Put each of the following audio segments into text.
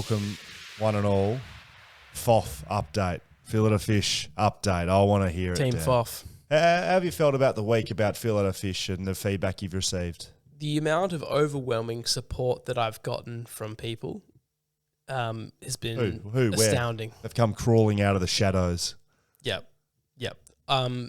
welcome one and all. FOF update. Fillet of fish update. I want to hear it. Team FOF. How have you felt about the week about fillet of fish and the feedback you've received? The amount of overwhelming support that I've gotten from people has been astounding. Where? They've come crawling out of the shadows. Yep.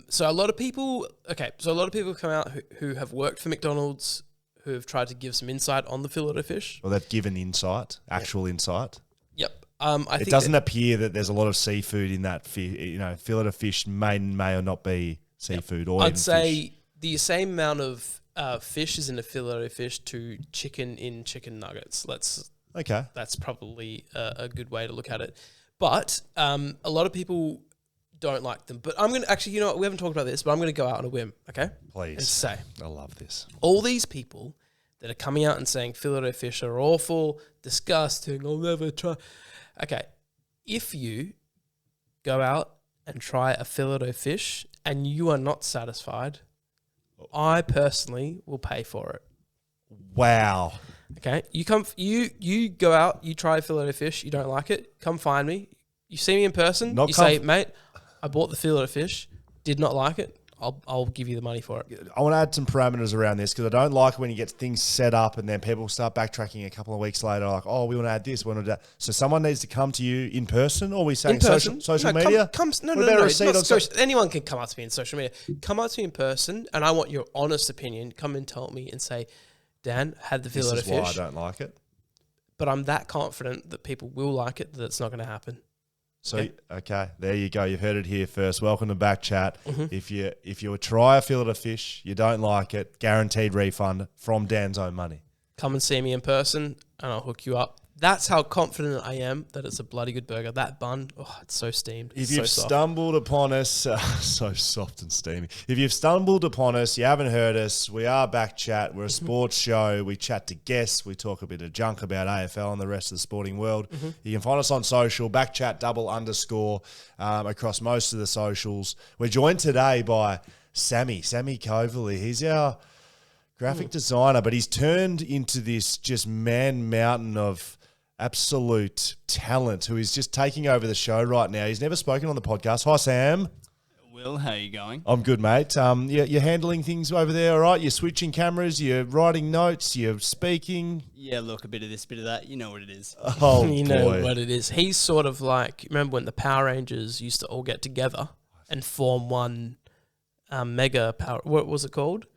So a lot of people have come out who have worked for McDonald's, who have tried to give some insight on the fillet of fish. Well, they've given insight, actual insight. Yep. It doesn't appear that there's a lot of seafood in that fish. You know, fillet of fish may or not be seafood or I'd say fish. The same amount of fish is in a fillet of fish to chicken in chicken nuggets. That's probably a good way to look at it. But a lot of people don't like them. But I'm going to actually, you know what, we haven't talked about this, but I'm going to go out on a whim, okay? Please. And say, I love this. all these people that are coming out and saying fillet of fish are awful, disgusting, I'll never try. Okay, if you go out and try a fillet of fish and you are not satisfied, I personally will pay for it. Wow. Okay, you go out, you try a fillet of fish, you don't like it, come find me. You see me in person, say, mate, I bought the fillet of fish, did not like it, I'll give you the money for it. I want to add some parameters around this because I don't like when you get things set up and then people start backtracking a couple of weeks later like, oh, we want to add this, we want to do that. So someone needs to come to you in person, or are we saying social media? Anyone can come up to me in social media. Come up to me in person and I want your honest opinion. Come and tell me and say, Dan, had the fillet of fish. This is why I don't like it. But I'm that confident that people will like it that it's not going to happen. So, okay, there you go. You've heard it here first. Welcome to BackChat. Mm-hmm. If you try a fillet of fish, you don't like it, guaranteed refund from Dan's own money. Come and see me in person and I'll hook you up. That's how confident I am that it's a bloody good burger. That bun, it's so steamed. If you've stumbled upon us, so soft and steamy. If you've stumbled upon us, you haven't heard us, we are BackChat. We're a sports show. We chat to guests. We talk a bit of junk about AFL and the rest of the sporting world. You can find us on social, BackChat _, across most of the socials. We're joined today by Sammy Coverley. He's our graphic designer, but he's turned into this just man-mountain of absolute talent who is just taking over the show right now. He's never spoken on the podcast. Hi, Sam. Will, how are you going? I'm good, mate. You're handling things over there all right? You're switching cameras, you're writing notes, you're speaking. Yeah, look, a bit of this, bit of that. You know what it is. Oh, you boy. know what it is. He's sort of like, remember when the Power Rangers used to all get together and form one mega power, what was it called?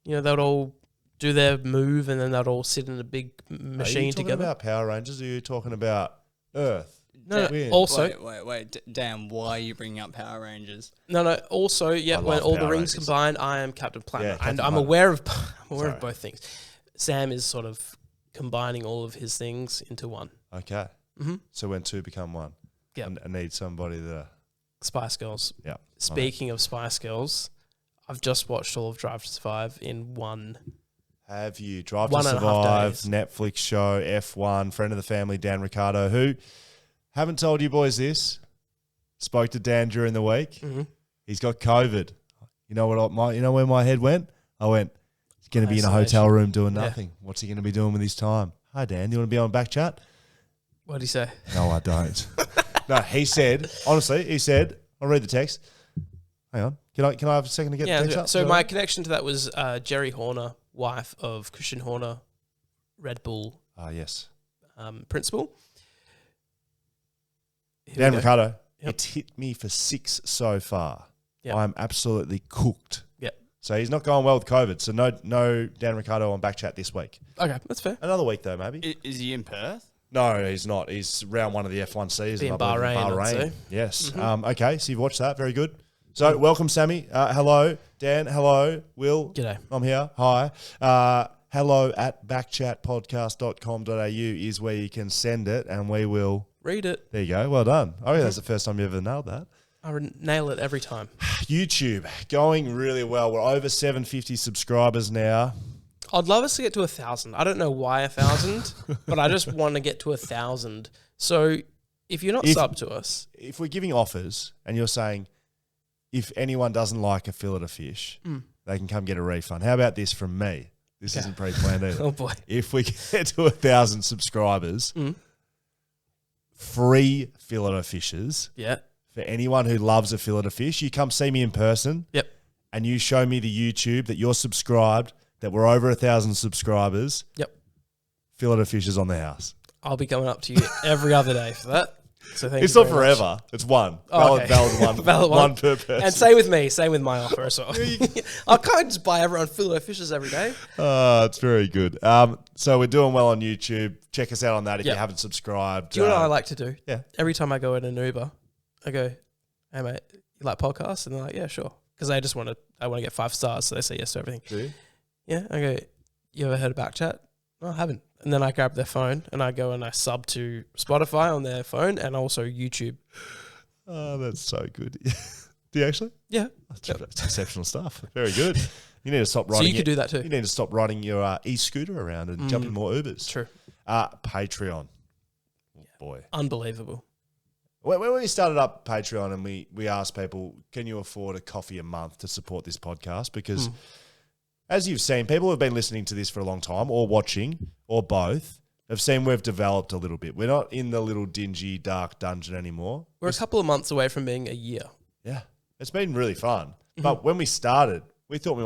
You know, they'd all do their move and then they'd all sit in a big machine together. Are you talking about Power Rangers or are you talking about Earth? No, also... Wait. Dan, why are you bringing up Power Rangers? No, also, when all the rings combined, I am Captain Planet. And I'm aware of both things. Sam is sort of combining all of his things into one. Okay. Mm-hmm. So when two become one. Yeah. I need somebody that... Spice Girls. Yeah. Speaking of Spice Girls, I've just watched all of Drive to Survive in one... Have you? Drive to Survive, Netflix show, F1, friend of the family, Dan Ricciardo, who, haven't told you boys this, spoke to Dan during the week. Mm-hmm. He's got COVID. You know where my head went? I went, he's going to be in a hotel room doing nothing. Yeah. What's he going to be doing with his time? Hi, Dan, do you want to be on BackChat? What did he say? No, I don't. No, he said, honestly, I'll read the text. Hang on. Can I have a second to get the text up? So my connection to that was Jerry Horner, wife of Christian Horner, Red Bull principal. Dan Ricciardo, it's hit me for 6 so far. Yep. I'm absolutely cooked. Yep. So he's not going well with COVID. So no Dan Ricciardo on BackChat this week. Okay, that's fair. Another week though, maybe. Is he in Perth? No, he's not. He's round one of the F1 season. In Bahrain. Yes. Mm-hmm. Okay, so you've watched that. Very good. So welcome, Sammy. Hello, Dan. Hello, Will. G'day. I'm here. Hi. Hello at backchatpodcast.com.au is where you can send it and we will... read it. There you go. Well done. Oh, yeah, that's the first time you ever nailed that. I nail it every time. YouTube, going really well. We're over 750 subscribers now. I'd love us to get to 1,000. I don't know why 1,000, but I just want to get to 1,000. So if you're not subbed to us... If we're giving offers and you're saying... If anyone doesn't like a fillet of fish, they can come get a refund. How about this from me? This isn't pre-planned either. Oh, boy. If we get to 1,000 subscribers, free fillet of fishes Yeah. for anyone who loves a fillet of fish. You come see me in person. Yep. And you show me the YouTube that you're subscribed, that we're over 1,000 subscribers. Yep. Fillet of fish is on the house. I'll be coming up to you every other day for that. So thank It's you not very much. forever. It's one. Oh, Valid, okay. valid one. Valid one one. per person. And same with me. Same with my offer as well. I can't just buy everyone fillet of fishes every day. It's very good. So we're doing well on YouTube. Check us out on that if Yep. you haven't subscribed. Do you know what I like to do? Yeah. Every time I go in an Uber, I go, "Hey mate, you like podcasts?" And they're like, "Yeah, sure." Because I want to get 5 stars, so they say yes to everything. Do you? Yeah. I go, "You ever heard of BackChat?" No, I haven't. And then I grab their phone and I go and I sub to Spotify on their phone and also YouTube. Oh, that's so good. Do you actually? Yeah. That's exceptional stuff. Very good. You need to stop So riding. you could do that You too. need to stop riding your e-scooter around and jump in more Ubers. True. Patreon. Oh, boy. Unbelievable. When we started up Patreon and we asked people, can you afford a coffee a month to support this podcast? Because as you've seen, people who have been listening to this for a long time or watching or both have seen we've developed a little bit. We're not in the little dingy, dark dungeon anymore. We're a couple of months away from being a year. Yeah. It's been really fun. But when we started, we thought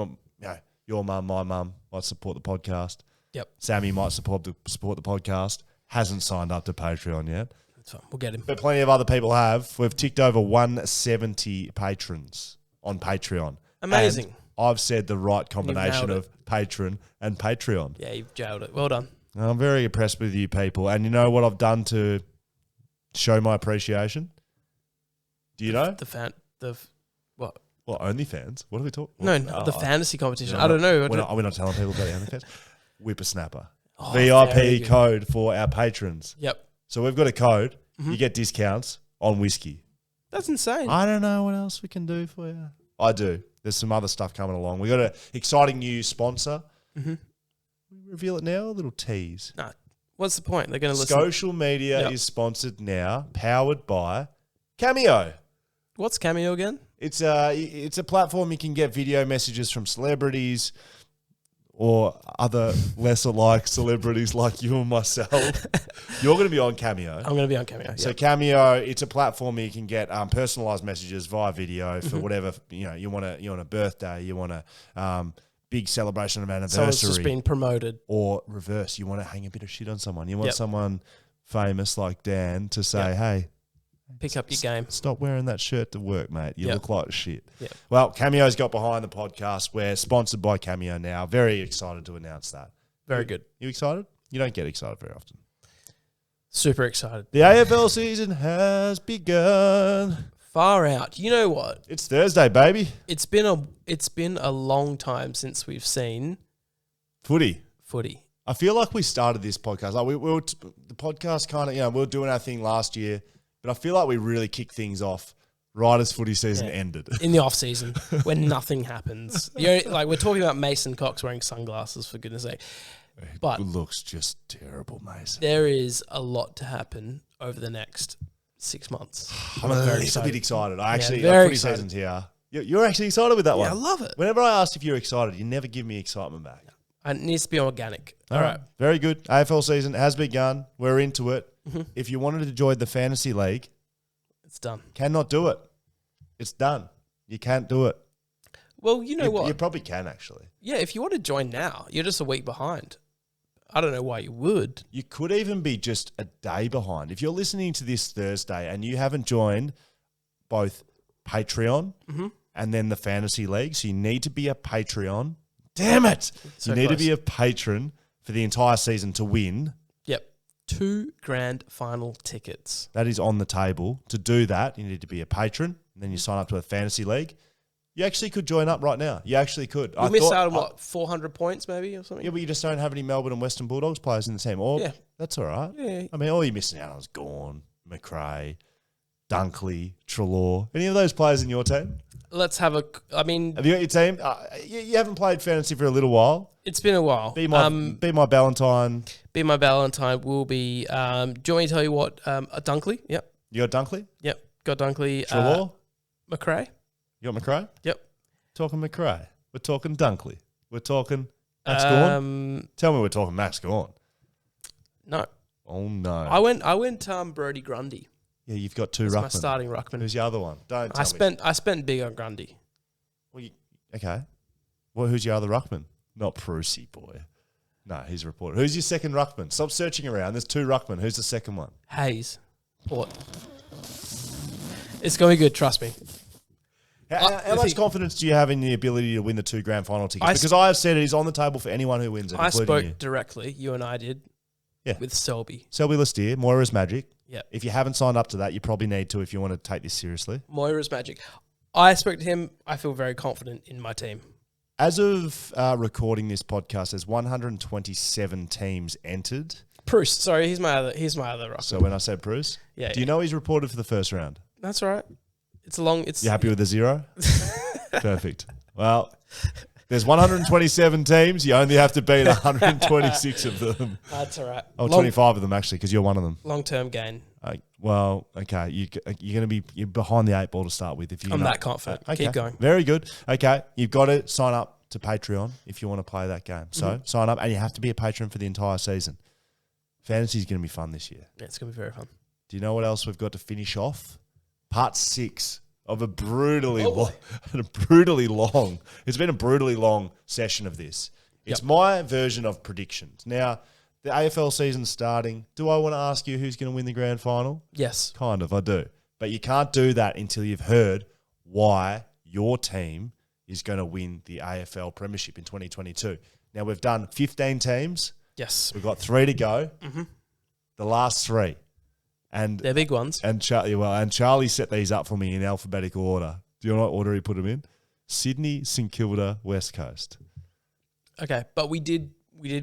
your mum, my mum might support the podcast. Yep. Sammy might support the podcast. Hasn't signed up to Patreon yet. That's fine. We'll get him. But plenty of other people have. We've ticked over 170 patrons on Patreon. Amazing. And I've said the right combination nailed of patron and Patreon. Yeah, you've jailed it. Well done. I'm very impressed with you people. And you know what I've done to show my appreciation? Do you know? What? Well, OnlyFans. What are we talking? No, the fantasy competition. No, I don't know. We're not telling people about the OnlyFans. Whippersnapper. Oh, very VIP good. code for our patrons. Yep. So we've got a code. You get discounts on whiskey. That's insane. I don't know what else we can do for you. I do. There's some other stuff coming along. We got an exciting new sponsor. We reveal it now. A little tease. Nah. What's the point? They're going to listen. Social media is sponsored now, powered by Cameo. What's Cameo again? It's a platform you can get video messages from celebrities or other lesser like celebrities like you and myself. You're going to be on Cameo. I'm going to be on Cameo. So Yep. Cameo, it's a platform where you can get personalized messages via video for whatever you want a birthday, you want a big celebration of Someone's anniversary, just been promoted. or reverse, you want to hang a bit of shit on someone. You want Yep. someone famous like Dan to say, Yep. "Hey, Pick up your game. stop wearing that shirt to work, mate. You Yep. look like shit." Yep. Well, Cameo's got behind the podcast. We're sponsored by Cameo now. Very excited to announce that. Very good. You excited? You don't get excited very often. Super excited. The AFL season has begun. Far out. You know what? It's Thursday, baby. It's been a long time since we've seen Footy. footy. I feel like we started this podcast. Like the podcast kind of, we were doing our thing last year, but I feel like we really kicked things off right as footy season ended. In the off season when nothing happens. We're talking about Mason Cox wearing sunglasses, for goodness sake. But It looks just terrible, Mason. there is a lot to happen over the next 6 months. I'm a little bit excited. I actually, very footy excited. season's here. You're actually excited with that one. Yeah, I love it. Whenever I ask if you're excited, you never give me excitement back. It needs to be organic. All right. Very good. AFL season has begun. We're into it. If you wanted to join the fantasy league, It's done. cannot do it. It's done. You can't do it. Well, you know what? You probably can, actually. Yeah, if you want to join now, you're just a week behind. I don't know why you would. You could even be just a day behind. If you're listening to this Thursday and you haven't joined both Patreon and then the fantasy league, so you need to be a Patreon. Damn it! So you need to close. be a patron for the entire season to win. Yep. 2 grand final tickets. That is on the table. To do that, you need to be a patron, and then you sign up to a fantasy league. You actually could join up right now. You actually could. We missed out on 400 points maybe or something? Yeah, but you just don't have any Melbourne and Western Bulldogs players in the team. Or that's all right. Yeah. I mean, all you're missing out on is Gawn, McRae, Dunkley, Treloar. Any of those players in your team? Let's have a. I mean, Have you got your team? You haven't played fantasy for a little while. it's been a while. Be my Valentine. Be my Valentine will be. Do you want me to tell you what? A Dunkley. Yep. You got Dunkley? Yep. Got Dunkley. Treloar? McRae. You got McRae? Yep. Talking McRae. We're talking Dunkley. We're talking Max Gawn. Tell me we're talking Max Gawn. No. Oh, no. I went Brody Grundy. Yeah, you've got two That's my ruckmen. starting ruckman. Who's the other one? Don't tell me. I spent big on Grundy. Well, okay. Well, who's your other ruckman? Not Prusy, boy. No, he's a reporter. Who's your second ruckman? Stop searching around. There's two ruckmen. Who's the second one? Hayes. Port. It's going to be good, trust me. How much confidence do you have in the ability to win the 2 grand final tickets? Because I have said it is on the table for anyone who wins it, I including spoke you. directly, you and I did, with Selby. Selby Listier, Moira's Magic. Yeah. If you haven't signed up to that, you probably need to if you want to take this seriously. Moira's Magic. I spoke to him. I feel very confident in my team. As of recording this podcast, there's 127 teams entered. Bruce, sorry, he's my other rock. So when I said Bruce, do you know he's reported for the first round? That's all right. It's long. You happy with the 0? Perfect. Well, there's 127 teams. You only have to beat 126 of them. That's all right. Oh, 25 of them actually, because you're one of them. Long-term gain. Well, okay. You're behind the 8 ball to start with. If I'm that confident. Keep going. Very good. Okay, you've got to sign up to Patreon if you want to play that game. So sign up, and you have to be a patron for the entire season. Fantasy's going to be fun this year. Yeah, it's going to be very fun. Do you know what else we've got to finish off? Part 6 of a brutally long. It's been a brutally long session of this. It's my version of predictions. Now, the AFL season's starting. Do I want to ask you who's going to win the grand final? Yes. Kind of, I do. But you can't do that until you've heard why your team is going to win the AFL premiership in 2022. Now, we've done 15 teams. Yes. We've got 3 to go. Mm-hmm. The last 3. And they're big ones. And Charlie set these up for me in alphabetical order. Do you know what order he put them in? Sydney, St Kilda, West Coast. Okay, but we did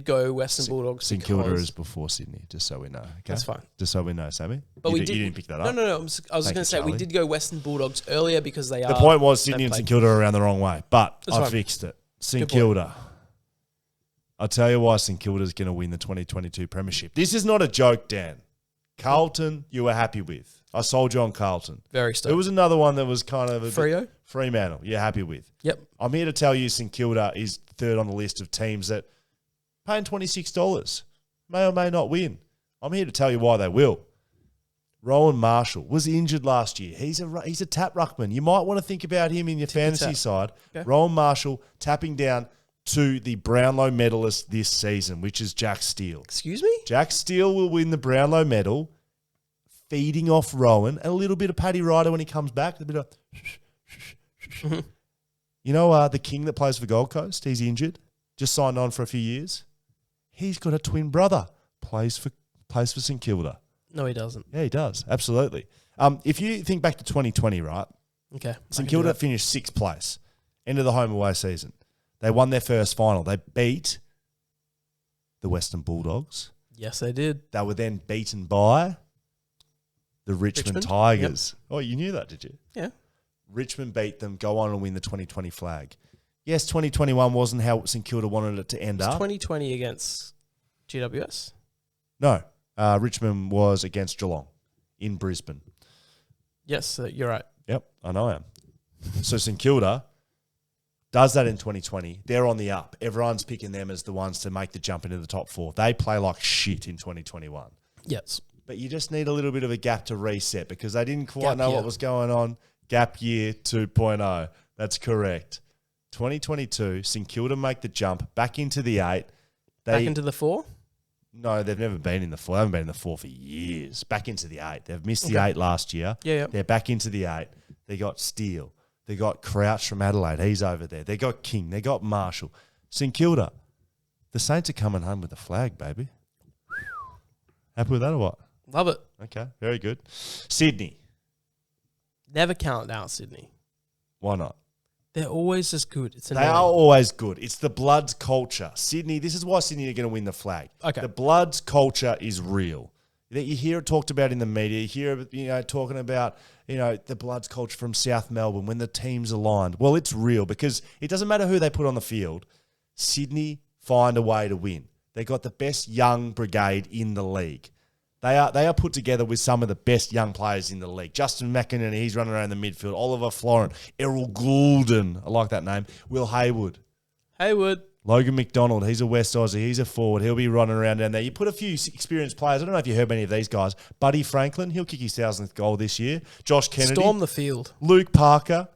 go Western Bulldogs. St Kilda is before Sydney, just so we know. Okay? That's fine. Just so we know, Sammy. But you didn't pick that up. No. I was going to say we did go Western Bulldogs earlier because they are. The point was Sydney and St Kilda are around the wrong way, but I fixed it. St Kilda. I'll tell you why St Kilda's going to win the 2022 premiership. This is not a joke, Dan. Carlton, you were happy with. I sold you on Carlton. Very stoked. There was another one that was kind of a Freo? Fremantle, you're happy with. Yep. I'm here to tell you St Kilda is third on the list of teams that paying $26 may or may not win. I'm here to tell you why they will. Rowan Marshall was injured last year. He's a tap ruckman. You might want to think about him in your fantasy side. Okay. Rowan Marshall tapping down to the Brownlow medalist this season, which is Jack Steele. Excuse me? Jack Steele will win the Brownlow medal, feeding off Rowan, and a little bit of Paddy Ryder when he comes back. A bit of, you know, the king that plays for Gold Coast, he's injured, just signed on for a few years. He's got a twin brother, plays for St Kilda. No, he doesn't. Yeah, he does. Absolutely. If you think back to 2020, right? Okay. St Kilda finished 6th place, end of the home away season. They won their first final. They beat the Western Bulldogs. Yes, they did. They were then beaten by the Richmond Tigers. Yep. Oh, you knew that, did you? Yeah. Richmond beat them, go on and win the 2020 flag. Yes, 2021 wasn't how St Kilda wanted it to end up. 2020 against GWS? No. Richmond was against Geelong in Brisbane. Yes, you're right. Yep, I know I am. So St Kilda does that in 2020. They're on the up. Everyone's picking them as the ones to make the jump into the top 4. They play like shit in 2021. Yes. But you just need a little bit of a gap to reset because they didn't quite know what was going on. Gap year 2.0. That's correct. 2022, St Kilda make the jump back into the 8. Back into the 4? No, they've never been in the 4. They haven't been in the 4 for years. Back into the 8. They've missed the 8 last year. Yeah. They're back into the 8. They got Steele. They got Crouch from Adelaide. He's over there. They got King. They got Marshall. St Kilda. The Saints are coming home with a flag, baby. Happy with that or what? Love it. Okay, very good. Sydney. Never count out Sydney. Why not? They're always just good. They are always good. It's the Bloods culture. Sydney, this is why Sydney are going to win the flag. Okay. The Bloods culture is real. You hear it talked about in the media. You hear it, talking about, the Bloods culture from South Melbourne when the team's aligned. Well, it's real because it doesn't matter who they put on the field. Sydney find a way to win. They got the best young brigade in the league. They are put together with some of the best young players in the league. Justin McInerney, he's running around the midfield. Oliver Florin, Errol Goulden, I like that name. Will Hayward. Logan McDonald, he's a West Aussie. He's a forward. He'll be running around down there. You put a few experienced players. I don't know if you heard many of these guys. Buddy Franklin, he'll kick his 1,000th goal this year. Josh Kennedy. Storm the field. Luke Parker.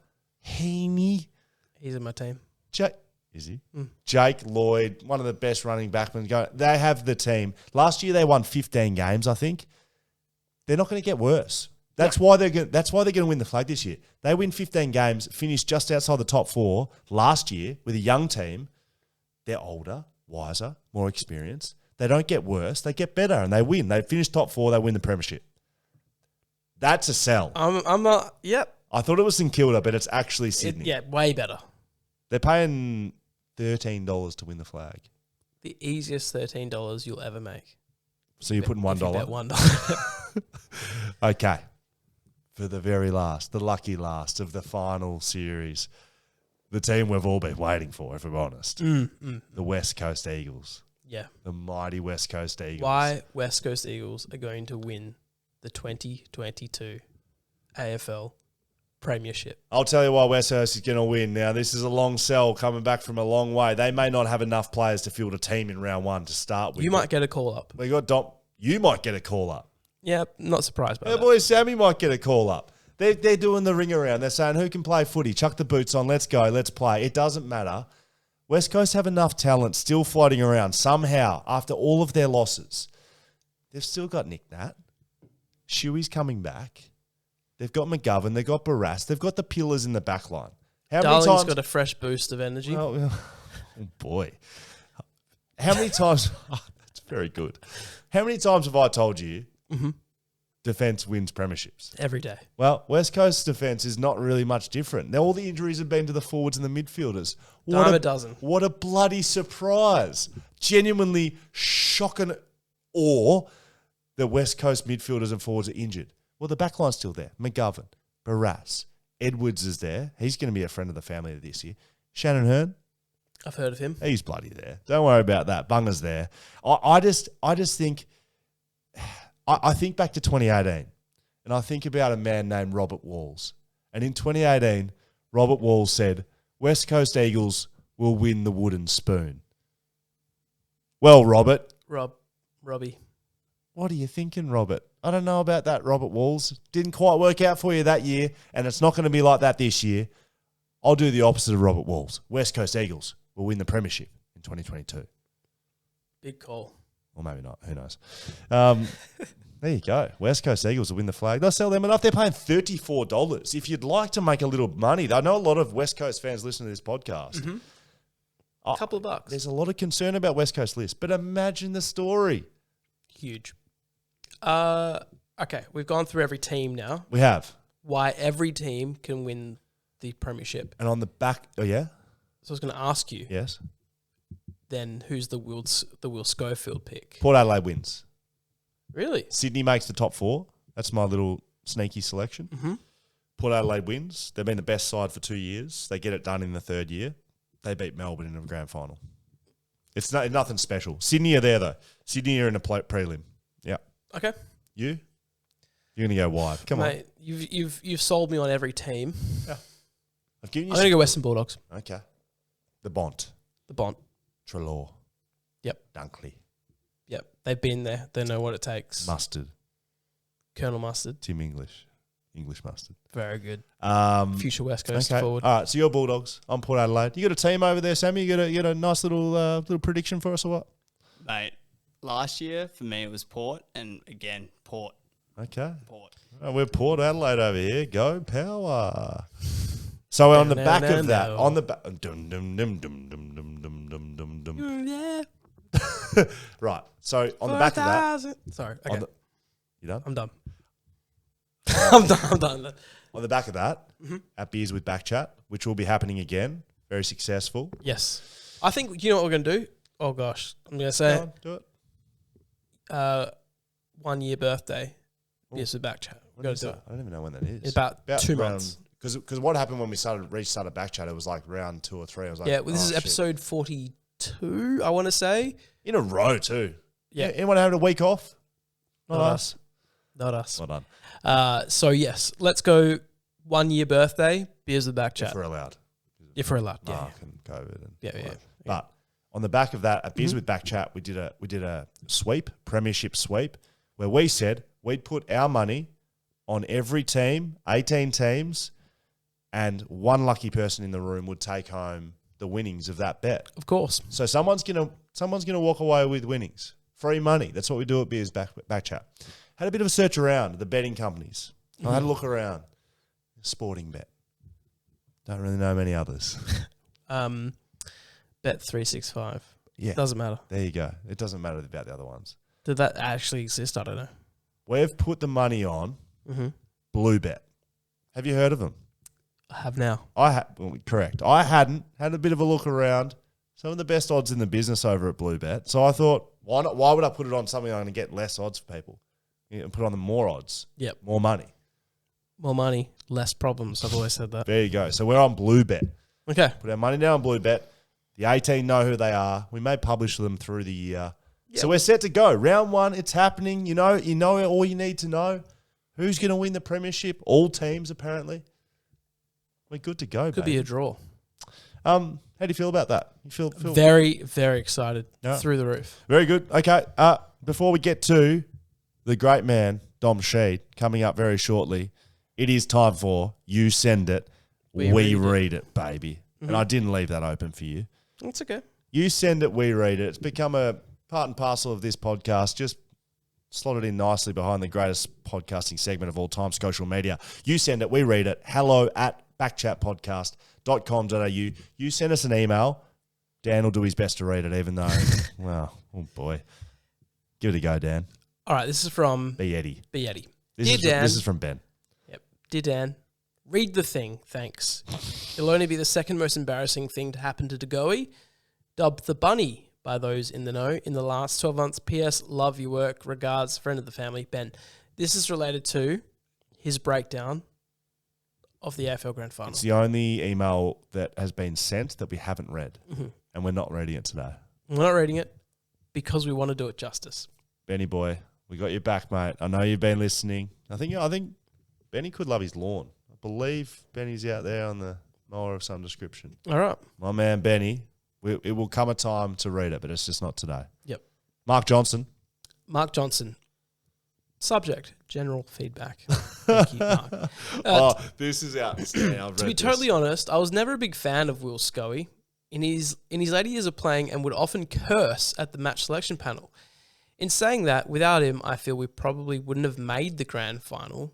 Heaney. He's in my team. Is he? Jake Lloyd, one of the best running backmen going. They have the team. Last year they won 15 games, I think. They're not going to get worse. That's why they're going to win the flag this year. They win 15 games, finished just outside the top 4 last year with a young team. They're older, wiser, more experienced. They don't get worse. They get better and they win. They finish top 4. They win the premiership. That's a sell. I'm not. Yep. I thought it was St Kilda, but it's actually Sydney. Way better. They're paying $13 to win the flag. The easiest $13 you'll ever make. So you're putting $1. Bet $1. Okay. For the very last, the lucky last of the final series, the team we've all been waiting for, if I'm honest. The West Coast Eagles. Yeah. The mighty West Coast Eagles. Why West Coast Eagles are going to win the 2022 AFL Premiership. I'll tell you why West Coast is going to win. Now, this is a long sell coming back from a long way. They may not have enough players to field a team in round 1 to start with. You might get a call up. We got Dom. You might get a call up. Yeah, not surprised by Our that. boy Sammy might get a call up. They're doing the ring around. They're saying, who can play footy? Chuck the boots on. Let's go. Let's play. It doesn't matter. West Coast have enough talent still floating around somehow after all of their losses. They've still got Nick Nat. Shuey's coming back. They've got McGovern. They've got Barras. They've got the pillars in the back line. Darling's got a fresh boost of energy. Oh, boy. How many times... Oh, that's very good. How many times have I told you defence wins premierships? Every day. Well, West Coast defence is not really much different. Now, all the injuries have been to the forwards and the midfielders. Dime a dozen. What a bloody surprise. Genuinely shocking awe that West Coast midfielders and forwards are injured. Well, the back line's still there. McGovern, Barras, Edwards is there. He's going to be a friend of the family this year. Shannon Hearn. I've heard of him. He's bloody there. Don't worry about that. Bunga's there. I just think... I think back to 2018, and I think about a man named Robert Walls. And in 2018, Robert Walls said, West Coast Eagles will win the wooden spoon. Well, Robert. Robbie. What are you thinking, Robert? I don't know about that, Robert Walls. Didn't quite work out for you that year, and it's not going to be like that this year. I'll do the opposite of Robert Walls. West Coast Eagles will win the premiership in 2022. Big call. Or maybe not. Who knows? There you go. West Coast Eagles will win the flag. They'll sell them enough. They're paying $34. If you'd like to make a little money, I know a lot of West Coast fans listen to this podcast. A couple of bucks. There's a lot of concern about West Coast lists, but imagine the story. Huge. Okay, we've gone through every team now. We have. Why every team can win the premiership. And on the back, oh yeah? So I was going to ask you, Yes. then who's the Will Schofield pick? Port Adelaide wins. Really? Sydney makes the top 4. That's my little sneaky selection. Port Adelaide wins. They've been the best side for 2 years. They get it done in the 3rd year. They beat Melbourne in a grand final. It's nothing special. Sydney are there, though. Sydney are in a prelim. Yeah. Okay. You? You're going to go wide. Come on. Mate, you've sold me on every team. Yeah. I've given you I'm going to go Western Bulldogs. Okay. The Bont. The Bont. Trelaw. Yep. Dunkley. Yep. They've been there. They know what it takes. Mustard. Colonel Mustard. Tim English. English Mustard. Very good. Future Future West Coast okay. forward. All right, so you're Bulldogs. I'm Port Adelaide. You got a team over there, Sammy? You got a nice little prediction for us or what? Mate, last year for me it was Port, and again, Port. Okay. Port. Oh, we're Port Adelaide over here. Go Power. So on the back of that, on the back, dum dum dum dum dum dum dum dum dum dum. Yeah. Right. So on the back of that, Sorry. Okay. You done? I'm done. I'm done. On the back of that, at Beers with BackChat, which will be happening again, very successful. Yes. I think, you know what we're going to do? Oh, gosh. I'm going to say Go on, do it. 1 year birthday. Beers with BackChat. We're going to do it. I don't even know when that is. It's about 2 months. Because what happened when we restarted BackChat, it was like round 2 or 3. I was like, Yeah, well, this is shit. episode 42, I want to say. In a row too. Yeah. Anyone having a week off? Not us. Not us. Well done. So, yes, let's go 1 year birthday, Beers with BackChat. If we're allowed. If we're allowed. Yeah. Mark and COVID. And Yeah. But on the back of that, at Biz with BackChat, we did a sweep, premiership sweep, where we said we'd put our money on every team, 18 teams, and one lucky person in the room would take home the winnings of that bet. Of course. So someone's gonna walk away with winnings, free money. That's what we do at Biz BackChat. Had a bit of a search around the betting companies. I had a look around. Sporting Bet. Don't really know many others. Bet 365. Yeah. Doesn't matter. There you go. It doesn't matter about the other ones. Did that actually exist? I don't know. We've put the money on Blue Bet. Have you heard of them? I have now. Correct. I hadn't. Had a bit of a look around. Some of the best odds in the business over at Blue Bet. So I thought, why not? Why would I put it on something I'm going to get less odds for people? Put on them more odds. Yep. More money. More money, less problems. I've always said that. There you go. So we're on Blue Bet. Okay. Put our money down on Blue Bet. The 18 know who they are. We may publish them through the year. Yep. So we're set to go. Round 1, it's happening. You know all you need to know. Who's going to win the premiership? All teams, apparently. We're good to go, Could be a draw. How do you feel about that? You feel very, very excited. Yeah. Through the roof. Very good. Okay. Before we get to the great man, Dom SHEED, coming up very shortly, it is time for You Send It, We read it, baby. Mm-hmm. And I didn't leave that open for you. It's okay. You Send It, We Read It. It's become a part and parcel of this podcast, just slotted in nicely behind the greatest podcasting segment of all time, social media. You Send It, We Read It. Hello at backchatpodcast.com.au. You send us an email. Dan will do his best to read it, even though, well, oh boy. Give it a go, Dan. All right, this is from B. Eddie. Dear Dan. This is from Ben. Yep. Dear Dan, read the thing, thanks. It'll only be the second most embarrassing thing to happen to Degoe, dubbed the Bunny by those in the know, in the last 12 months. P.S. Love your work. Regards, friend of the family, Ben. This is related to his breakdown of the AFL Grand Final. It's the only email that has been sent that we haven't read, and we're not reading it today. We're not reading it because we want to do it justice. Benny boy, we got your back, mate. I know you've been listening. I think Benny could love his lawn. I believe Benny's out there on the mower of some description. All right. My man Benny, it will come a time to read it, but it's just not today. Yep. Mark Johnson. Subject, general feedback. Thank you, Mark. This is outstanding. To be totally honest, I was never a big fan of Will Scoey. In his later years of playing, and would often curse at the match selection panel. In saying that, without him, I feel we probably wouldn't have made the grand final,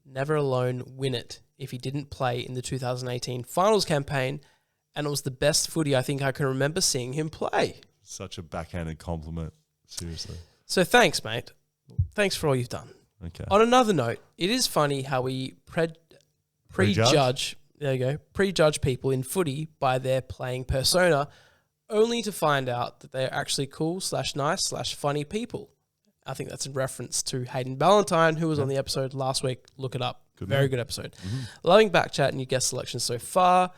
never alone win it, if he didn't play in the 2018 finals campaign, and it was the best footy I think I can remember seeing him play. Such a backhanded compliment. Seriously. So thanks, mate. Thanks for all you've done. Okay. On another note, it is funny how we prejudge people in footy by their playing persona, only to find out that they're actually cool / nice / funny people. I think that's in reference to Hayden Ballantyne, who was on the episode last week. Look it up. Very good episode. Mm-hmm. Loving BackChat and your guest selection so far.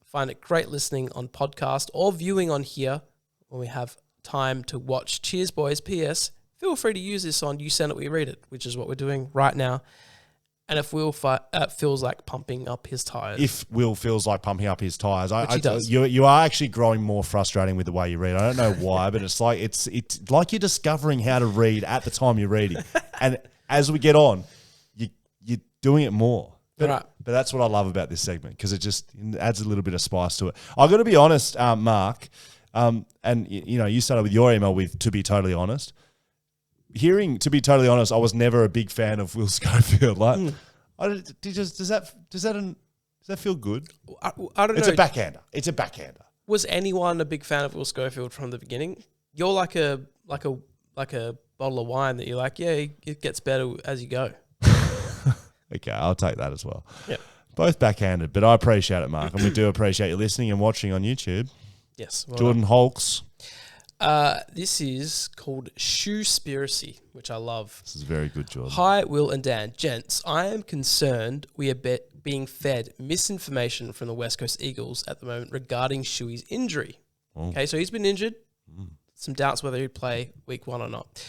Find it great listening on podcast or viewing on here when we have time to watch. Cheers, boys. P.S. Feel free to use this on You Send It, We Read It, which is what we're doing right now. And if Will feels like pumping up his tyres. If Will feels like pumping up his tyres. He does. You are actually growing more frustrating with the way you read. I don't know why, but it's like you're discovering how to read at the time you're reading. And as we get on, you're doing it more. But that's what I love about this segment, because it just adds a little bit of spice to it. I've got to be honest, Mark, and you started with your email with "to be totally honest." Hearing "to be totally honest," I was never a big fan of Will Schofield. Like, does that feel good? I don't know. It's a backhander. Was anyone a big fan of Will Schofield from the beginning? You're like a bottle of wine that you're like, yeah, it gets better as you go. Okay, I'll take that as well. Yep. Both backhanded, but I appreciate it, Mark, and we do appreciate you listening and watching on YouTube. Yes. Jordan Holks. This is called Shoespiracy, which I love. This is very good, Jordan. Hi, Will and Dan. Gents, I am concerned we are being fed misinformation from the West Coast Eagles at the moment regarding Shuey's injury. Oh. Okay, so he's been injured. Some doubts whether he'd play week 1 or not.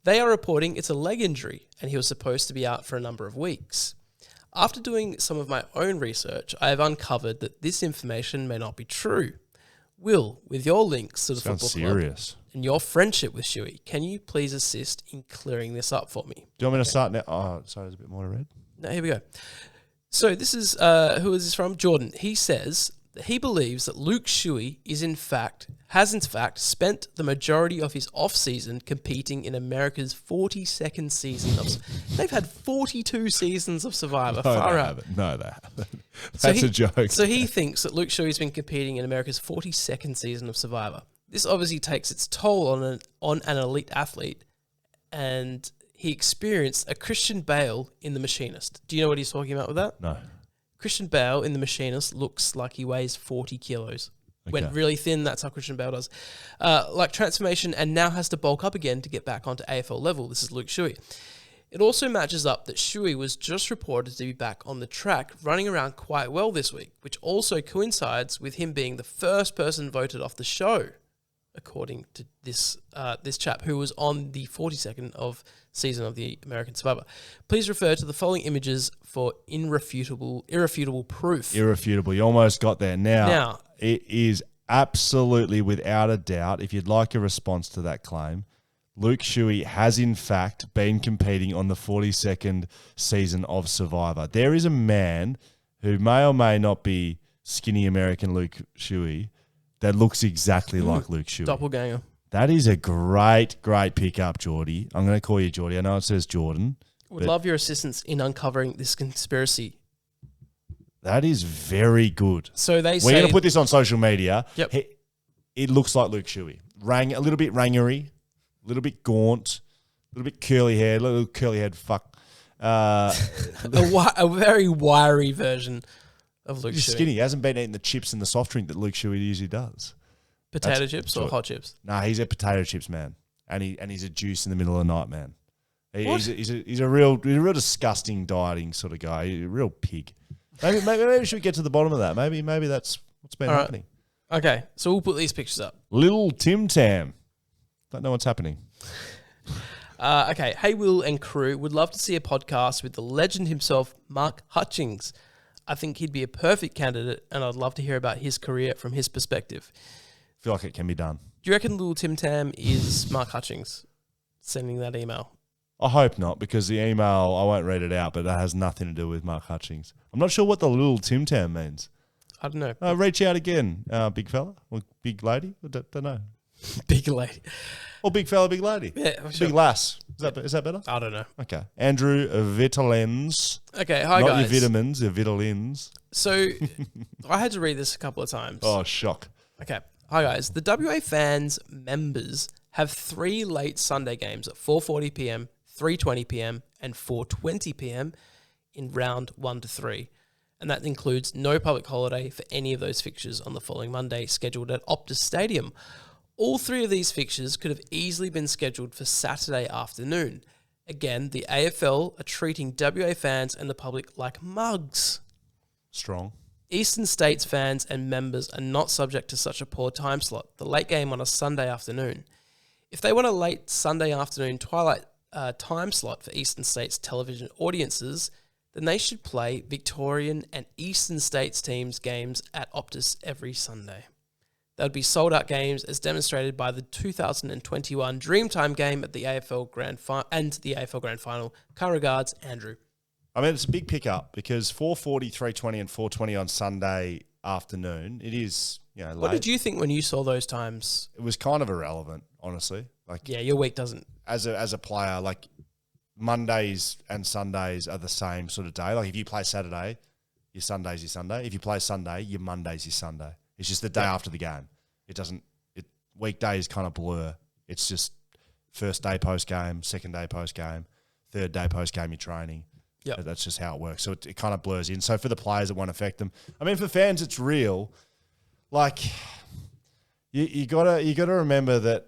They are reporting it's a leg injury, and he was supposed to be out for a number of weeks. After doing some of my own research, I have uncovered that this information may not be true. Will, with your links to the Sounds football club serious. and your friendship with Shuey, can you please assist in clearing this up for me? Do you want me to start now? Oh, sorry, there's a bit more to read. No, here we go. So this is, who is this from? Jordan. He says that he believes that Luke Shuey has in fact spent the majority of his off-season competing in America's 42nd season of... They've had 42 seasons of Survivor. Far out. No, they haven't. That's a joke. So he thinks that Luke Shuey's been competing in America's 42nd season of Survivor. This obviously takes its toll on an elite athlete, and he experienced a Christian Bale in The Machinist. Do you know what he's talking about with that? No. Christian Bale in The Machinist looks like he weighs 40 kilos. Went really thin, that's how Christian Bale does. Like transformation, and now has to bulk up again to get back onto AFL level. This is Luke Shuey. It also matches up that Shuey was just reported to be back on the track, running around quite well this week, which also coincides with him being the first person voted off the show, according to this chap who was on the 42nd of season of the American Survivor. Please refer to the following images for irrefutable proof. Irrefutable. You almost got there. Now, it is absolutely without a doubt, if you'd like a response to that claim, Luke Shuey has in fact been competing on the 42nd season of Survivor. There is a man who may or may not be skinny American Luke Shuey that looks exactly like Luke Shuey. Doppelganger. That is a great pickup, Geordie. I'm going to call you Geordie. I know it says Jordan. Would love your assistance in uncovering this conspiracy. That is very good. So we're going to put this on social media. Yep. It looks like Luke Shuey. A little bit rangery, a little bit gaunt, a little bit curly hair, a little curly head fuck. a very wiry version of Luke He's Shuey. skinny. He hasn't been eating the chips and the soft drink that Luke Shuey usually does. Potato chips or hot chips? Nah, he's a potato chips man, and he's a juice in the middle of the night man. He's a real disgusting dieting sort of guy. He's a real pig. Maybe we should get to the bottom of that. Maybe that's what's been happening. Okay, so we'll put these pictures up. Little Tim Tam. Don't know what's happening. Okay, hey Will and crew, would love to see a podcast with the legend himself, Mark Hutchings. I think he'd be a perfect candidate, and I'd love to hear about his career from his perspective. I feel like it can be done. Do you reckon little Tim Tam is Mark Hutchings sending that email? I hope not, because the email, I won't read it out, but that has nothing to do with Mark Hutchings. I'm not sure what the little Tim Tam means. I don't know. Reach out again, big fella or big lady. I don't know. Big lady. Or big fella, big lady. Yeah, sure. Big lass. Is that better? I don't know. Okay. Andrew Vitalens. Okay, hi not guys. Not your vitamins, your Vitalins. So, I had to read this a couple of times. Oh, shock. Okay. Hi guys. The WA fans members have 3 late Sunday games at 4:40 p.m, 3:20 p.m, and 4:20 p.m. in round 1 to 3. And that includes no public holiday for any of those fixtures on the following Monday, scheduled at Optus Stadium. All 3 of these fixtures could have easily been scheduled for Saturday afternoon. Again, the AFL are treating WA fans and the public like mugs. Strong. Eastern States fans and members are not subject to such a poor time slot, the late game on a Sunday afternoon. If they want a late Sunday afternoon twilight time slot for Eastern States television audiences, then they should play Victorian and Eastern States teams' games at Optus every Sunday. They would be sold-out games as demonstrated by the 2021 Dreamtime game at the AFL Grand Final and the AFL Grand Final. Kind regards, Andrew. I mean, it's a big pickup because 4:40, 3:20 and 4:20 on Sunday afternoon, it is, late. What did you think when you saw those times? It was kind of irrelevant, honestly. Yeah, your week doesn't. As a player, like Mondays and Sundays are the same sort of day. Like if you play Saturday, your Sunday's your Sunday. If you play Sunday, your Monday's your Sunday. It's just the day after the game. Weekdays kind of blur. It's just first day post game, second day post game, third day post game, you're training. Yeah, that's just how it works. So it kind of blurs in. So for the players, it won't affect them. I mean, for fans, it's real. Like you gotta remember that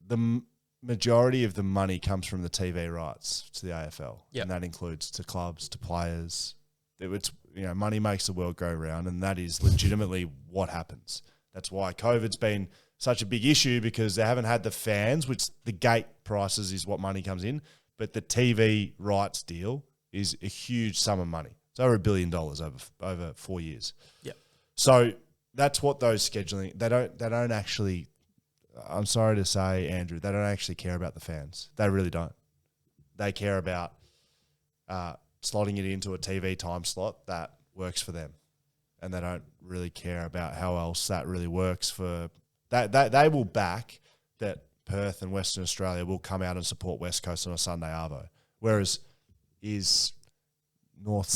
the majority of the money comes from the TV rights to the AFL, and that includes to clubs, to players. It's money makes the world go round, and that is legitimately what happens. That's why COVID's been such a big issue, because they haven't had the fans, which the gate prices is what money comes in, but the TV rights deal is a huge sum of money. It's over $1 billion over 4 years. Yeah. So that's what those scheduling, they don't actually, I'm sorry to say, Andrew, they don't actually care about the fans. They really don't. They care about slotting it into a TV time slot that works for them. And they don't really care about how else that really works for that. They will back that Perth and Western Australia will come out and support West Coast on a Sunday arvo. Whereas is North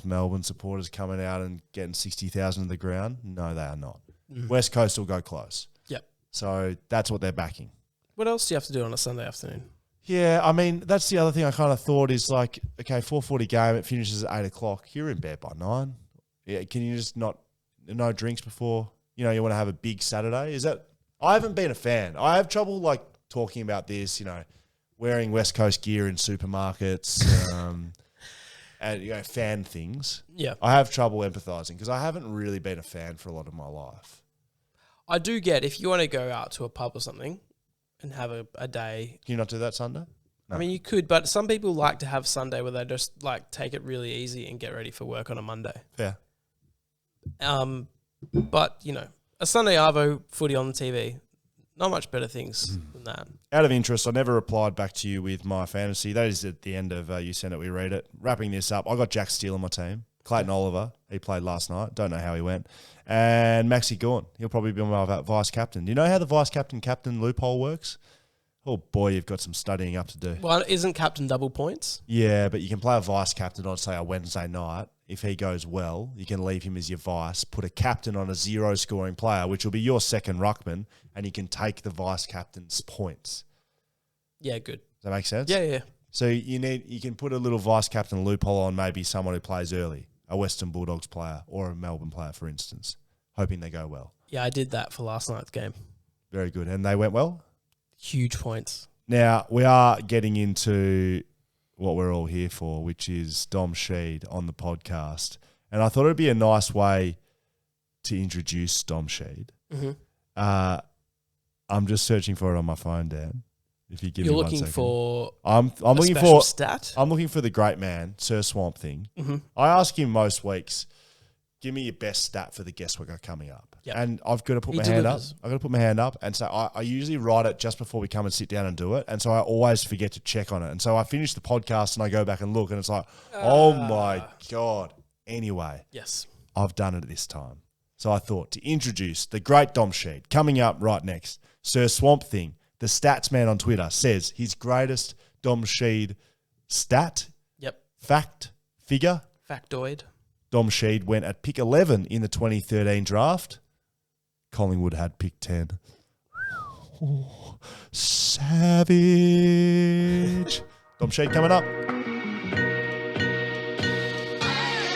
Melbourne supporters coming out and getting 60,000 to the ground? No, they are not. West Coast will go close. Yep. So that's what they're backing. What else do you have to do on a Sunday afternoon? Yeah, I mean, that's the other thing I kind of thought is like, okay, 4:40 game, it finishes at 8 o'clock. You're in bed by 9. Yeah, can you just no drinks before, you want to have a big Saturday? Is that, I haven't been a fan. I have trouble like talking about this, wearing West Coast gear in supermarkets, and fan things. Yeah. I have trouble empathizing because I haven't really been a fan for a lot of my life. I do get if you want to go out to a pub or something and have a day. Can you not do that Sunday? No. I mean, you could, but some people like to have Sunday where they just like take it really easy and get ready for work on a Monday. Yeah. But a Sunday arvo footy on the TV, not much better things than that. Out of interest, I never replied back to you with my fantasy. That is at the end of you sent it, we read it. Wrapping this up, I got Jack Steele on my team. Clayton Oliver, he played last night. Don't know how he went. And Maxi Gawn, he'll probably be my vice captain. Do you know how the vice captain loophole works? Oh boy, you've got some studying up to do. Well, isn't captain double points? Yeah, but you can play a vice captain on, say, a Wednesday night. If he goes well, you can leave him as your vice, put a captain on a 0 scoring player, which will be your second ruckman, and you can take the vice captain's points. Yeah, good. Does that make sense? Yeah. So you can put a little vice captain loophole on maybe someone who plays early, a Western Bulldogs player or a Melbourne player, for instance, hoping they go well. Yeah, I did that for last night's game. Very good. And they went well? Huge points. Now, we are getting into what we're all here for, which is Dom SHEED on the podcast. And I thought it'd be a nice way to introduce Dom SHEED. Mm-hmm. I'm just searching for it on my phone, Dan. If you give You're me 1 looking second. for I'm looking special for stat? I'm looking for the great man, Sir Swamp Thing. Mm-hmm. I ask him most weeks, give me your best stat for the guest we got coming up. Yep. And I've got to put my hand up. I've got to put my hand up. And so I usually write it just before we come and sit down and do it. And so I always forget to check on it. And so I finish the podcast and I go back and look and it's like, oh my God. Anyway. Yes. I've done it this time. So I thought to introduce the great Dom SHEED coming up right next. Sir Swamp Thing, the stats man on Twitter, says his greatest Dom SHEED stat, fact, figure. Factoid. Dom SHEED went at pick 11 in the 2013 draft. Collingwood had pick 10. Oh, savage. Dom SHEED coming up.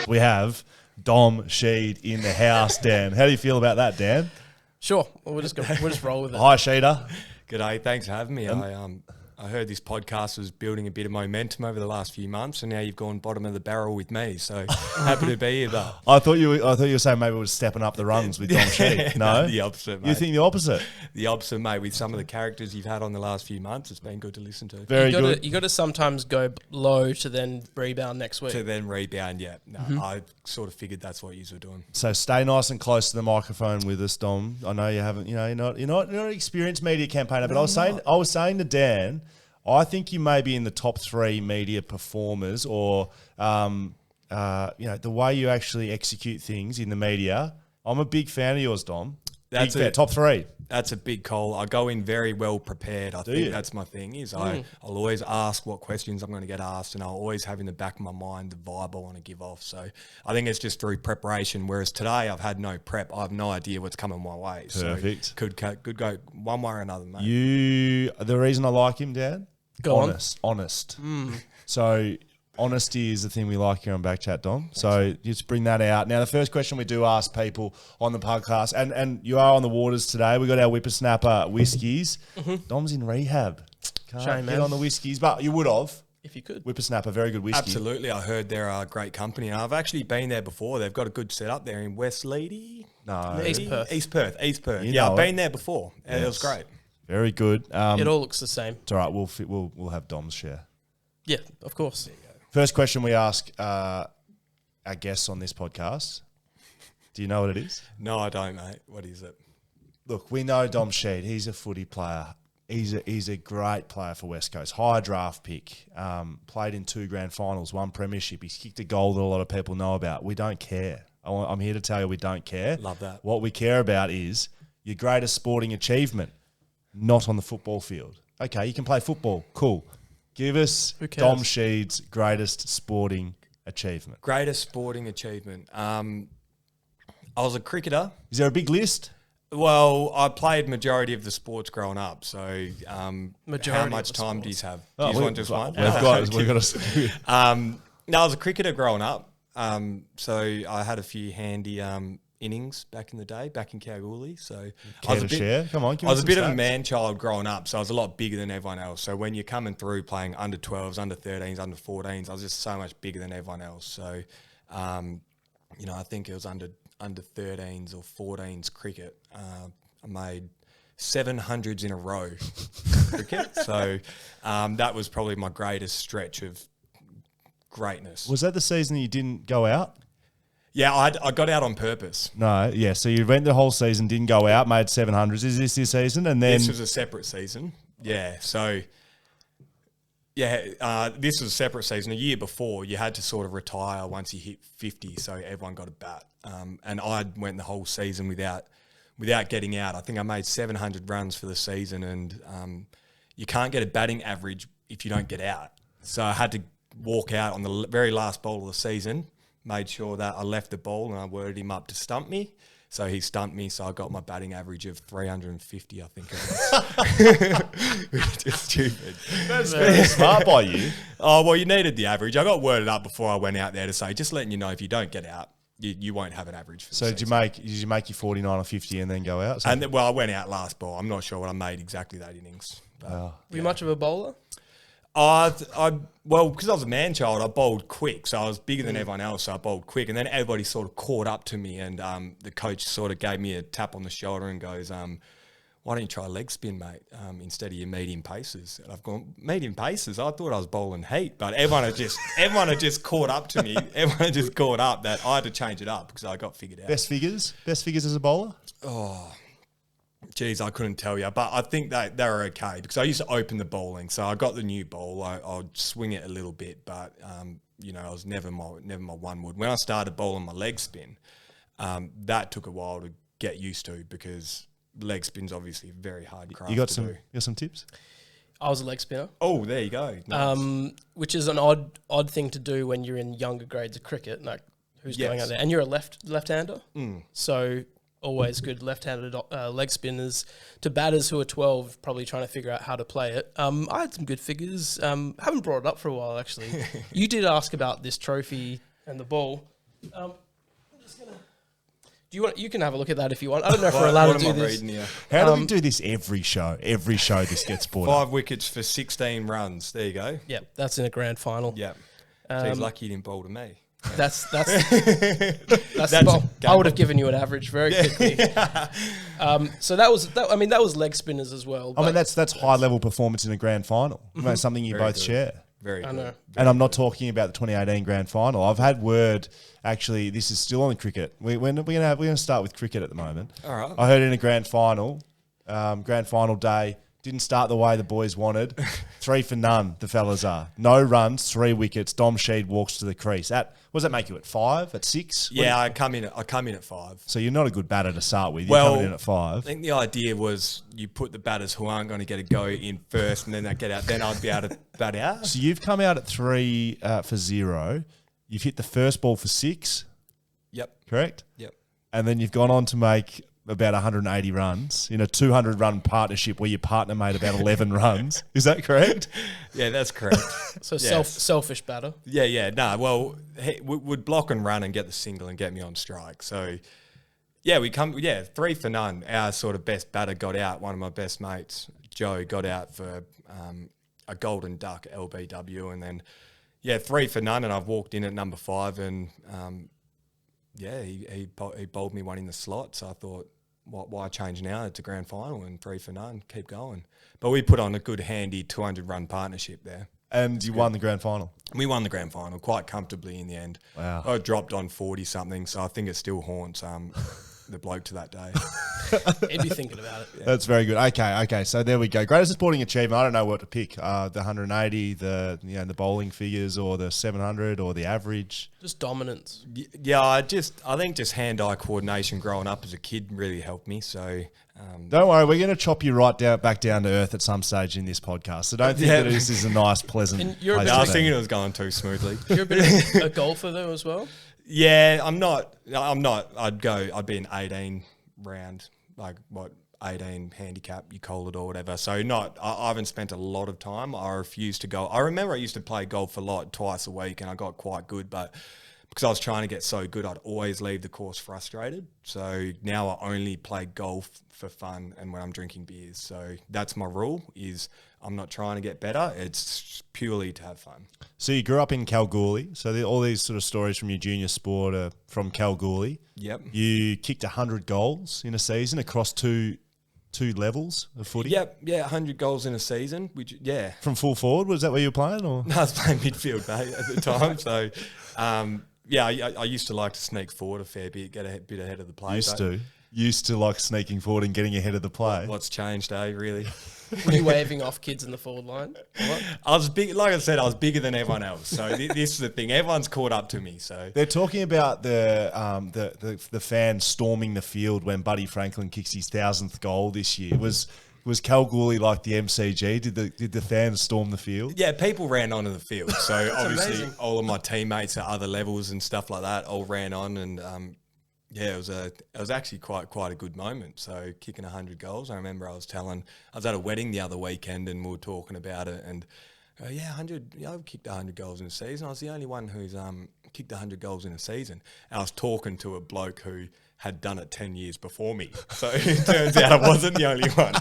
We have Dom SHEED in the house, Dan. How do you feel about that, Dan? Sure. Well, we'll just roll with it. Hi, Sheeder. G'day, thanks for having me. I heard this podcast was building a bit of momentum over the last few months, and now you've gone bottom of the barrel with me. So happy to be here. But I thought you were saying maybe we're stepping up the rungs with Dom SHEED. No, the opposite. Mate. You think the opposite? The opposite, mate. With some of the characters you've had on the last few months, it's been good to listen to. Very good. You got to sometimes go low to then rebound next week. To then rebound, yeah. No, I sort of figured that's what you were doing. So stay nice and close to the microphone with us, Dom. I know you haven't. You're not an experienced media campaigner, but I was saying to Dan, I think you may be in the top 3 media performers, or the way you actually execute things in the media. I'm a big fan of yours, Dom. That's it. Top 3. That's a big call. I go in very well prepared. I think that's my thing. I'll always ask what questions I'm going to get asked, and I'll always have in the back of my mind the vibe I want to give off. So I think it's just through preparation. Whereas today I've had no prep. I have no idea what's coming my way. Perfect. So could go one way or another, mate. The reason I like him, Dan. Honest. So honesty is the thing we like here on BackChat, Dom. So just bring that out. Now, the first question we do ask people on the podcast, and you are on the waters today. We got our whippersnapper whiskies. Dom's in rehab. Can't get on the whiskies, but you would have. If you could. Whippersnapper, very good whiskey. Absolutely. I heard they're a great company. And I've actually been there before. They've got a good setup there in West Leedy. No. East Perth. East Perth. Yeah, I've been there before. And it was great. Very good. It all looks the same. It's all right. We'll have Dom's share. Yeah, of course. First question we ask our guests on this podcast. Do you know what it is? No, I don't, mate. What is it? Look, we know Dom Sheed. He's a footy player. He's a great player for West Coast. High draft pick. Played in 2 grand finals, 1 premiership. He's kicked a goal that a lot of people know about. We don't care. I'm here to tell you we don't care. Love that. What we care about is your greatest sporting achievement, not on the football field. Okay, you can play football. Cool. Give us Dom Sheed's greatest sporting achievement. Greatest sporting achievement. I was a cricketer. Is there a big list? Well, I played majority of the sports growing up. So how much time do you have? Do you want just one? We've got No, I was a cricketer growing up. So I had a few handy innings back in the day, back in Kalgoorlie. So I was a bit of a man child growing up, so I was a lot bigger than everyone else. So when you're coming through playing under 12s, under 13s, under 14s, I was just so much bigger than everyone else. So, I think it was under 13s or 14s cricket. I made 700s in a row cricket. So that was probably my greatest stretch of greatness. Was that the season you didn't go out? Yeah, I got out on purpose. No, yeah. So you went the whole season, didn't go out, made 700s. Is this season? And then this was a separate season. Yeah. So this was a separate season. A year before, you had to sort of retire once you hit 50, so everyone got a bat. And I went the whole season without getting out. I think I made 700 runs for the season, and you can't get a batting average if you don't get out. So I had to walk out on the very last ball of the season. Made sure that I left the ball and I worded him up to stump me. So he stumped me, so I got my batting average of 350, I think it was. Which is stupid. That's very smart by you. Oh, well, you needed the average. I got worded up before I went out there to say, just letting you know, if you don't get out, you won't have an average for the season. Did you make your 49 or 50 and then go out? And then, I went out last ball. I'm not sure what I made exactly that innings. Were you much of a bowler? Because I was a man child, I bowled quick. So I was bigger than everyone else, so I bowled quick. And then everybody sort of caught up to me, and the coach sort of gave me a tap on the shoulder and goes, why don't you try leg spin, mate, instead of your medium paces? And I've gone, medium paces? I thought I was bowling heat, but everyone had just caught up to me. Everyone had just caught up that I had to change it up because I got figured out. Best figures as a bowler? Oh, geez, I couldn't tell you, but I think that they were okay because I used to open the bowling. So I got the new bowl. I'd swing it a little bit, but I was never my one wood. When I started bowling my leg spin, that took a while to get used to because leg spin's obviously very hard craft. You got some tips? I was a leg spinner. Oh, there you go. Nice. Which is an odd thing to do when you're in younger grades of cricket. Like who's going out there, and you're a left-hander, so. Always good left-handed leg spinners to batters who are 12, probably trying to figure out how to play it. I had some good figures. Haven't brought it up for a while, actually. You did ask about this trophy and the ball. I'm just gonna. You can have a look at that if you want. I don't know if we're allowed to do this. How do we do this every show? Every show this gets brought 5 wickets for 16 runs. There you go. Yeah, that's in a grand final. Yeah. Geez, lucky you didn't bowl to me. That's the ball. I would have given you an average very quickly. So that was leg spinners as well. I mean, that's high level performance in a grand final. That's something you both share. Very good. I know. And I'm not talking about the 2018 grand final. I've had word. Actually, this is still on cricket. We're going to start with cricket at the moment. All right. I heard in a grand final day. Didn't start the way the boys wanted. 3 for none, the fellas are. No runs, 3 wickets. Dom Sheed walks to the crease. What does that make you at 5, at 6? Yeah, I come in at 5. So you're not a good batter to start with. You're coming in at 5. I think the idea was you put the batters who aren't going to get a go in first, and then they get out. Then I'd be able to bat out. So you've come out at 3 for 0. You've hit the first ball for 6. Yep. Correct? Yep. And then you've gone on to make about 180 runs in a 200-run partnership where your partner made about 11 runs. Is that correct? Yeah, that's correct. So selfish batter. Yeah. No, well, he would block and run and get the single and get me on strike. So, yeah, 3 for none. Our sort of best batter got out. One of my best mates, Joe, got out for a golden duck LBW. And then, 3 for none. And I've walked in at number 5 and, he bowled me one in the slot. So I thought, why change now? It's a grand final and 3 for none. Keep going. But we put on a good, handy 200-run partnership there. And you won the grand final. We won the grand final quite comfortably in the end. Wow. I dropped on 40-something, so I think it still haunts the bloke to that day. He'd be thinking about it. That's very good. Okay. So there we go. Greatest sporting achievement. I don't know what to pick. The 180, the bowling figures, or the 700, or the average. Just dominance. Yeah, I think just hand-eye coordination growing up as a kid really helped me. So don't worry, we're going to chop you back down to earth at some stage in this podcast. So don't think that this is a nice, pleasant. And you're place I to was be. thinking it was going too smoothly. You're a bit of a golfer though as well. Yeah, I'm not. I'd be an 18 round, 18 handicap, you call it, or whatever. So I haven't spent a lot of time. I refuse to go. I remember I used to play golf a lot, twice a week, and I got quite good, but because I was trying to get so good, I'd always leave the course frustrated. So now I only play golf for fun and when I'm drinking beers. So that's my rule, is I'm not trying to get better. It's purely to have fun. So you grew up in Kalgoorlie. So all these sort of stories from your junior sport are from Kalgoorlie. Yep. You kicked 100 goals in a season across two levels of footy. Yep. Yeah, 100 goals in a season, which, yeah. From full forward, was that where you were playing? Or? No, I was playing midfield, mate, at the time. So, yeah, I used to like to sneak forward a fair bit, get a bit ahead of the play. Used to like sneaking forward and getting ahead of the play. What's changed, really? Were you waving off kids in the forward line? What? I was big, like I said, I was bigger than everyone else. So this is the thing. Everyone's caught up to me. So they're talking about the fans storming the field when Buddy Franklin kicks his 1,000th goal this year. Was Kalgoorlie like the MCG? Did the fans storm the field? Yeah, people ran onto the field. So obviously amazing. all of my teammates at other levels and stuff like that all ran on, and yeah, it was actually quite a good moment. So kicking 100 goals, I remember I was at a wedding the other weekend and we were talking about it, and yeah, 100. I've kicked 100 goals in a season. I was the only one who's kicked 100 goals in a season. And I was talking to a bloke who had done it 10 years before me. So it turns out I wasn't the only one.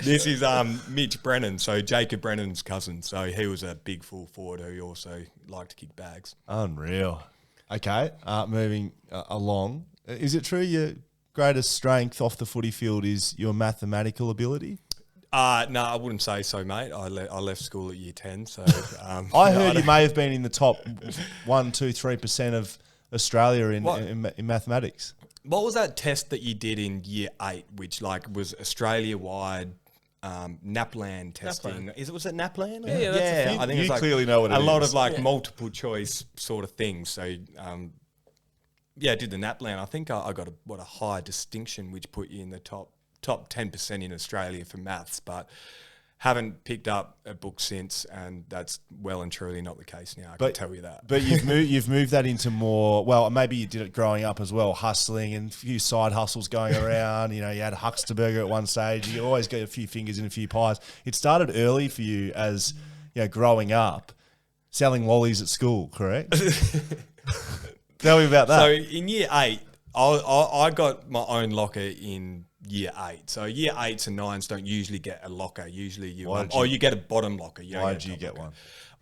This is Mitch Brennan, so Jacob Brennan's cousin. So he was a big full forward who also liked to kick bags. Unreal. Okay, moving along. Is it true your greatest strength off the footy field is your mathematical ability? No, I wouldn't say so, mate. I left school at year 10, so... I heard you may have been in the top 1, 2, 3% of Australia in mathematics. What was that test that you did in year 8, which was Australia-wide NAPLAN testing? NAPLAN. Was it NAPLAN? Yeah, that's a thing. I think you clearly know what it is. A lot of multiple choice sort of things. So yeah, I did the NAPLAN. I think I got a high distinction, which put you in the top 10% in Australia for maths, but haven't picked up a book since, and that's well and truly not the case now. I can tell you that. But you've moved that into more, well, maybe you did it growing up as well, hustling and a few side hustles going around. You had Hucksterburger at one stage. You always get a few fingers in a few pies. It started early for you as growing up, selling lollies at school, correct? Tell me about that. So in year 8, I got my own locker in year 8. So year 8s and 9s don't usually get a locker. Usually you get a bottom locker. Why did you get one?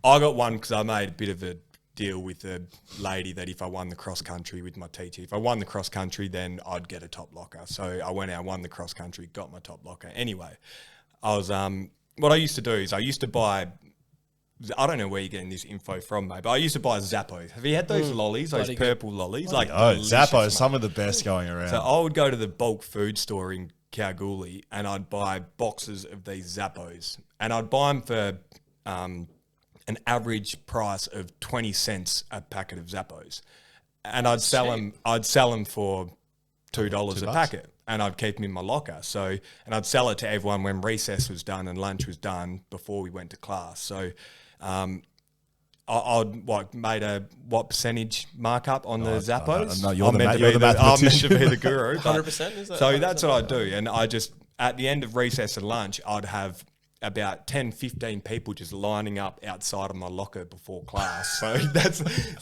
I got one because I made a bit of a deal with a lady that if I won the cross country with my teacher, if I won the cross country, then I'd get a top locker. So I went out, won the cross country, got my top locker. Anyway, I was what I used to do is I used to buy. I don't know where you're getting this info from, mate, but I used to buy Zappos. Have you had those lollies, those purple lollies? Zappos, some of the best going around. So I would go to the bulk food store in Kalgoorlie and I'd buy boxes of these Zappos, and I'd buy them for an average price of 20 cents a packet of Zappos, and I'd sell them for $2 a packet. And I'd keep them in my locker. And I'd sell it to everyone when recess was done and lunch was done before we went to class. So I'd made what percentage markup on the Zappos? No, you're the mathematician. I'm meant to be the guru. 100%? Is that So that's what I do. And I just, at the end of recess and lunch, I'd have about 10, 15 people just lining up outside of my locker before class. So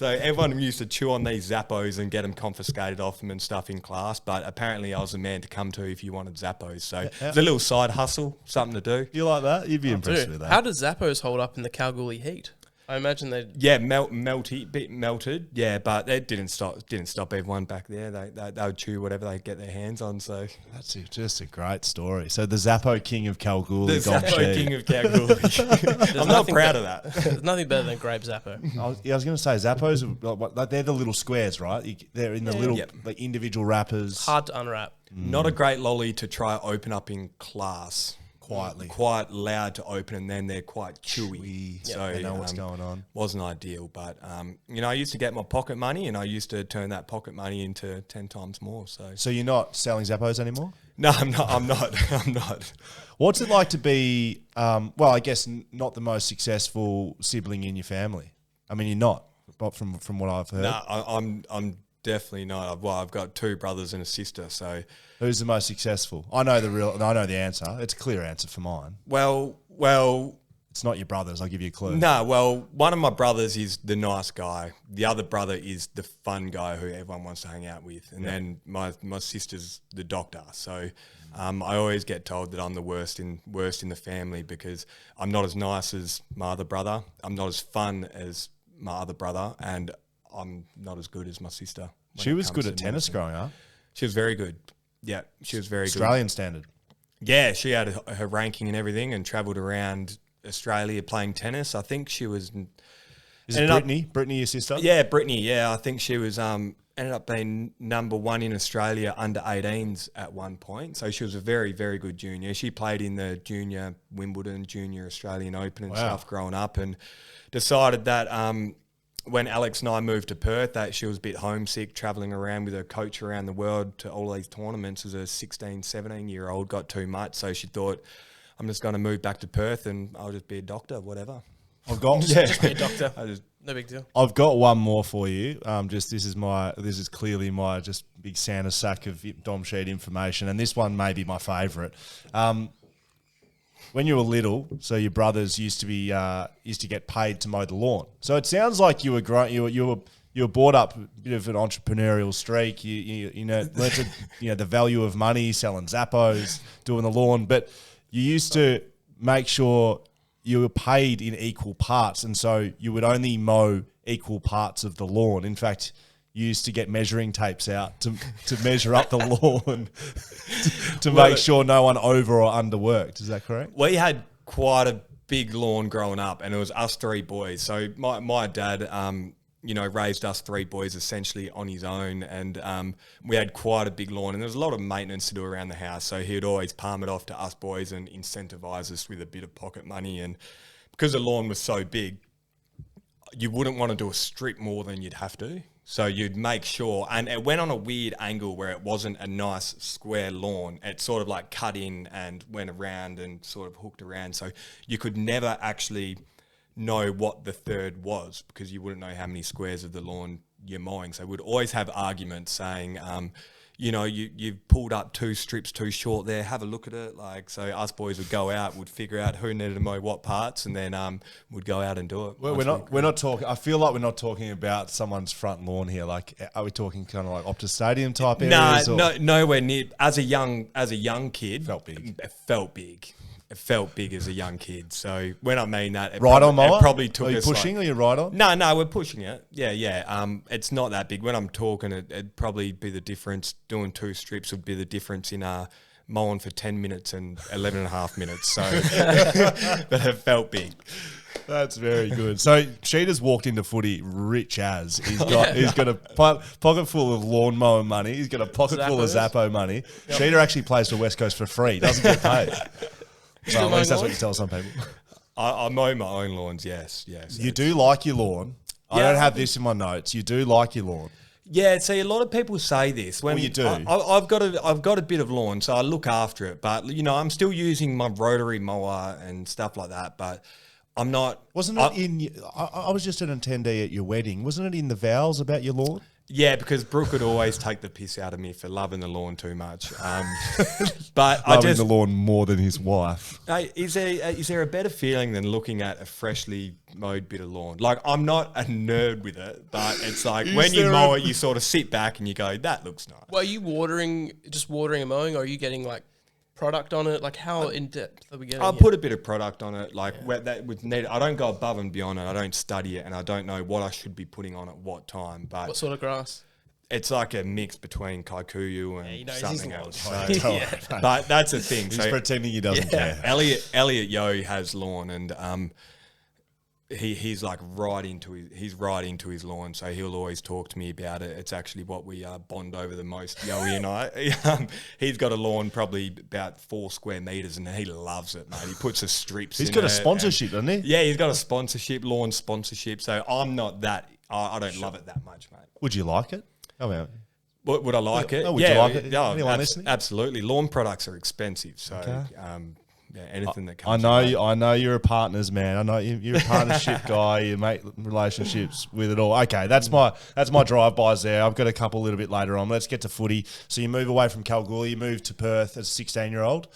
everyone used to chew on these Zappos and get them confiscated off them and stuff in class. But apparently I was the man to come to if you wanted Zappos. So it's a little side hustle, something to do. You like that? You'd be impressed with that. How does Zappos hold up in the Kalgoorlie heat? I imagine they. Yeah, bit melted. Yeah, but it didn't stop everyone back there. They would chew whatever they get their hands on. So That's just a great story. So the Zappo King of Kalgoorlie, the Dom Zappo Sheed. King of Kalgoorlie. I'm not proud of that. There's nothing better than grape Zappo. I was going to say Zappos, like they're the little squares, right? They're in the little Yep. like individual wrappers. Hard to unwrap. Not a great lolly to try open up in class. Quietly. Quite loud to open, and then they're quite chewy. So They know what's going on. Wasn't ideal, but I used to get my pocket money, and I used to turn that pocket money into 10 times more. So So you're not selling Zappos anymore? no, I'm not. I'm not. What's it like to be, well, I guess not the most successful sibling in your family? I mean, you're not, but from what I've heard. No, I'm definitely not. I've got 2 brothers and a sister. So, Who's the most successful? I know the answer. It's a clear answer for mine. well, It's not your brothers. I'll give you a clue. no. Well, one of my brothers is the nice guy. The other brother is the fun guy who everyone wants to hang out with. And then my sister's the doctor. So, I always get told that I'm the worst in the family because I'm not as nice as my other brother. I'm not as fun as my other brother, and I'm not as good as my sister. She was good at tennis growing up. She was very good. Yeah, she was very good. Australian standard. Yeah, she had her ranking and everything and travelled around Australia playing tennis. I think she was... Is it Brittany? Brittany, your sister? Yeah, Brittany, yeah. I think she was ended up being number 1 in Australia under 18s at one point. So she was a very, very good junior. She played in the junior Wimbledon, junior Australian Open and stuff growing up, and decided that... when Alex and I moved to Perth, that she was a bit homesick, travelling around with her coach around the world to all these tournaments as a 16, 17-year-old, got too much. So she thought, I'm just going to move back to Perth and I'll just be a doctor, whatever. I've got Just be a doctor. No big deal. I've got one more for you. This is clearly my just big Santa sack of Dom Sheed information, and this one may be my favourite. When you were little, so your brothers used to get paid to mow the lawn. So it sounds like you were brought up a bit of an entrepreneurial streak. You learned the value of money, selling Zappos, doing the lawn, but you used to make sure you were paid in equal parts, and so you would only mow equal parts of the lawn. In fact, you used to get measuring tapes out to measure up the lawn to make sure no one over or underworked. Is that correct? We had quite a big lawn growing up, and it was us 3 boys. So my dad, raised us 3 boys essentially on his own, and we had quite a big lawn, and there was a lot of maintenance to do around the house. So he'd always palm it off to us boys and incentivise us with a bit of pocket money. And because the lawn was so big, you wouldn't want to do a strip more than you'd have to. So you'd make sure, and it went on a weird angle where it wasn't a nice square lawn. It sort of like cut in and went around and sort of hooked around. So you could never actually know what the third was because you wouldn't know how many squares of the lawn you're mowing. So we'd always have arguments saying, you've pulled up 2 strips too short there, have a look at it. So us boys would go out, would figure out who needed to mow what parts, and then would go out and do it. Well, we're not talking. I feel like we're not talking about someone's front lawn here. Like, are we talking kind of like Optus Stadium type areas? No, nowhere near. As a young kid, Felt big. It felt big as a young kid. So when I mean that, it probably took Are you us pushing or you ride on? No, we're pushing it. Yeah. It's not that big. When I'm talking, it'd probably be the difference. Doing 2 strips would be the difference in mowing for 10 minutes and 11 and a half minutes. So, but it felt big. That's very good. So Sheed has walked into footy rich as. He's got a pocket full of lawn mowing money. He's got a pocket full of Zappo money. Yep. Sheed actually plays for West Coast for free. Doesn't get paid. Well, at least that's what you tell some people. I mow my own lawns, yes. You do like your lawn. I don't have this in my notes. You do like your lawn. Yeah, see, a lot of people say this. When you do. I've got a bit of lawn, so I look after it. But, I'm still using my rotary mower and stuff like that. But I'm not... Wasn't it I was just an attendee at your wedding. Wasn't it in the vows about your lawn? Yeah, because Brooke would always take the piss out of me for loving the lawn too much. But loving the lawn more than his wife. Hey, is there a better feeling than looking at a freshly mowed bit of lawn? Like, I'm not a nerd with it, but it's like when you mow it, you sort of sit back and you go, that looks nice. Well, are you watering and mowing, or are you getting like product on it? Like, how in depth are we getting? I'll here? put a bit of product on it, like where that would need. I don't go above and beyond it. I don't study it, and I don't know what I should be putting on at what time. But What sort of grass? it's like a mix between kikuyu and he knows something his else. lawn. So, Yeah. but that's the thing. He's So pretending he doesn't care. Elliot Yo has lawn, and he's like right into his lawn, so he'll always talk to me about it. It's actually what we bond over the most, Yoey and I. He's got a lawn probably about 4 square meters, and he loves it, mate. He puts the strips. He's in got a it, sponsorship, doesn't he? yeah, he's got a sponsorship, lawn sponsorship. So I'm not that. I don't love it that much, mate. Would you like it? Oh, well. Would I like it? Oh, would you like it? Yeah, Anyone listening? absolutely. Lawn products are expensive, so Okay. yeah, anything that I comes. know with you. I know you're a partners man. I know you're a partnership guy. You make relationships with it all. Okay, that's my drive-bys there. I've got a couple a little bit later on. Let's get to footy. So you move away from Kalgoorlie. You move to Perth as a 16-year-old.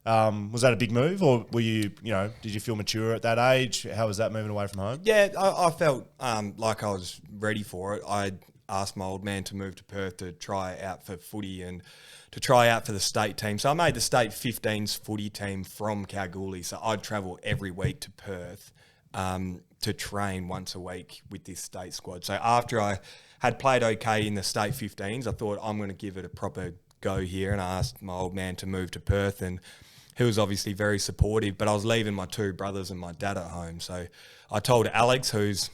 Was that a big move, or were you, did you feel mature at that age? How was that moving away from home? Yeah, I felt like I was ready for it. I asked my old man to move to Perth to try out for footy and to try out for the state team. So I made the state 15s footy team from Kalgoorlie. So I'd travel every week to Perth to train once a week with this state squad. So after I had played okay in the state 15s, I thought I'm going to give it a proper go here. And I asked my old man to move to Perth, and he was obviously very supportive, but I was leaving my 2 brothers and my dad at home. So I told Alex, who's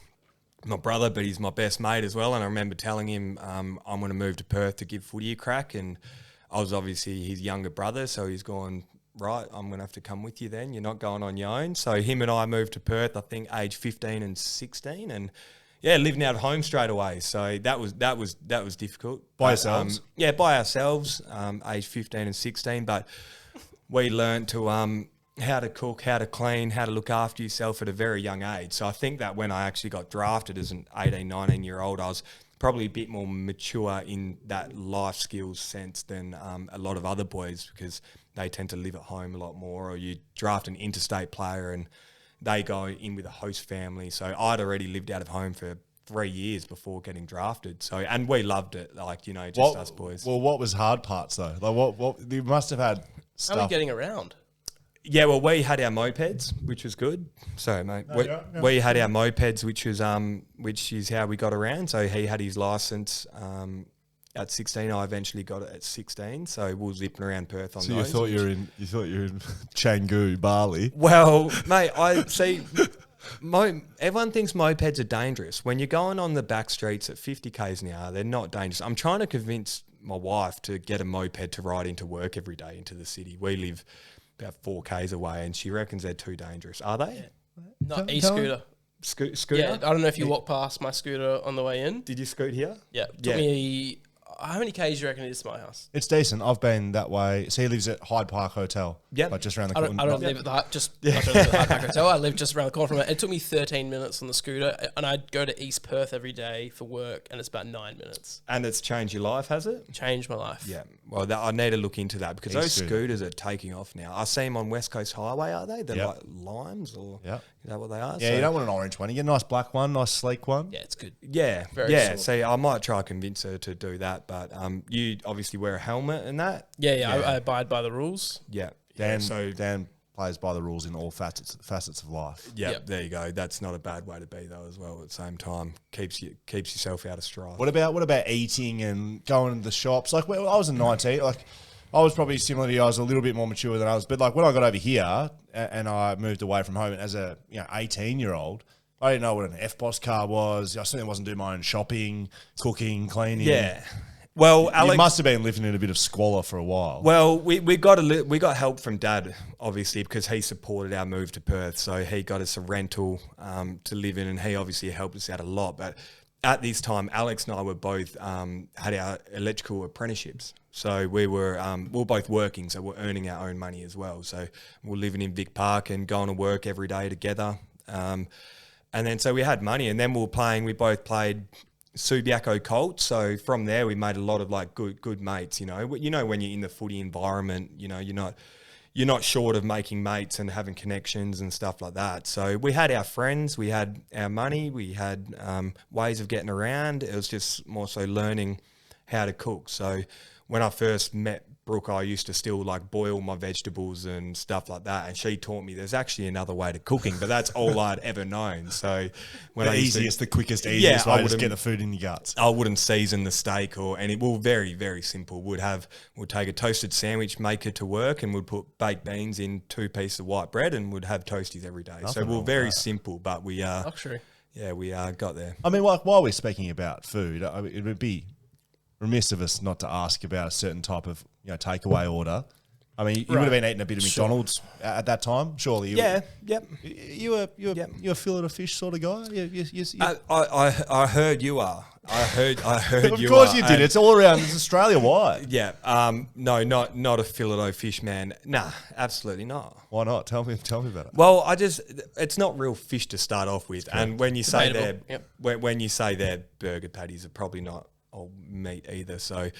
my brother, but he's my best mate as well. And I remember telling him I'm going to move to Perth to give footy a crack. And I was obviously his younger brother, so he's gone, right, I'm going to have to come with you then. You're not going on your own. So him and I moved to Perth, I think, age 15 and 16. And yeah, living out of home straight away. So that was difficult. By yourselves? Yeah, by ourselves, age 15 and 16. But we learned to how to cook, how to clean, how to look after yourself at a very young age. So I think that when I actually got drafted as an 18, 19-year-old, I was probably a bit more mature in that life skills sense than a lot of other boys, because they tend to live at home a lot more, or you draft an interstate player and they go in with a host family. So I'd already lived out of home for 3 years before getting drafted. So, and we loved it, just us boys. Well, what was hard parts though? Like what you must have had How are you stuff. getting around? Yeah, well, we had our mopeds, which was good. Sorry, mate. We had our mopeds, which is how we got around. So he had his license at 16. I eventually got it at 16. So we were zipping around Perth on So those. you thought you were in Canggu, Bali. Well, mate, I see. Everyone thinks mopeds are dangerous. When you're going on the back streets at 50 k's an hour, they're not dangerous. I'm trying to convince my wife to get a moped to ride into work every day into the city. We live about 4 k's away, and she reckons they're too dangerous. Are they? Not e-scooter. Scooter? Yeah, I don't know if you walked past my scooter on the way in. Did you scoot here? Yeah, took me. How many k's do you reckon it is to my house? It's decent. I've been that way. So he lives at Hyde Park Hotel. Yep. Like just around the I corner. don't live at the I don't live at the Hyde Park Hotel. I live just around the corner from it. It took me 13 minutes on the scooter, and I'd go to East Perth every day for work, and it's about 9 minutes. And it's changed your life, has it? Changed my life. Yeah. Well, I need to look into that, because those E-scooter. scooters are taking off now. I see them on West Coast Highway, are they? They're Yep. like limes, or Yep. is that what they are? Yeah, So- you don't want an orange one. You get a nice black one, nice sleek one. Yeah, it's good. Yeah, Very yeah. solid. See, I might try to convince her to do that, but you obviously wear a helmet and that. Yeah. I abide by the rules. Yeah. Dan plays by the rules in all facets of life. Yeah, Yep. there you go. That's not a bad way to be though, as well. At the same time, keeps yourself out of strife. What about eating and going to the shops? Like, when I was 19, like I was probably similar to you. I was a little bit more mature than I was, but like when I got over here and I moved away from home as a 18-year-old, I didn't know what an FBOS car was. I certainly wasn't doing my own shopping, cooking, cleaning. Yeah. Well, Alex you must have been living in a bit of squalor for a while. Well, we got help from Dad, obviously, because he supported our move to Perth. So he got us a rental to live in, and he obviously helped us out a lot. But at this time, Alex and I were both had our electrical apprenticeships. So we were both working, so we're earning our own money as well. So we're living in Vic Park and going to work every day together. And then so we had money, and then we both played Subiaco Colts. So from there we made a lot of like good mates. You know when you're in the footy environment, you're not short of making mates and having connections and stuff like that. So we had our friends, we had our money, we had ways of getting around. It was just more so learning how to cook. So when I first met Brooke, I used to still like boil my vegetables and stuff like that, and she taught me there's actually another way to cooking, but that's all I'd ever known. So when The quickest, easiest way to get the food in your guts. I wouldn't season the steak, and it will very, very simple. We'd take a toasted sandwich maker to work, and we'd put baked beans in 2 pieces of white bread, and we'd have toasties every day. So we're very simple, but we Luxury. Yeah, we got there. I mean, like, while we're speaking about food, I mean, it would be remiss of us not to ask about a certain type of takeaway order. I mean, you would have been eating a bit of McDonald's at that time, surely. Yep. You a fillet of fish sort of guy. I heard you are. I heard of you are. Of course you did. It's all around. It's Australia wide. Yeah. No, not a fillet of fish, man. Nah, absolutely not. Why not? Tell me about it. Well, it's not real fish to start off with, and when you say when you say their burger patties are probably not all meat either. So.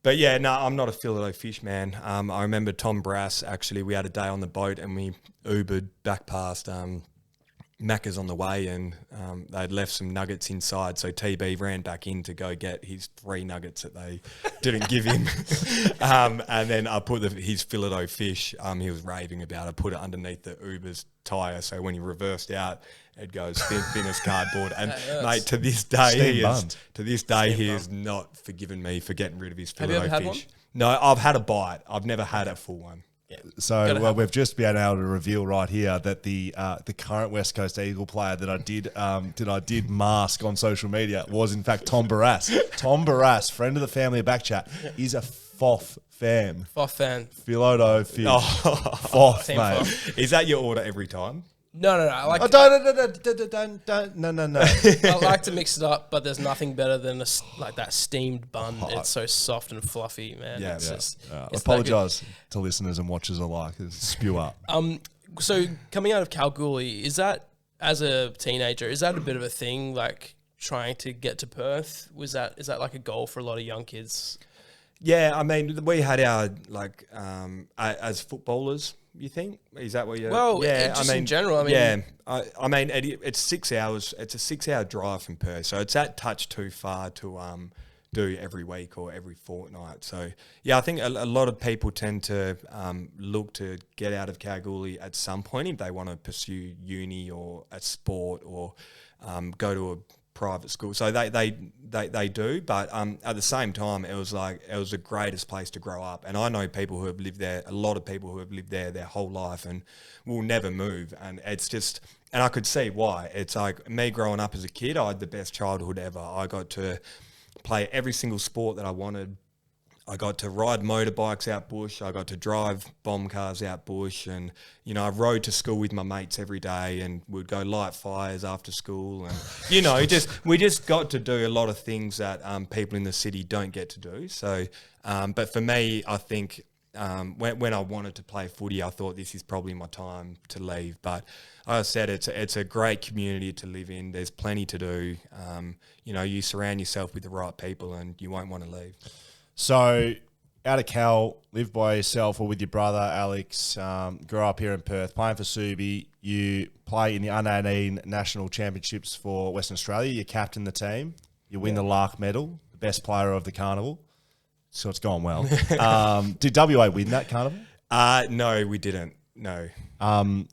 But yeah, no, I'm not a fillet of fish, man. I remember Tom Brass, actually, we had a day on the boat and we Ubered back past Macca's on the way, and they'd left some nuggets inside. So TB ran back in to go get his 3 nuggets that they didn't give him. And then I put his fillet of fish, he was raving about it, I put it underneath the Uber's tyre. So when he reversed out, it goes thin as cardboard. And mate, to this day, he has not forgiven me for getting rid of his fillet of fish. Had one? No, I've had a bite. I've never had a full one. Yeah. So we've just been able to reveal right here that the current West Coast Eagle player that I did mask on social media was in fact Tom Barras. Tom Barras, friend of the family of BackChat, is a FOF fan. FOF fan. Filet fish. FOF, mate. FOF. Is that your order every time? No. I like. No. I like to mix it up, but there's nothing better than that steamed bun. It's so soft and fluffy, man. Yeah, it's apologise to listeners and watchers alike. Spew up. So coming out of Kalgoorlie, is that, as a teenager, is that a bit of a thing? Like trying to get to Perth, is that like a goal for a lot of young kids? Yeah, I mean, we had our as footballers. You think? Is that what you're... Well, yeah, just in general, I mean... Yeah, I mean, it's 6 hours. It's a 6-hour drive from Perth, so it's that touch too far to do every week or every fortnight. So, yeah, I think a lot of people tend to look to get out of Kalgoorlie at some point if they want to pursue uni or a sport or go to a private school. So they do, but at the same time, it was the greatest place to grow up. And I know people who have lived there, a lot of people who have lived there their whole life and will never move. And it's just, and I could see why. It's like me growing up as a kid, I had the best childhood ever. I got to play every single sport that I wanted. I got to ride motorbikes out bush. I got to drive bomb cars out bush, and I rode to school with my mates every day, and we'd go light fires after school, and we just got to do a lot of things that people in the city don't get to do. So, but for me, I think when I wanted to play footy, I thought this is probably my time to leave. But like I said, it's a great community to live in. There's plenty to do. You surround yourself with the right people, and you won't want to leave. So, out of Cal, live by yourself or with your brother, Alex, grew up here in Perth, playing for Subi. You play in the under-18 national championships for Western Australia. You captain the team. You win the Lark medal, the best player of the carnival. So it's gone well. Did WA win that carnival? No, we didn't. No.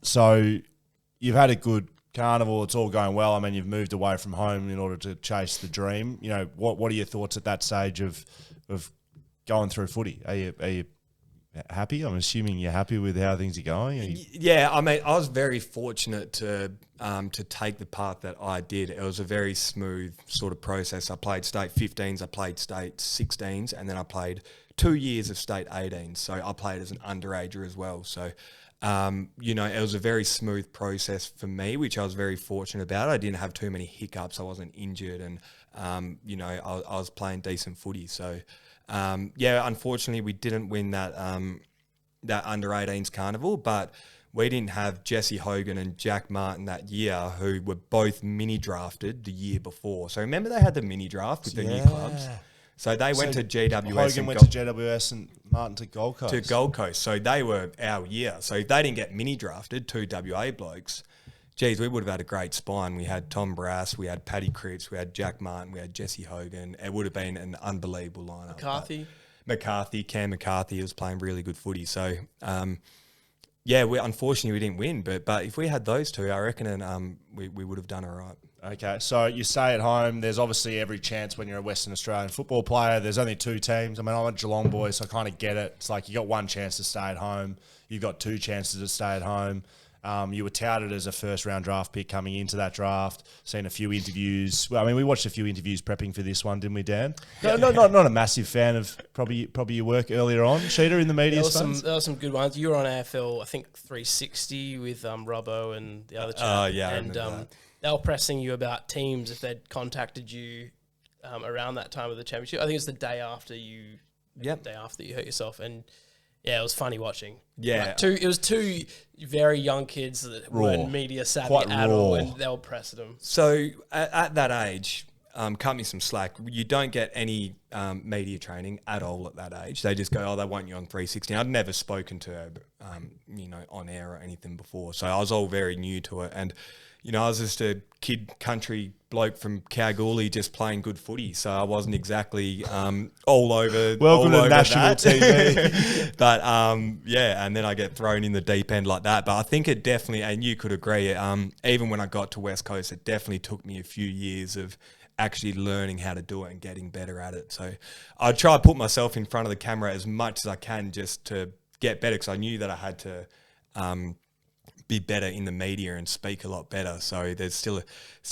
So you've had a good carnival. It's all going well. I mean, you've moved away from home in order to chase the dream. What are your thoughts at that stage of going through footy? Are you happy? I'm assuming you're happy with how things are going. Yeah, I mean, I was very fortunate to take the path that I did. It was a very smooth sort of process. I played state 15s, I played state 16s, and then I played 2 years of state 18s. So I played as an underager as well. So, it was a very smooth process for me, which I was very fortunate about. I didn't have too many hiccups. I wasn't injured, and I was playing decent footy. So. Unfortunately, we didn't win that under-18s carnival, but we didn't have Jesse Hogan and Jack Martin that year, who were both mini-drafted the year before. So remember they had the mini-draft with the new clubs? So they went to GWS. Hogan went to GWS and Martin to Gold Coast. So they were our year. So they didn't get mini-drafted, 2 WA blokes. Geez, we would have had a great spine. We had Tom Brass, we had Paddy Cripps, we had Jack Martin, we had Jesse Hogan. It would have been an unbelievable lineup. McCarthy. Cam McCarthy was playing really good footy. So, unfortunately we didn't win. But if we had those two, I reckon we would have done all right. Okay, so you stay at home. There's obviously every chance when you're a Western Australian football player. There's only 2 teams. I mean, I'm a Geelong boy, so I kind of get it. It's like you got 1 chance to stay at home. You've got 2 chances to stay at home. You were touted as a first-round draft pick coming into that draft. Seen a few interviews. Well, I mean, we watched a few interviews prepping for this one, didn't we, Dan? No, not a massive fan of probably your work earlier on, Sheeta, in the media space. There were some good ones. You were on AFL, I think 360 with Robbo and the other chap. Oh, yeah, I and remember that. they were pressing you about teams if they'd contacted you around that time of the championship. I think it's the day after you hurt yourself, and yeah, it was funny watching. Yeah, it was 2 very young kids that weren't media savvy Quite at raw. all, and they were pressing them. So at that age, cut me some slack. You don't get any media training at all at that age. They just go, they want you on 360. I'd never spoken to her, on air or anything before, so I was all very new to it. And I was just a kid country bloke from Kalgoorlie just playing good footy, so I wasn't exactly all over. Welcome all to over national that. TV. But and then I get thrown in the deep end like that. But I think it definitely, and you could agree, even when I got to West Coast, it definitely took me a few years of actually learning how to do it and getting better at it. So I try to put myself in front of the camera as much as I can just to get better, because I knew that I had to be better in the media and speak a lot better. So there's still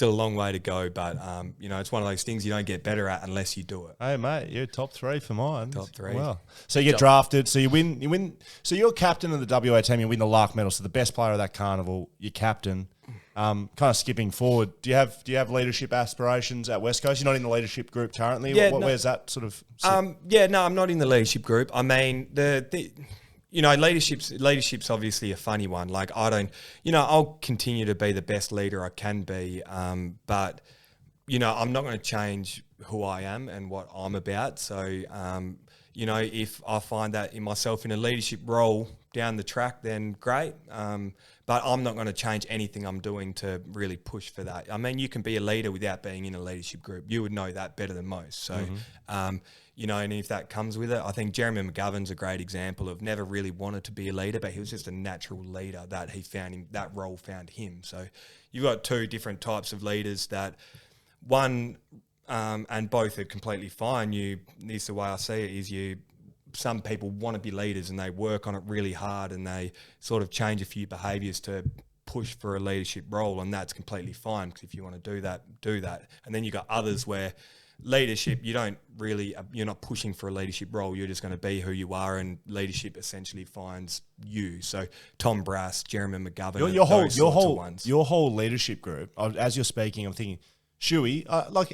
a long way to go, but it's one of those things you don't get better at unless you do it. Hey mate, you're top 3 for mine. Top 3. Wow. So you get drafted. So you win. So you're captain of the WA team. You win the Lark medal. So the best player of that carnival, you're captain. Kind of skipping forward. Do you have leadership aspirations at West Coast? You're not in the leadership group currently. Yeah, where's that sort of? Sit? I'm not in the leadership group. I mean leadership's obviously a funny one. Like I'll continue to be the best leader I can be. But I'm not going to change who I am and what I'm about. So, if I find that in myself in a leadership role down the track, then great. But I'm not going to change anything I'm doing to really push for that. I mean, you can be a leader without being in a leadership group. You would know that better than most. So, and if that comes with it, I think Jeremy McGovern's a great example of never really wanted to be a leader, but he was just a natural leader that that role found him. So you've got 2 different types of leaders that one, and both are completely fine. This is the way I see it, is some people want to be leaders and they work on it really hard and they sort of change a few behaviours to push for a leadership role, and that's completely fine, because if you want to do that. And then you got others where leadership, you're not pushing for a leadership role, you're just going to be who you are, and leadership essentially finds you. So Tom Brass, Jeremy McGovern, your whole leadership group, as you're speaking, I'm thinking, Shuey,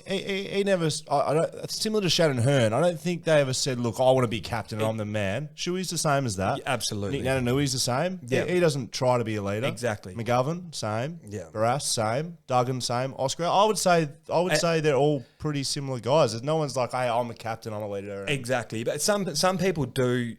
he never. I don't. It's similar to Shannon Hearn. I don't think they ever said, "Look, I want to be captain and I'm the man." Shuey's the same as that. Yeah, absolutely. Nick Nananui's the same. Yeah, he doesn't try to be a leader. Exactly. McGovern, same. Yeah. Barras, same. Duggan, same. Oscar. I would say they're all pretty similar guys. There's no one's like, "Hey, I'm a captain, I'm a leader." Exactly. But some people do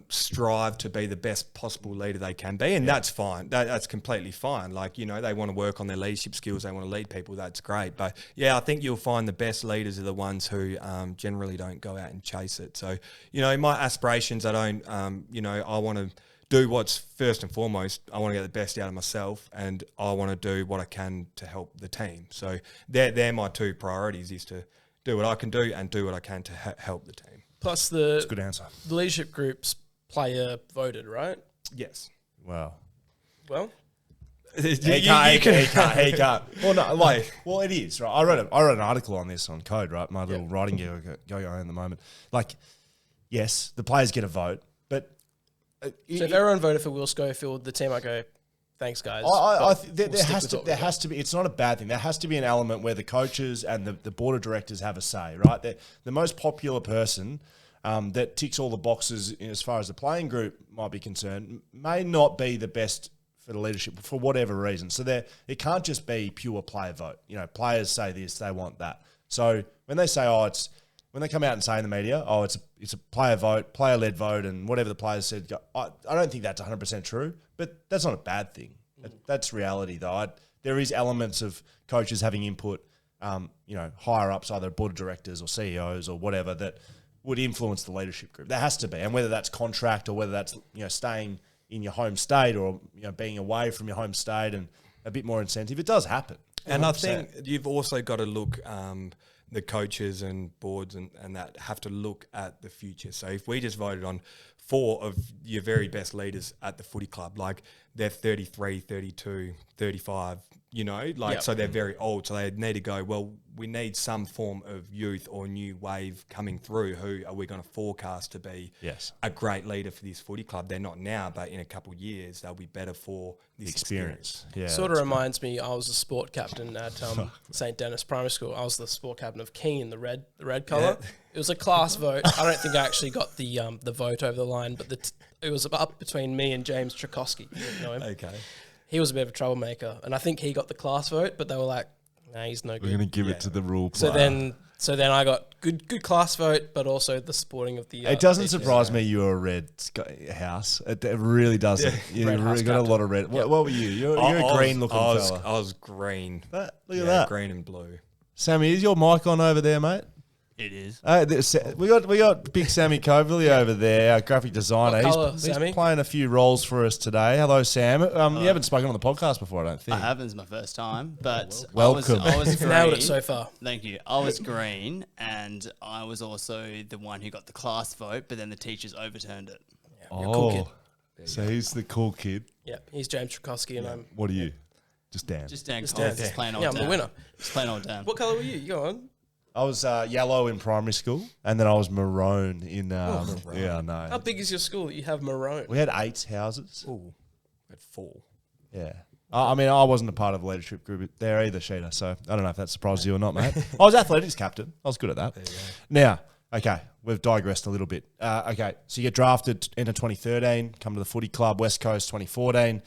strive to be the best possible leader they can be, and that's fine. That's completely fine. Like they want to work on their leadership skills. They want to lead people. That's great. But yeah, I think you'll find the best leaders are the ones who generally don't go out and chase it. So, my aspirations, I want to do what's first and foremost. I want to get the best out of myself, and I want to do what I can to help the team. So they're my 2 priorities, is to do what I can do and do what I can to help the team. Plus That's a good answer. the leadership group's player voted, right? Yes. Wow. Well, He can't. Well, no, it is right. I wrote an article on this on Code, right? My little writing going on at the moment. Like, yes, the players get a vote, but so if everyone voted for Will Schofield, the team might go, "Thanks, guys." There has to be. It's not a bad thing. There has to be an element where the coaches and the board of directors have a say, right? The most popular person that ticks all the boxes as far as the playing group might be concerned may not be the best for the leadership for whatever reason. So it can't just be pure player vote. Players say this, they want that. So when they say, when they come out and say in the media, it's a player vote, player led vote, and whatever the players said, I don't think that's 100% true, but that's not a bad thing. That's reality though. There is elements of coaches having input, higher ups, either board of directors or CEOs or whatever, that would influence the leadership group. There has to be, and whether that's contract or whether that's staying in your home state or being away from your home state and a bit more incentive, it does happen. And I think you've also got to look, the coaches and boards and that have to look at the future. So if we just voted on 4 of your very best leaders at the footy club, like they're 33, 32, 35, so they're very old. So they need to go, well, we need some form of youth or new wave coming through. Who are we going to forecast to be a great leader for this footy club? They're not now, but in a couple of years, they'll be better for this experience. Yeah, sort of reminds me, I was a sport captain at St. Dennis Primary School. I was the sport captain of Keen, the red colour. Yeah. It was a class vote. I don't think I actually got the vote over the line, but it was up between me and James Tchaikovsky. You know him? Okay. He was a bit of a troublemaker, and I think he got the class vote, but they were like, nah, he's no good. We're going to give it to the rule player. So then I got good class vote, but also the sporting of the... it doesn't surprise me you're a red house. It really doesn't. Yeah. You've really got a lot of red. What were you? You're a green-looking fella. I was green. Look at that. Green and blue. Sammy, is your mic on over there, mate? It is. We got big Sammy Coverley over there, our graphic designer. What colour, he's Sammy? playing a few roles for us today. Hello, Sam. You haven't spoken on the podcast before, I don't think. I haven't. It's my first time, but welcome. I was green. Nailed it so far. Thank you. I was green, and I was also the one who got the class vote, but then the teachers overturned it. Yeah, you're a cool kid. So he's the cool kid. Yeah, he's James Tchaikovsky, and I'm... What are you? Just Dan. Just Dan. Just Dan. Just plain old I'm Dan. the winner. Just plain old Dan. What colour were you? You go on. I was yellow in primary school, and then I was maroon in... maroon. Yeah, I know. How big is your school? You have maroon. We had 8 houses. Ooh, at 4. Yeah. I mean, I wasn't a part of the leadership group there either, Sheeta, so I don't know if that surprises you or not, mate. I was athletics captain. I was good at that. Now, okay, we've digressed a little bit. Okay, so you get drafted into 2013, come to the footy club, West Coast 2014.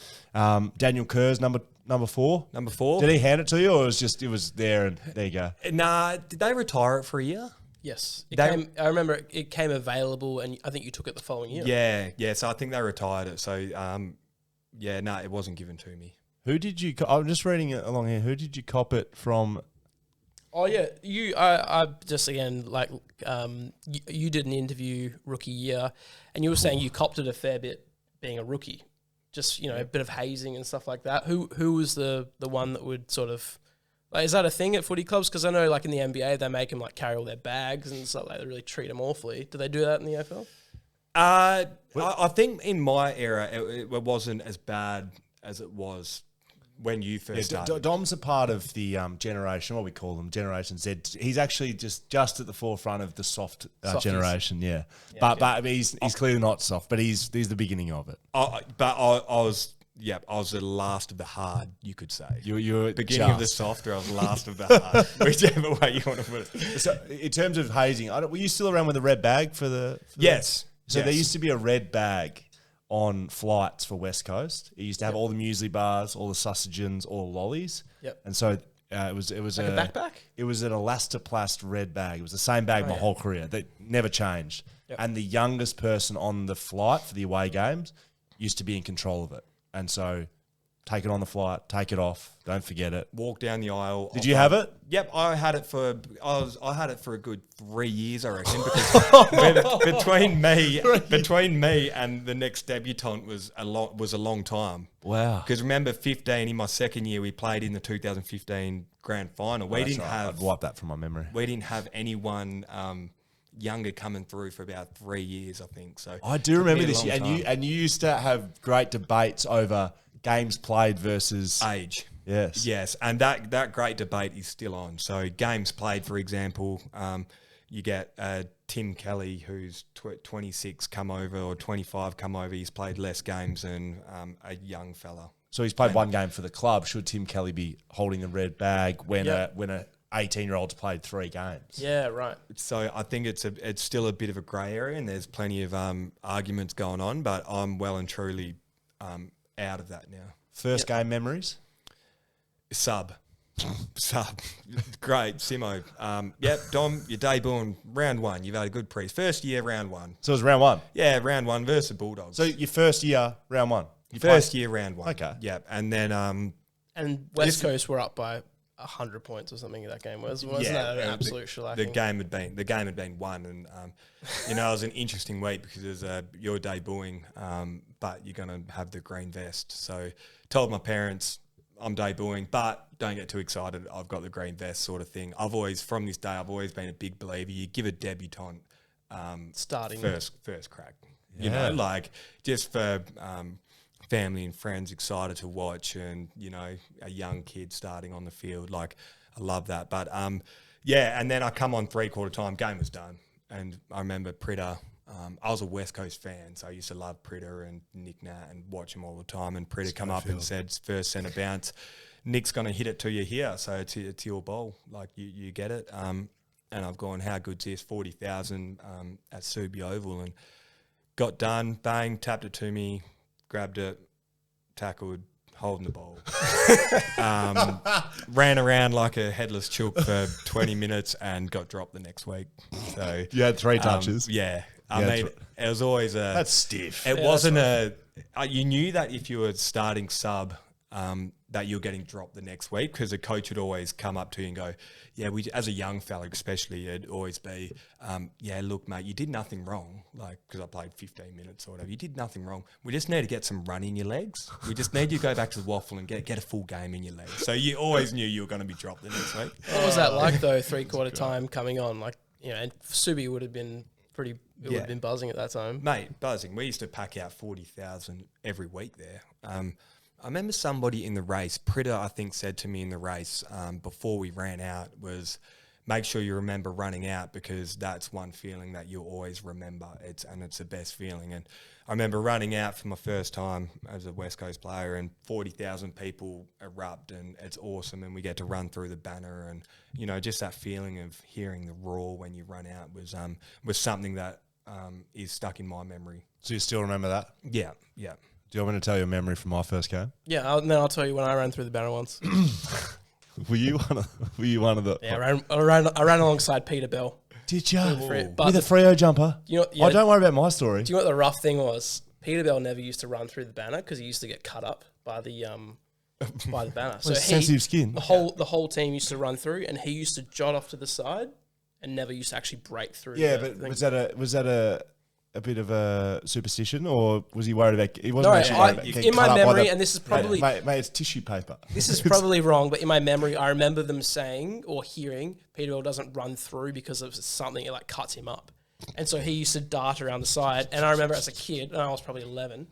Daniel Kerr's number 4. Number 4. Did he hand it to you, or it was there and there you go? Nah, did they retire it for a year? Yes. I remember it came available, and I think you took it the following year. Yeah. So I think they retired it. So, it wasn't given to me. Who did you... I'm just reading it along here. Who did you cop it from? Oh, yeah. I just, again, like, you did an interview rookie year, and you were saying you copped it a fair bit being a rookie. Just, a bit of hazing and stuff like that. Who was the one that would sort of... Like, is that a thing at footy clubs? Because I know, like, in the NBA, they make them, like, carry all their bags and stuff. Like, they really treat them awfully. Do they do that in the AFL? I think in my era, it wasn't as bad as it was when you first started. Dom's a part of the generation, what we call them, Generation Z. He's actually just at the forefront of the soft generation, yeah. But he's clearly not soft, but he's the beginning of it. I was the last of the hard, you could say. You're beginning of the soft, or I was last of the hard, whichever way you want to put it. So in terms of hazing, were you still around with a red bag for the... Yes. So there used to be a red bag on flights for West Coast. It used to have all the muesli bars, all the sausages, all the lollies. Yep. And so it was like a backpack? It was an elastoplast red bag. It was the same bag my whole career. That never changed. Yep. And the youngest person on the flight for the away games used to be in control of it. And so take it on the flight, take it off, don't forget it. Walk down the aisle. Did you have it? Yep, I had it for a good 3 years, I reckon, because between me and the next debutant was a long time. Wow. Because remember, 15 in my second year, we played in the 2015 Grand Final. I'd wipe that from my memory. We didn't have anyone younger coming through for about 3 years, I think. So I do remember this, and you used to have great debates over games played versus age. Yes, and that great debate is still on. So games played, for example, you get Tim Kelly, who's 26, come over, or 25 come over. He's played less games than a young fella. So he's played one game for the club. Should Tim Kelly be holding the red bag when a 18-year-old's played 3 games? Yeah, right. So I think it's still a bit of a grey area, and there's plenty of arguments going on, but I'm well and truly out of that now. First game memories? Sub. Great, Simo. Dom, you're debuting round 1. You've had a good first year, round 1. So it was round 1? Yeah, round 1 versus Bulldogs. So your first year, round 1? First year, round 1. Okay. Yeah, and then... and West Coast were up by 100 points or something that game was. Wasn't that an absolute shellacking? The game had been won, and it was an interesting week because you're debuting, but you're going to have the green vest. So told my parents I'm debuting, but don't get too excited. I've got the green vest sort of thing. From this day, I've always been a big believer. You give a debutant starting first crack. You know, like just for family and friends excited to watch, and a young kid starting on the field, like I love that. But and then I come on 3/4 time, game was done, and I remember Pritter. I was a West Coast fan, so I used to love Pritter and Nick Nat and watch him all the time. And Pritter come up and said, first centre bounce, Nick's going to hit it to you here, so it's your ball, like you get it. And I've gone, how good's this? 40,000 at Subi Oval, and got done, bang, tapped it to me, grabbed it, tackled, holding the ball. Ran around like a headless chook for 20 minutes and got dropped the next week. So You had 3 touches. Yeah. I mean, it was always That's stiff. It wasn't you knew that if you were starting sub, that you're getting dropped the next week, because a coach would always come up to you and go, as a young fella especially, it'd always be, look, mate, you did nothing wrong, like, because I played 15 minutes or whatever. You did nothing wrong. We just need to get some run in your legs. We just need you to go back to the waffle and get a full game in your legs. So you always knew you were going to be dropped the next week. What was that like, though, 3/4 time coming on? Like, and Subi would have been would have been buzzing at that time. Mate, buzzing. We used to pack out 40,000 every week there. I remember somebody in the race, Pritter, I think, said to me in the race before we ran out was, make sure you remember running out, because that's one feeling that you'll always remember. It's the best feeling. And I remember running out for my first time as a West Coast player, and 40,000 people erupt, and it's awesome. And we get to run through the banner, and just that feeling of hearing the roar when you run out was something that is stuck in my memory. So you still remember that? Yeah. Do you want me to tell you a memory from my first game? Yeah, and then I'll tell you when I ran through the banner once. Were you one of the? Yeah, I ran alongside Peter Bell. Did you? But With a Freo jumper? Don't worry about my story. Do you know what the rough thing was? Peter Bell never used to run through the banner because he used to get cut up by the banner. So sensitive skin. The whole team used to run through, and he used to jot off to the side and never used to actually break through. Yeah, but thing. was that a bit of a superstition, or was he worried about? He wasn't actually worried about in my memory, and this is probably mate, it's tissue paper. This is probably wrong, but in my memory, I remember them saying or hearing Peter Bell doesn't run through because of something that cuts him up, and so he used to dart around the side. And I remember as a kid, and I was probably 11,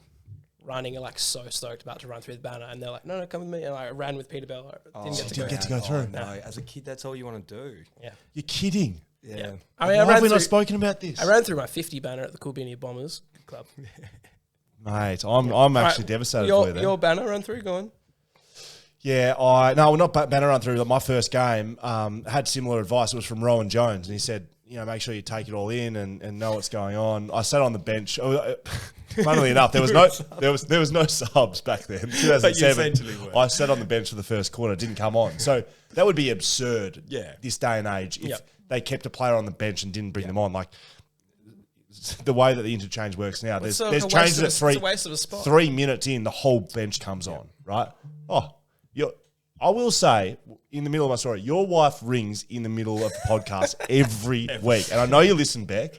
running so stoked about to run through the banner, and they're like, "No, come with me," and I ran with Peter Bell. I didn't get to go through. No, as a kid, that's all you want to do. Yeah, you're kidding. Yeah. I mean, why have we not spoken about this? I ran through my 50 banner at the Kalgoorlie Bombers Club. Mate, I'm actually devastated for you then. Your banner run through, go on. Yeah, not banner run through. My first game had similar advice. It was from Rowan Jones, and he said, make sure you take it all in and know what's going on. I sat on the bench. Funnily enough, there was no subs back then. 2007. I sat on the bench for the first quarter, didn't come on. So that would be absurd. Yeah. This day and age, if they kept a player on the bench and didn't bring them on, like the way that the interchange works now. There's changes at 3 minutes in, the whole bench comes on, right? I will say, in the middle of my story, your wife rings in the middle of the podcast every week. And I know you listen, Beck.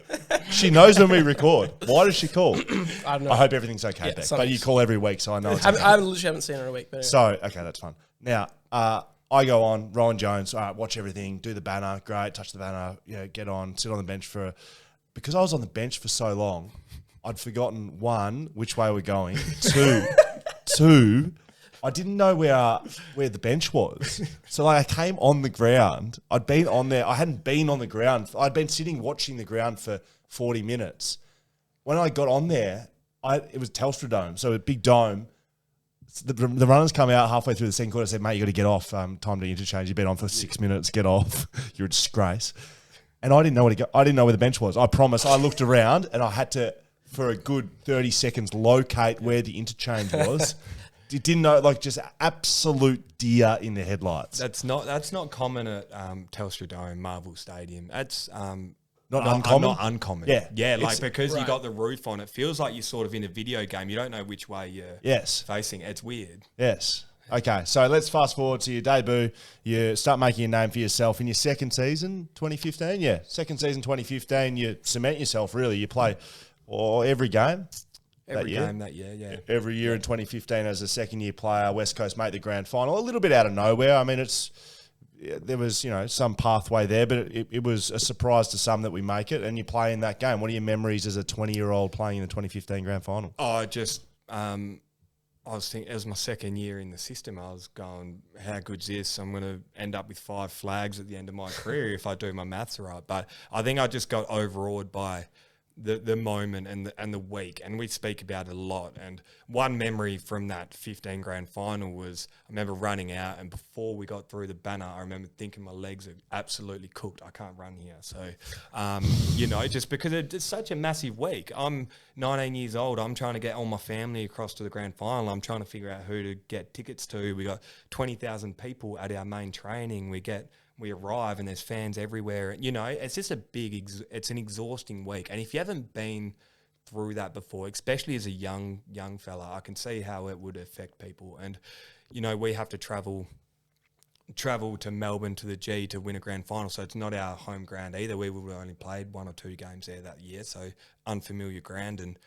She knows when we record. Why does she call? I don't know. I hope everything's okay, Beck. But you call every week, so I know it's okay. I literally haven't seen her in a week. But anyway. So, okay, that's fine. Now, I go on, Rowan Jones, all right, watch everything, do the banner, great, touch the banner, get on, sit on the bench because I was on the bench for so long, I'd forgotten, 1, which way we're going, 2, I didn't know where the bench was. So I came on the ground. I'd been on there. I hadn't been on the ground. I'd been sitting watching the ground for 40 minutes. When I got on there, it was Telstra Dome, so a big dome. The runners come out halfway through the second quarter and said, "Mate, you got to get off. Time to interchange. You've been on for 6 minutes. Get off. You're a disgrace." And I didn't know I didn't know where the bench was. I promise. I looked around and I had to, for a good 30 seconds, locate where the interchange was. Didn't know, just absolute deer in the headlights. That's not common at Telstra Dome, Marvel Stadium. That's not uncommon. Not uncommon. Yeah, because you got the roof on, it feels like you're sort of in a video game. You don't know which way you're facing. It's weird. Yes. Okay, so let's fast forward to your debut. You start making a name for yourself in your second season, 2015. Yeah, second season, 2015. You cement yourself, really. You play every game. Every game that year, yeah. Every year in 2015 as a second-year player, West Coast make the grand final. A little bit out of nowhere. I mean, there was, some pathway there, but it was a surprise to some that we make it, and you play in that game. What are your memories as a 20-year-old playing in the 2015 grand final? Oh, I was thinking, it was my second year in the system. I was going, how good's this? I'm going to end up with 5 flags at the end of my career if I do my maths right. But I think I just got overawed by the moment and the week, and we speak about it a lot. And one memory from that 15 grand final was I remember running out, and before we got through the banner, I remember thinking my legs are absolutely cooked. I can't run here. So, just because it's such a massive week. I'm 19 years old. I'm trying to get all my family across to the grand final. I'm trying to figure out who to get tickets to. We got 20,000 people at our main training. We arrive and there's fans everywhere. It's just it's an exhausting week. And if you haven't been through that before, especially as a young fella, I can see how it would affect people. And, we have to travel to Melbourne to the G to win a grand final. So it's not our home ground either. We would have only played 1 or 2 games there that year. So unfamiliar ground. And,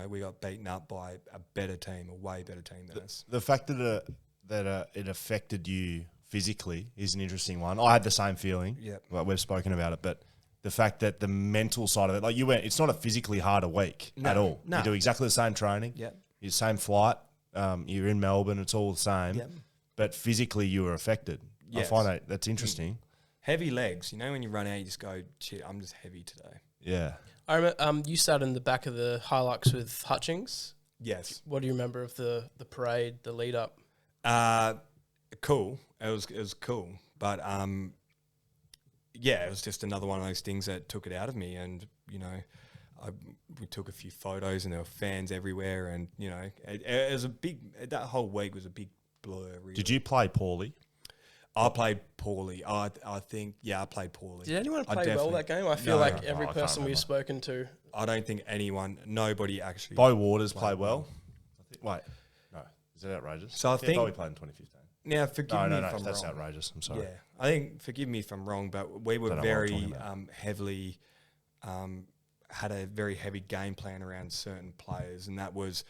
we got beaten up by a way better team than us. The fact that it affected you physically is an interesting one. I had the same feeling. Yep. Like we've spoken about it, but the fact that the mental side of it, it's not a physically harder week at all. No. You do exactly the same training. Yep. Your same flight. You're in Melbourne. It's all the same. Yep. But physically you were affected. Yes. I find that's interesting. Heavy legs. When you run out, you just go, shit, I'm just heavy today. Yeah. I remember you started in the back of the Hilux with Hutchings. Yes. What do you remember of the parade, the lead up? Cool. It was cool, but it was just another one of those things that took it out of me. And we took a few photos, and there were fans everywhere, and it was that whole week was a big blur. Really. Did you play poorly? I played poorly. I think I played poorly. Did anyone play well that game? I feel like every person we've spoken to. I don't think nobody actually. Bo Waters played well. Wait, no, is that outrageous? So I think Bo played in 2015. Now, forgive me if I'm that's wrong. outrageous. I'm sorry. Yeah, I think, forgive me if I'm wrong, but we were very heavily, had a very heavy game plan around certain players, and that was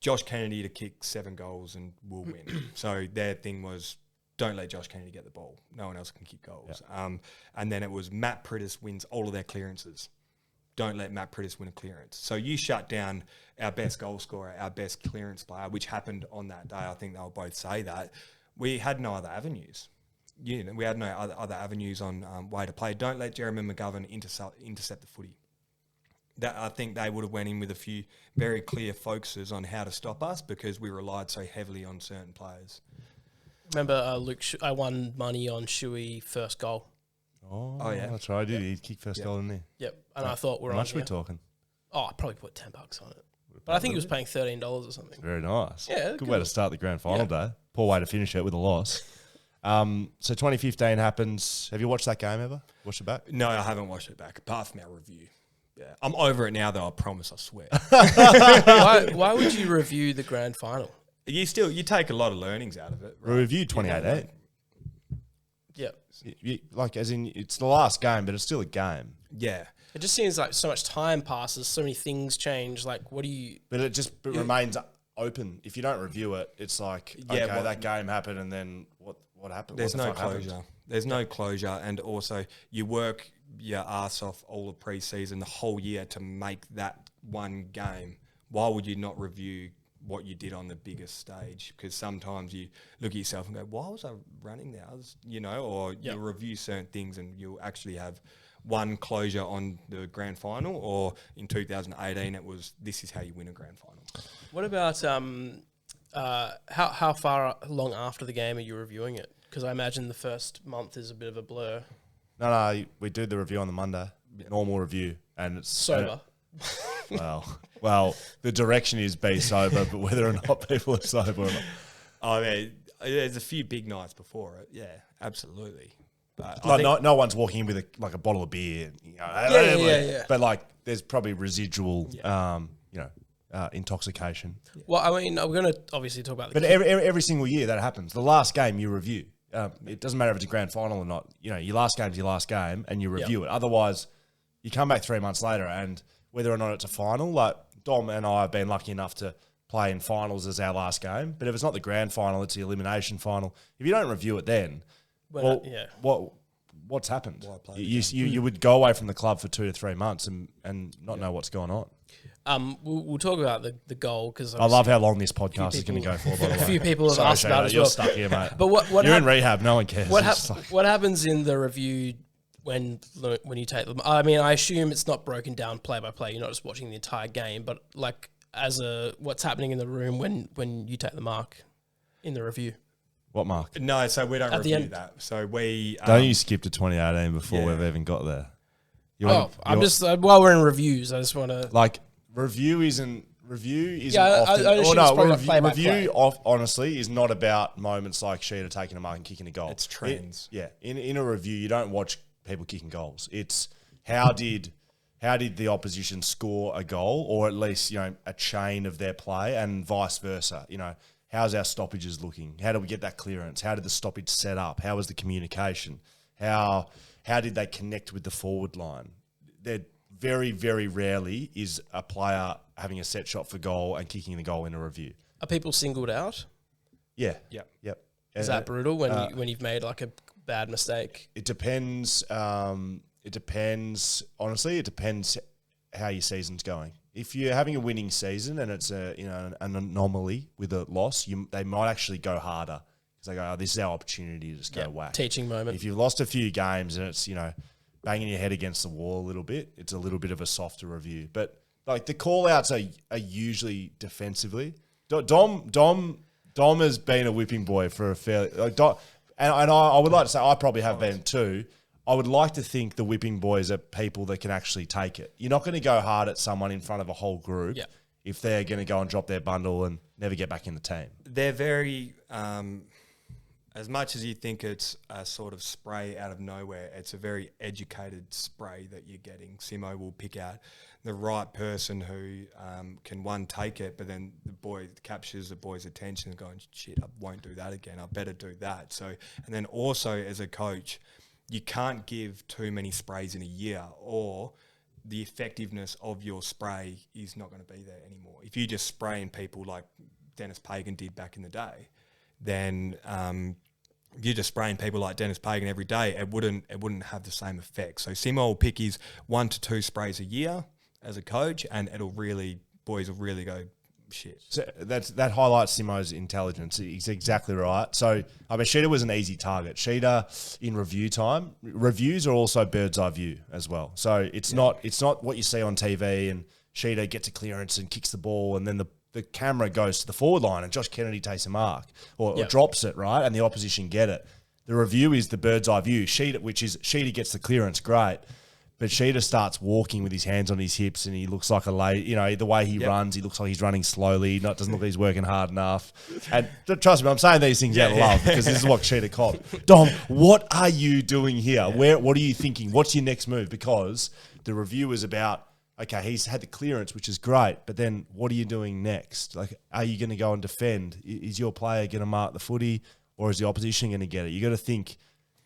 Josh Kennedy to kick 7 goals and we'll win. So their thing was, don't let Josh Kennedy get the ball. No one else can kick goals. Yep. And then it was Matt Prittis wins all of their clearances. Don't let Matt Prittis win a clearance. So you shut down our best goal scorer, our best clearance player, which happened on that day. I think they'll both say that. We had no other avenues. We had no other avenues on way to play. Don't let Jeremy McGovern intercept the footy. That I think they would have went in with a few very clear focuses on how to stop us because we relied so heavily on certain players. Remember, Luke, I won money on Shuey first goal. Oh yeah, that's right. I did. He kicked first goal, didn't he? Yep. And I thought How much are we talking? Oh, I probably put $10 on it. But I think he was paying $13 or something. Very nice. Yeah. Good way to start the grand final day. Poor way to finish it with a loss. So 2015 happens. Have you watched that game ever? Watched it back? No, I haven't watched it back, apart from our review. Yeah, I'm over it now, though. I promise. I swear. Why would you review the grand final? You take a lot of learnings out of it. Right? Review 2018. Yeah. As in, it's the last game, but it's still a game. Yeah. It just seems like so much time passes, so many things change. Like, what do you... But it just remains open. If you don't review it, it's like, that game happened, and then what happened? There's no closure. There's no closure. And also, you work your ass off all the pre-season, the whole year to make that one game. Why would you not review what you did on the biggest stage? Because sometimes you look at yourself and go, why was I running there? Or you'll review certain things and you'll actually have one closure on the grand final, or in 2018 it was, this is how you win a grand final. What about how far long after the game are you reviewing it? Because I imagine the first month is a bit of a blur. No, we do the review on the Monday, normal review, and it's sober. Well, the direction is be sober, but whether or not people are sober or not. Oh, yeah, there's a few big nights before it. Yeah, absolutely. But no one's walking in with a bottle of beer. Yeah. But there's probably residual, intoxication. Well, I mean, we're going to obviously talk about the But every single year that happens. The last game you review. It doesn't matter if it's a grand final or not. You know, your last game's your last game, and you review it. Otherwise, you come back 3 months later, and whether or not it's a final, like Dom and I have been lucky enough to play in finals as our last game. But if it's not the grand final, it's the elimination final. If you don't review it then, what's happened? You would go away from the club for 2 to 3 months and not know what's going on. We'll talk about the goal because I love how long this podcast is going to go for. By the way, a few people have asked about it as you're well. stuck here, mate. But what you're in rehab? No one cares. What happens in the review when you take them? I mean, I assume it's not broken down play by play. You're not just watching the entire game, but like what's happening in the room when you take the mark in the review. What mark? No, so we don't review that. So we don't you skip to 2018 before we've even got there. I'm just while we're in reviews, I just want to like review isn't Yeah, often. I assume it's probably play by review play. Honestly is not about moments like Sheeda taking a mark and kicking a goal. It's trends. In a review, you don't watch people kicking goals. It's how did the opposition score a goal, or at least a chain of their play, and vice versa. How's our stoppages looking? How do we get that clearance? How did the stoppage set up? How was the communication? How did they connect with the forward line? They're very, very rarely is a player having a set shot for goal and kicking the goal in a review. Are people singled out? Yeah. Yep. Is that brutal when you've made like a bad mistake? It depends. It depends. Honestly, it depends how your season's going. If you're having a winning season and it's an anomaly with a loss, they might actually go harder because they go, this is our opportunity to just go whack. Teaching moment. If you've lost a few games and it's banging your head against the wall a little bit, it's a little bit of a softer review. But like the call outs are usually defensively. Dom has been a whipping boy for a fairly and I would like to say I probably have been too. I would like to think the whipping boys are people that can actually take it. You're not going to go hard at someone in front of a whole group if they're going to go and drop their bundle and never get back in the team. They're very, as much as you think it's a sort of spray out of nowhere, it's a very educated spray that you're getting. Simo will pick out the right person who can take it, but then the boy captures the boy's attention and going, shit, I won't do that again. I better do that. So, and then also as a coach, you can't give too many sprays in a year, or the effectiveness of your spray is not going to be there anymore. If you just spraying people like Dennis Pagan did back in the day, then if you're just spraying people like Dennis Pagan every day, it wouldn't have the same effect. So Simo will pick his 1 to 2 sprays a year as a coach, and boys will really go, shit. So that highlights Simo's intelligence. He's exactly right. So I mean, Sheeda was an easy target. Sheeda in review time. Reviews are also bird's eye view as well. So it's not what you see on TV and Sheeda gets a clearance and kicks the ball and then the camera goes to the forward line and Josh Kennedy takes a mark or drops it, right, and the opposition get it. The review is the bird's eye view. Sheeda gets the clearance, great. But Sheeda starts walking with his hands on his hips and he looks like a lady. The way he runs, he looks like he's running slowly. Doesn't look like he's working hard enough. And trust me, I'm saying these things out of love because this is what Sheeda caught. Dom, what are you doing here? What are you thinking? What's your next move? Because the review is about, okay, he's had the clearance, which is great, but then what are you doing next? Like, are you going to go and defend? Is your player going to mark the footy or is the opposition going to get it? You got to think,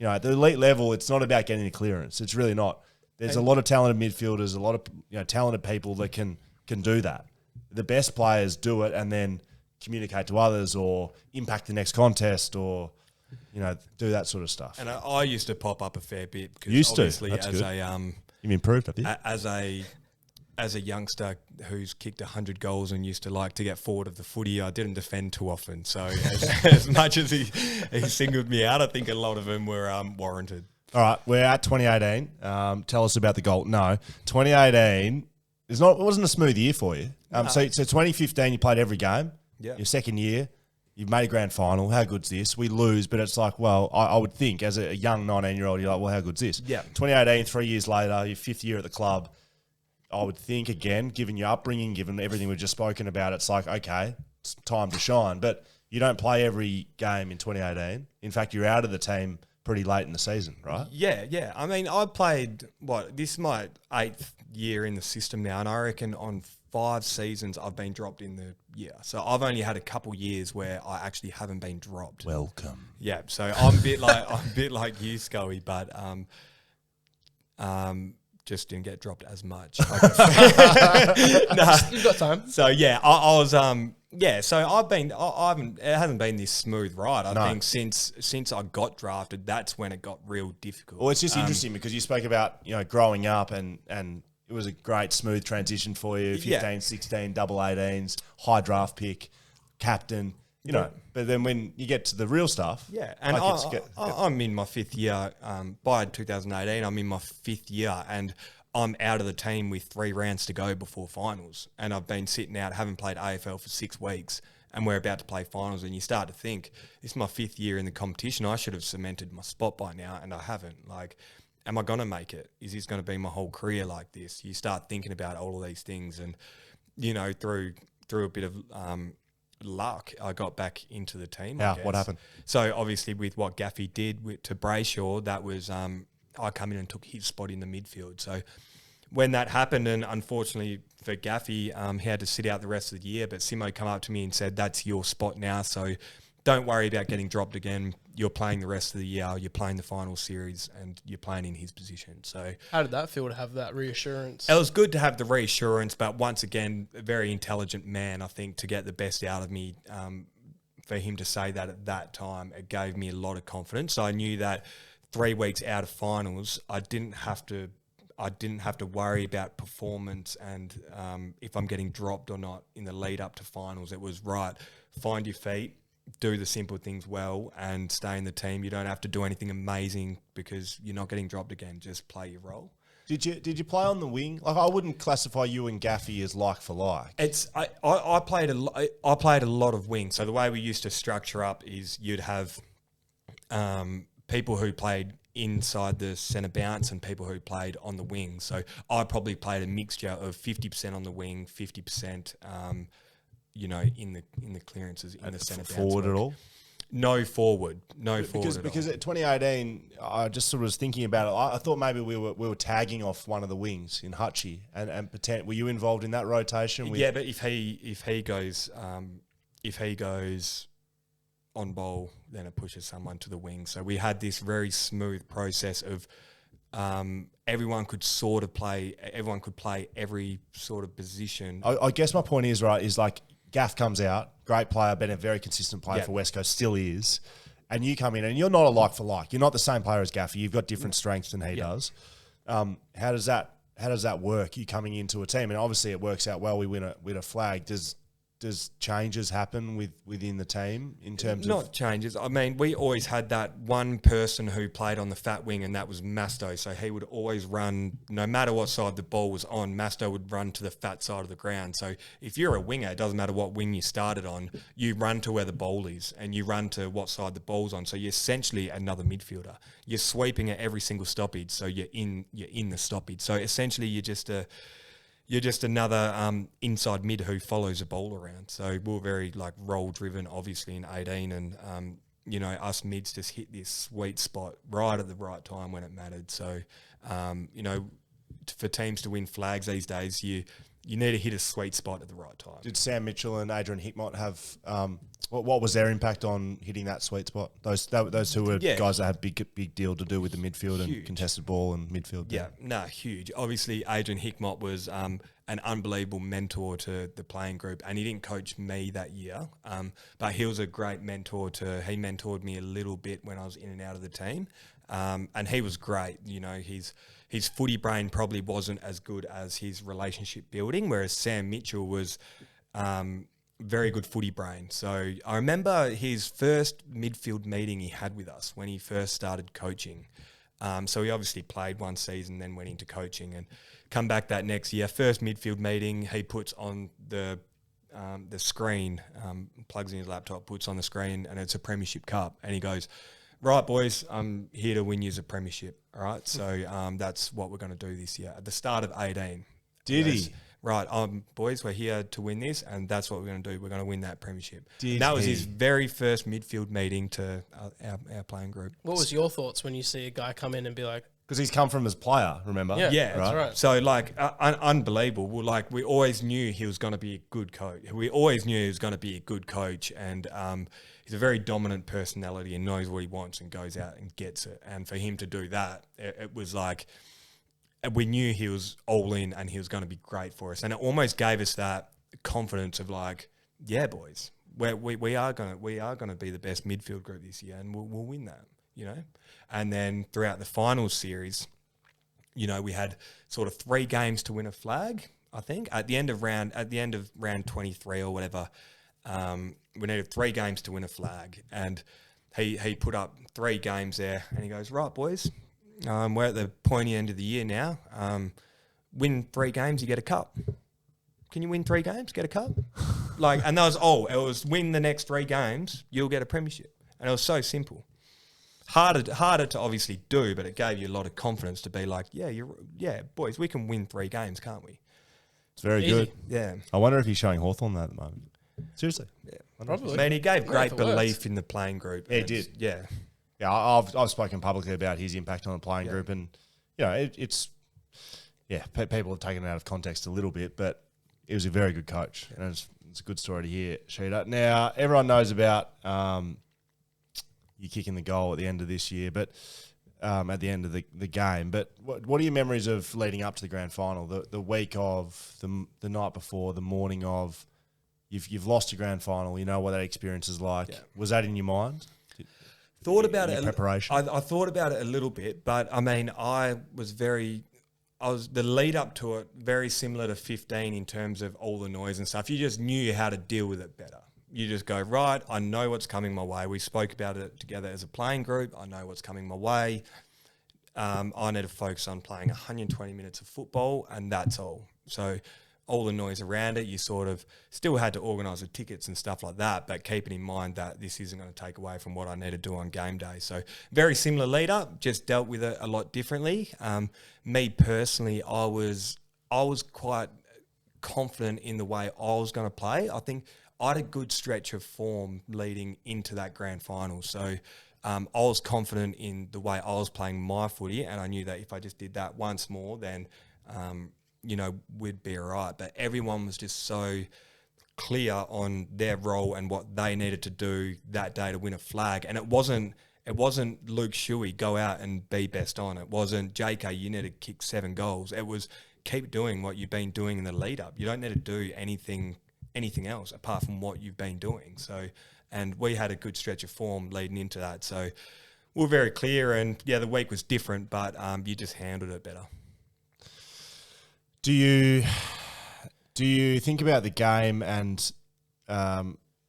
at the elite level, it's not about getting the clearance. It's really not. There's a lot of talented midfielders, a lot of talented people that can do that. The best players do it and then communicate to others or impact the next contest or do that sort of stuff. And I used to pop up a fair bit because obviously That's as good. You've improved, have you? As a youngster who's kicked 100 goals and used to like to get forward of the footy, I didn't defend too often. So as much as he singled me out, I think a lot of them were warranted. All right, we're at 2018. Tell us about the goal. No, 2018 it wasn't a smooth year for you. So 2015 you played every game. Yeah. Your second year, you've made a grand final. How good's this? We lose, but it's like, well, I would think as a young 19-year-old, you're like, well, how good's this? Yeah. 2018, 3 years later, your 5th year at the club. I would think, again, given your upbringing, given everything we've just spoken about, it's like, okay, it's time to shine. But you don't play every game in 2018. In fact, you're out of the team pretty late in the season, right? Yeah. I mean, I played, this is my 8th year in the system now, and I reckon on 5 seasons I've been dropped in the year. So I've only had a couple years where I actually haven't been dropped. Welcome. Yeah, so I'm a bit like you, Scully, but just didn't get dropped as much. You've got time. So yeah, I was so I haven't, it hasn't been this smooth ride. I think since I got drafted, that's when it got real difficult. Well, it's just interesting because you spoke about, growing up and it was a great smooth transition for you, 15, 16, double 18s, high draft pick, captain, but then when you get to the real stuff. Yeah, and I'm in my 5th year. By 2018, I'm in my 5th year and I'm out of the team with 3 rounds to go before finals. And I've been sitting out, haven't played AFL for 6 weeks, and we're about to play finals. And you start to think, this is my 5th year in the competition. I should have cemented my spot by now, and I haven't. Like, am I going to make it? Is this going to be my whole career like this? You start thinking about all of these things. And, through a bit of luck, I got back into the team. What happened? So, obviously, with what Gaffy did to Brayshaw, that was... I come in and took his spot in the midfield. So when that happened, and unfortunately for Gaffy, he had to sit out the rest of the year, but Simo come up to me and said, that's your spot now, so don't worry about getting dropped again. You're playing the rest of the year, you're playing the final series, and you're playing in his position. So how did that feel to have that reassurance? It was good to have the reassurance, but once again, a very intelligent man, I think, to get the best out of me. For him to say that at that time, it gave me a lot of confidence. So I knew that 3 weeks out of finals, I didn't have to worry about performance and if I'm getting dropped or not in the lead up to finals. It was right, find your feet, do the simple things well, and stay in the team. You don't have to do anything amazing because you're not getting dropped again. Just play your role. Did you play on the wing? Like, I wouldn't classify you and Gaffy as like for like. I played a lot of wing. So the way we used to structure up is you'd have people who played inside the centre bounce and people who played on the wing. So I probably played a mixture of 50% on the wing, 50%, in the clearances in the centre bounce. Forward at all? No forward, because at 2018, I just sort of was thinking about it. I thought maybe we were tagging off one of the wings in Hutchie, and pretend. Were you involved in that rotation? Yeah, but if he goes on bowl, then it pushes someone to the wing. So we had this very smooth process of everyone could play every sort of position. I guess my point is like Gaff comes out, great player, been a very consistent player for West Coast, still is, and you come in and you're not a like for like. You're not the same player as Gaffy. You've got different strengths than he does. How does that work? You coming into a team, and obviously it works out well. We win a flag. Does changes happen within the team in terms of... Not changes. I mean, we always had that one person who played on the fat wing, and that was Masto. So he would always run, no matter what side the ball was on, Masto would run to the fat side of the ground. So if you're a winger, it doesn't matter what wing you started on, you run to where the ball is, and you run to what side the ball's on. So you're essentially another midfielder. You're sweeping at every single stoppage, so you're in the stoppage. So essentially you're just another inside mid who follows a ball around. So we were very role driven, obviously in 18, and us mids just hit this sweet spot right at the right time when it mattered. So for teams to win flags these days, you need to hit a sweet spot at the right time. Did Sam Mitchell and Adrian Hickmott have what was their impact on hitting that sweet spot? Those two were guys that have big deal to do with the midfield and contested ball and midfield. Huge. Obviously, Adrian Hickmott was an unbelievable mentor to the playing group, and he didn't coach me that year, but he was a great mentor he mentored me a little bit when I was in and out of the team, and he was great. His footy brain probably wasn't as good as his relationship building, whereas Sam Mitchell was very good footy brain. So I remember his first midfield meeting he had with us when he first started coaching. So he obviously played one season, then went into coaching and come back that next year. First midfield meeting, he puts on the screen, plugs in his laptop, puts on the screen, and it's a premiership cup. And he goes, right, boys, I'm here to win you a premiership. All right, so that's what we're going to do this year. At the start of 18. Did he? Right, boys, we're here to win this, and that's what we're going to do. We're going to win that premiership. That was his very first midfield meeting to our playing group. What was your thoughts when you see a guy come in and be like, Because he's come from as player, remember? Yeah, Yeah, that's right. So like unbelievable. Like we always knew he was going to be a good coach. We always knew he was going to be a good coach, and he's a very dominant personality and knows what he wants and goes out and gets it. And for him to do that, it was like we knew he was all in and he was going to be great for us. And it almost gave us that confidence of like, yeah, boys, we are going to be the best midfield group this year, and we'll win that. You know, and then throughout the finals series, you know, we had sort of 3 games to win a flag. I think at the end of round 23 or whatever, we needed 3 games to win a flag, and he put up 3 games there, and he goes, right, boys, we're at the pointy end of the year now. Win 3 games, you get a cup. Can you win 3 games, get a cup? And that was it was win the next 3 games, you'll get a premiership, and it was so simple. Harder to obviously do, but it gave you a lot of confidence to be like, yeah, boys, we can win 3 games, can't we? It's very Easy. good. Yeah. I wonder if he's showing Hawthorn that at the moment. Seriously. Yeah. Probably. I mean, he gave great if it works. belief in the playing group. Yeah, he did. Yeah. Yeah, I've spoken publicly about his impact on the playing group, and you know it's people have taken it out of context a little bit, but he was a very good coach, and it's a good story to hear, Sheeta. Now everyone knows about you kicking the goal at the end of this year, but at the end of the game. But what are your memories of leading up to the grand final? The week of, the night before, the morning of, you've lost your grand final. You know what that experience is like. Yeah. Was that in your mind? Thought about in it. Preparation. I thought about it a little bit, but I mean, I was the lead up to it very similar to 15 in terms of all the noise and stuff. You just knew how to deal with it better. You just go, right, I know what's coming my way. We spoke about it together as a playing group. I know what's coming my way. I need to focus on playing 120 minutes of football, and that's all. So all the noise around it, you sort of still had to organise the tickets and stuff like that, but keeping in mind that this isn't going to take away from what I need to do on game day. So very similar lead up, just dealt with it a lot differently. Me personally, I was quite confident in the way I was going to play. I think I had a good stretch of form leading into that grand final. So I was confident in the way I was playing my footy, and I knew that if I just did that once more, then, we'd be all right. But everyone was just so clear on their role and what they needed to do that day to win a flag. And it wasn't Luke Shuey, go out and be best on. It wasn't JK, you need to kick 7 goals. It was keep doing what you've been doing in the lead up. You don't need to do anything else apart from what you've been doing. So, and we had a good stretch of form leading into that. So we were very clear, and yeah, the week was different, but you just handled it better. Do you think about the game, and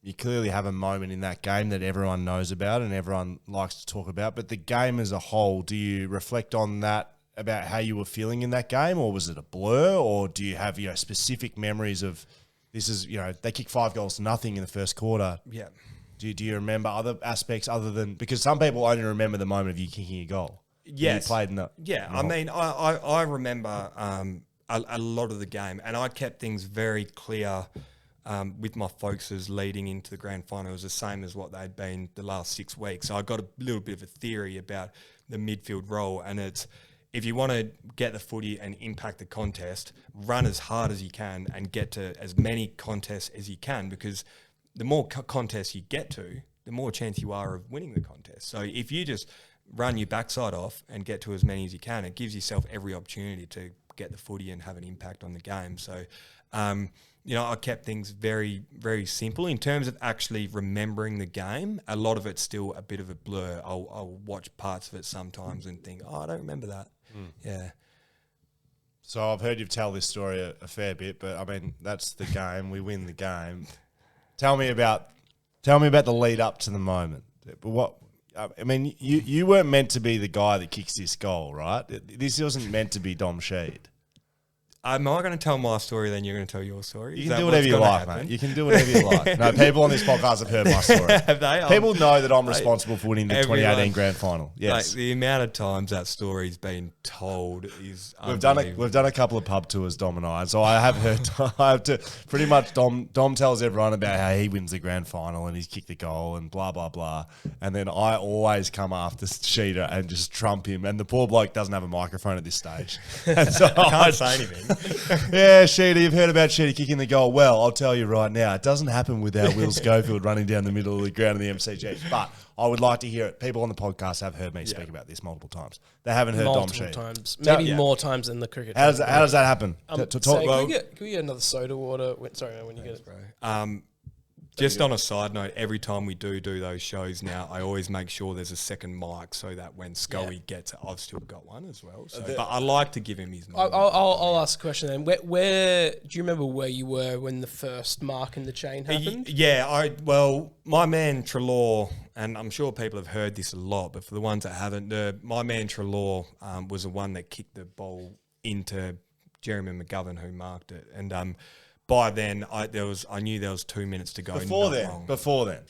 you clearly have a moment in that game that everyone knows about and everyone likes to talk about, but the game as a whole, do you reflect on that about how you were feeling in that game, or was it a blur, or do you have specific memories of this is, they kicked 5 goals to nothing in the first quarter? Yeah. Do you remember other aspects other than, because some people only remember the moment of you kicking a goal? Yes. You played in that. Yeah. I mean, I remember a lot of the game, and I kept things very clear with my focuses leading into the grand final. It was the same as what they'd been the last 6 weeks. So I got a little bit of a theory about the midfield role, and it's, if you want to get the footy and impact the contest, run as hard as you can and get to as many contests as you can, because the more contests you get to, the more chance you are of winning the contest. So if you just run your backside off and get to as many as you can, it gives yourself every opportunity to get the footy and have an impact on the game. So, I kept things very, very simple. In terms of actually remembering the game, a lot of it's still a bit of a blur. I'll watch parts of it sometimes and think, I don't remember that. Yeah. So I've heard you tell this story a fair bit, but I mean, that's the game. We win the game. Tell me about the lead up to the moment. You weren't meant to be the guy that kicks this goal, right? This wasn't meant to be Dom SHEED. Am I going to tell my story, then you're going to tell your story? You can do whatever you like, mate. You can do whatever you like. No, people on this podcast have heard my story. Have they? People know that I'm responsible for winning the 2018 Grand Final. Yes. Like, the amount of times that story's been told is We've done a couple of pub tours, Dom and I. So I have heard. I have to pretty much. Dom tells everyone about how he wins the grand final and he's kicked the goal and blah blah blah. And then I always come after Sheeda and just trump him. And the poor bloke doesn't have a microphone at this stage, and so I can't say anything. Yeah, Sheeda, you've heard about Sheeda kicking the goal. Well, I'll tell you right now, it doesn't happen without Will Schofield running down the middle of the ground in the MCG. But I would like to hear it. People on the podcast have heard me speak about this multiple times. They haven't heard Dom Sheeda. Times. Maybe more times than the cricket. How does that happen? Can we get another soda water? Sorry, when you get it. Bro. Just on a side note, every time we do those shows now, I always make sure there's a second mic so that when Scully gets it, I've still got one as well. So, but I like to give him his mic. I'll ask a question then. Where do you remember where you were when the first mark in the chain happened? My man Trelaw, and I'm sure people have heard this a lot, but for the ones that haven't, my man Trelaw was the one that kicked the ball into Jeremy McGovern, who marked it, and by then, I knew there was 2 minutes to go. Before then,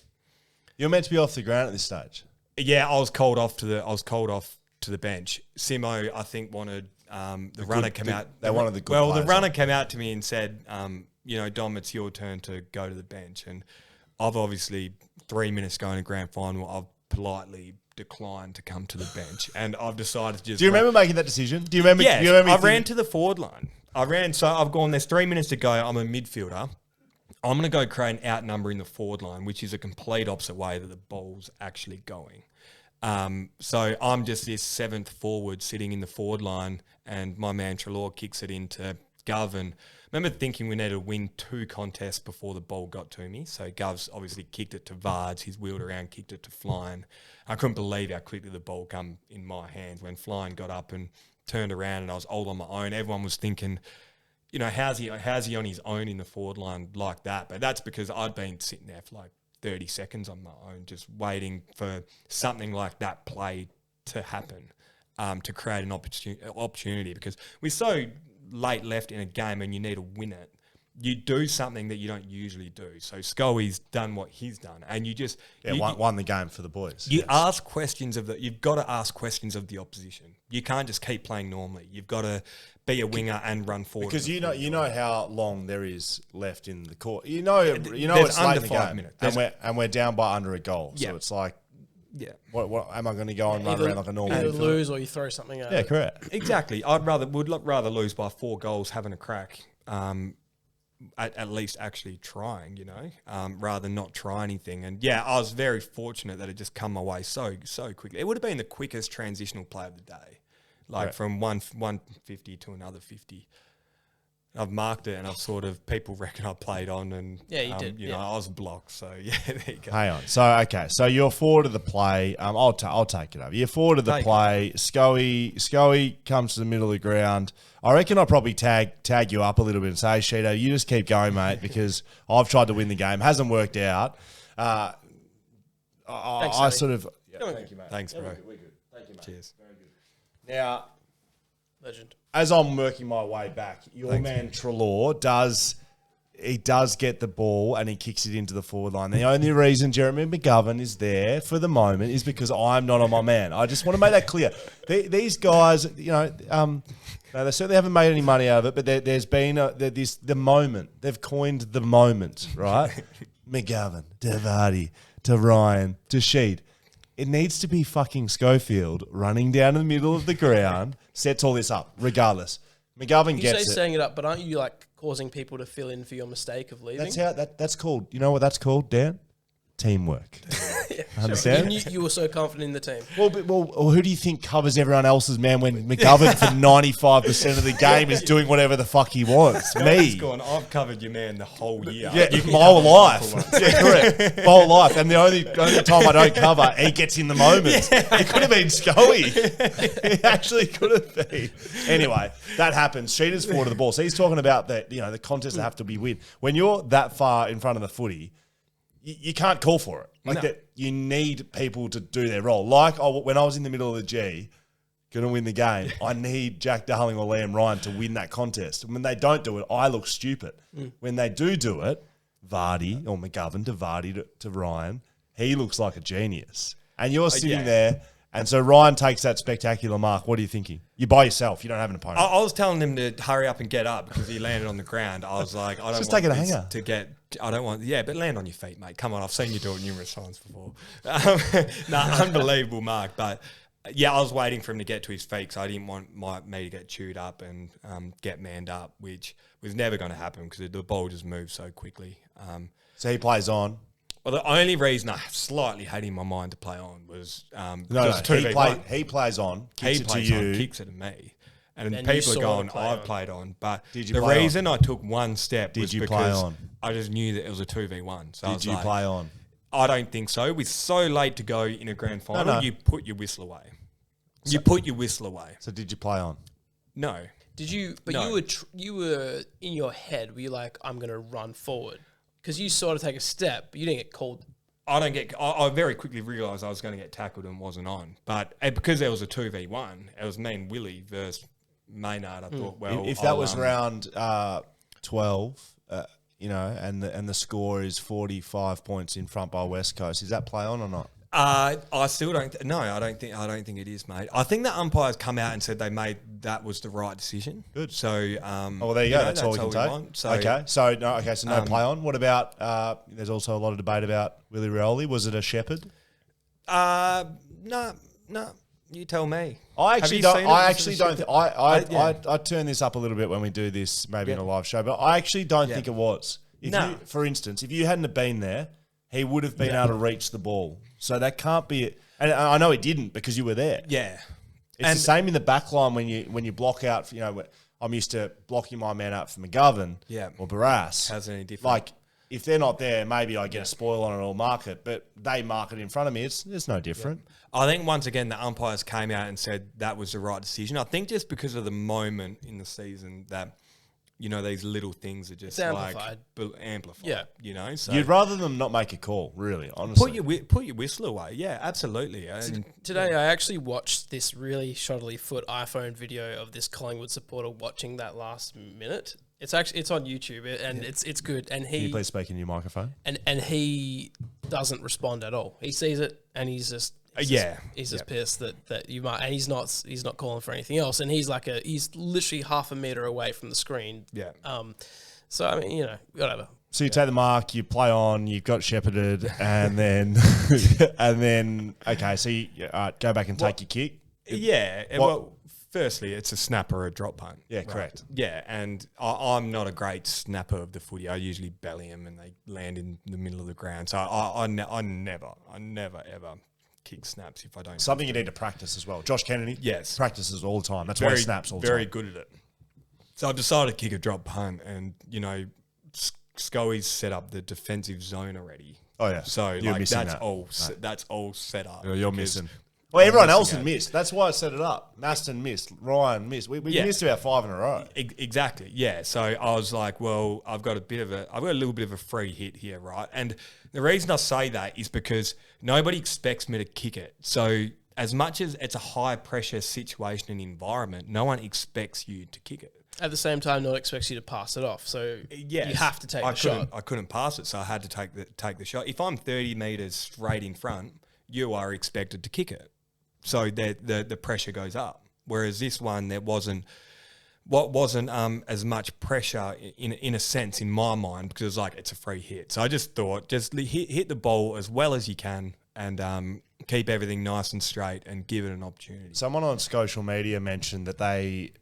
you're meant to be off the ground at this stage. Yeah, I was called off to the bench. Simo, I think, wanted the runner come out. They wanted the good players. Well, the runner came out to me and said, Dom, it's your turn to go to the bench. And I've obviously 3 minutes going to grand final. I've politely declined to come to the bench, and I've decided to just. Do you remember making that decision? Do you remember? Yeah, I ran to the forward line. So I've gone, there's 3 minutes to go. I'm a midfielder. I'm going to go create an outnumber in the forward line, which is a complete opposite way that the ball's actually going. So I'm just this seventh forward sitting in the forward line, and my man Trelaw kicks it into Gov. And I remember thinking we needed to win 2 contests before the ball got to me. So Gov's obviously kicked it to Vards. He's wheeled around, kicked it to Flying. I couldn't believe how quickly the ball come in my hands when Flying got up and turned around, and I was all on my own. Everyone was thinking, how's he on his own in the forward line like that? But that's because I'd been sitting there for like 30 seconds on my own, just waiting for something like that play to happen, to create an opportunity, because we're so late left in a game and you need to win it. You do something that you don't usually do. So Scully's done what he's done, and you just won the game for the boys. You've got to ask questions of the opposition. You can't just keep playing normally. You've got to be a winger and run forward. Because you know how long there is left in the court. You know it's late in the 5 game, minutes, and we're down by under a goal. Yeah. So it's like, yeah, what am I going to go and run around like a normal? Either lose or you throw something out. Yeah, correct. Exactly. Would rather lose by 4 goals having a crack. At least actually trying, rather than not try anything. And yeah, I was very fortunate that it just come my way so quickly. It would have been the quickest transitional play of the day, from 150 to another 50. I've marked it, and I've people reckon I played on, and you did. I was blocked. So yeah, there you go. Hang on. So you're forward of the play. I'll take it over. You're forward of the play. Scully comes to the middle of the ground. I reckon I'll probably tag you up a little bit and say, Sheeda, you just keep going, mate, because I've tried to win the game. Hasn't worked out. Thanks, thank you, mate. Thanks, bro. We're good. Thank you, mate. Cheers. Very good. Now, Legend. As I'm working my way back, your man Trelaw does get the ball and he kicks it into the forward line. The only reason Jeremy McGovern is there for the moment is because I'm not on my man. I just want to make that clear. These guys, they certainly haven't made any money out of it, but there's been the moment. They've coined the moment, right? McGovern, to Vardy, to Ryan, to Sheed. It needs to be fucking Schofield running down the middle of the ground, sets all this up, regardless. McGovern gets it. You say setting it up, but aren't you causing people to fill in for your mistake of leaving? That's called. You know what that's called, Dan? Teamwork. Understand? You were so confident in the team. Well, who do you think covers everyone else's man when McGovern for 95% of the game is doing whatever the fuck he wants? Me. I've covered your man the whole year. Yeah, my whole life. Yeah, correct. My whole life. And the only time I don't cover, he gets in the moment. Yeah. It could have been Scully. It actually could have been. Anyway, that happens. Sheeda's forward of the ball. So he's talking about that. The contests that have to be win. When you're that far in front of the footy, you can't call for it. You need people to do their role. When I was in the middle of the G, going to win the game. I need Jack Darling or Liam Ryan to win that contest. When they don't do it, I look stupid. When they do it, Vardy or McGovern to Vardy to Ryan, he looks like a genius. And you're sitting there, and so Ryan takes that spectacular mark. What are you thinking? You're by yourself. You don't have an opponent. I was telling him to hurry up and get up because he landed on the ground. I was like, I don't Just want take it a this hanger. to get. I don't want. Yeah, but land on your feet, mate. Come on, I've seen you do it numerous times before. Unbelievable mark, but. Yeah, I was waiting for him to get to his feet because I didn't want me to get chewed up and get manned up, which was never going to happen because the ball just moved so quickly. So he plays on. Well, the only reason I slightly had in my mind to play on was He plays on, kicks it to you. Kicks it to me. And you people saw are going, it play I've on. played on. But Did you the play reason I took one step was you play because on? I just knew that it was a 2v1. So I Did was you like, play on? I don't think so. We're so late to go in a grand final, No. you put your whistle away. You put your whistle away. So did you play on? No. Did you? But No. you were in your head. Were you like, I'm going to run forward? Because you sort of take a step, but you didn't get called. I very quickly realised I was going to get tackled and wasn't on. But because there was a 2v1, it was me and Willie versus Maynard. I thought, well, If that was round 12, and the score is 45 points in front by West Coast, is that play on or not? I still don't. No, I don't think it is, mate. I think the umpires come out and said they made that was the right decision. Good. So, well, there you go. That's all we can take. want. So, So no play on. What about? There's also a lot of debate about Willie Rioli. Was it a shepherd? No. You tell me. I Have actually you don't. seen it? I Was it actually a don't. shepherd? I turn this up a little bit when we do this, maybe in a live show. But I actually don't think it was. For instance, if you hadn't have been there, he would have been able to reach the ball. So that can't be it. And I know he didn't because you were there. Yeah. It's the same in the back line when you block out. I'm used to blocking my man out for McGovern or Barras. How's it any different? Like, if they're not there, maybe I get a spoil on it or mark it. But they mark it in front of me. It's no different. I think once again the umpires came out and said that was the right decision. I think just because of the moment in the season that these little things are just amplified. Amplified. Yeah. So You'd rather them not make a call, really, honestly. put your whistle away. Yeah, absolutely. And Today, I actually watched this really shoddily foot iPhone video of this Collingwood supporter watching that last minute. It's on YouTube and it's good. And Can you please speak in your microphone? and he doesn't respond at all. He sees it and he's just pissed that you might, and he's not calling for anything else. And he's he's literally half a meter away from the screen. Yeah. So I mean, whatever. So you take the mark, you play on, you've got shepherded, and then okay. So you go back and take your kick. Well, firstly, it's a snap or a drop punt. Yeah, correct. Yeah, and I'm not a great snapper of the footy. I usually belly them and they land in the middle of the ground. So I never ever kick snaps if I don't. Something you need to practice as well. Josh Kennedy, Yes. practices all the time. That's why he snaps all the Very time. good at it. So I decided to kick a drop punt, and Scully's set up the defensive zone already. Oh yeah. So You're missing that's that. all. That's all set up. You're because missing. Well, everyone else missing had out. missed. That's why I set it up. Maston missed. Ryan missed. We missed about 5 in a row. Exactly. Yeah. So I was like, well, I've got a little bit of a free hit here, right? And the reason I say that is because nobody expects me to kick it. So as much as it's a high pressure situation and environment, no one expects you to kick it. At the same time, no one expects you to pass it off. So you have to take the shot. I couldn't pass it, so I had to take the shot. If I'm 30 metres straight in front, you are expected to kick it. So the pressure goes up. Whereas this one, there wasn't as much pressure in a sense in my mind because it was like it's a free hit. So I just thought just hit the ball as well as you can and keep everything nice and straight and give it an opportunity. Someone on social media mentioned that they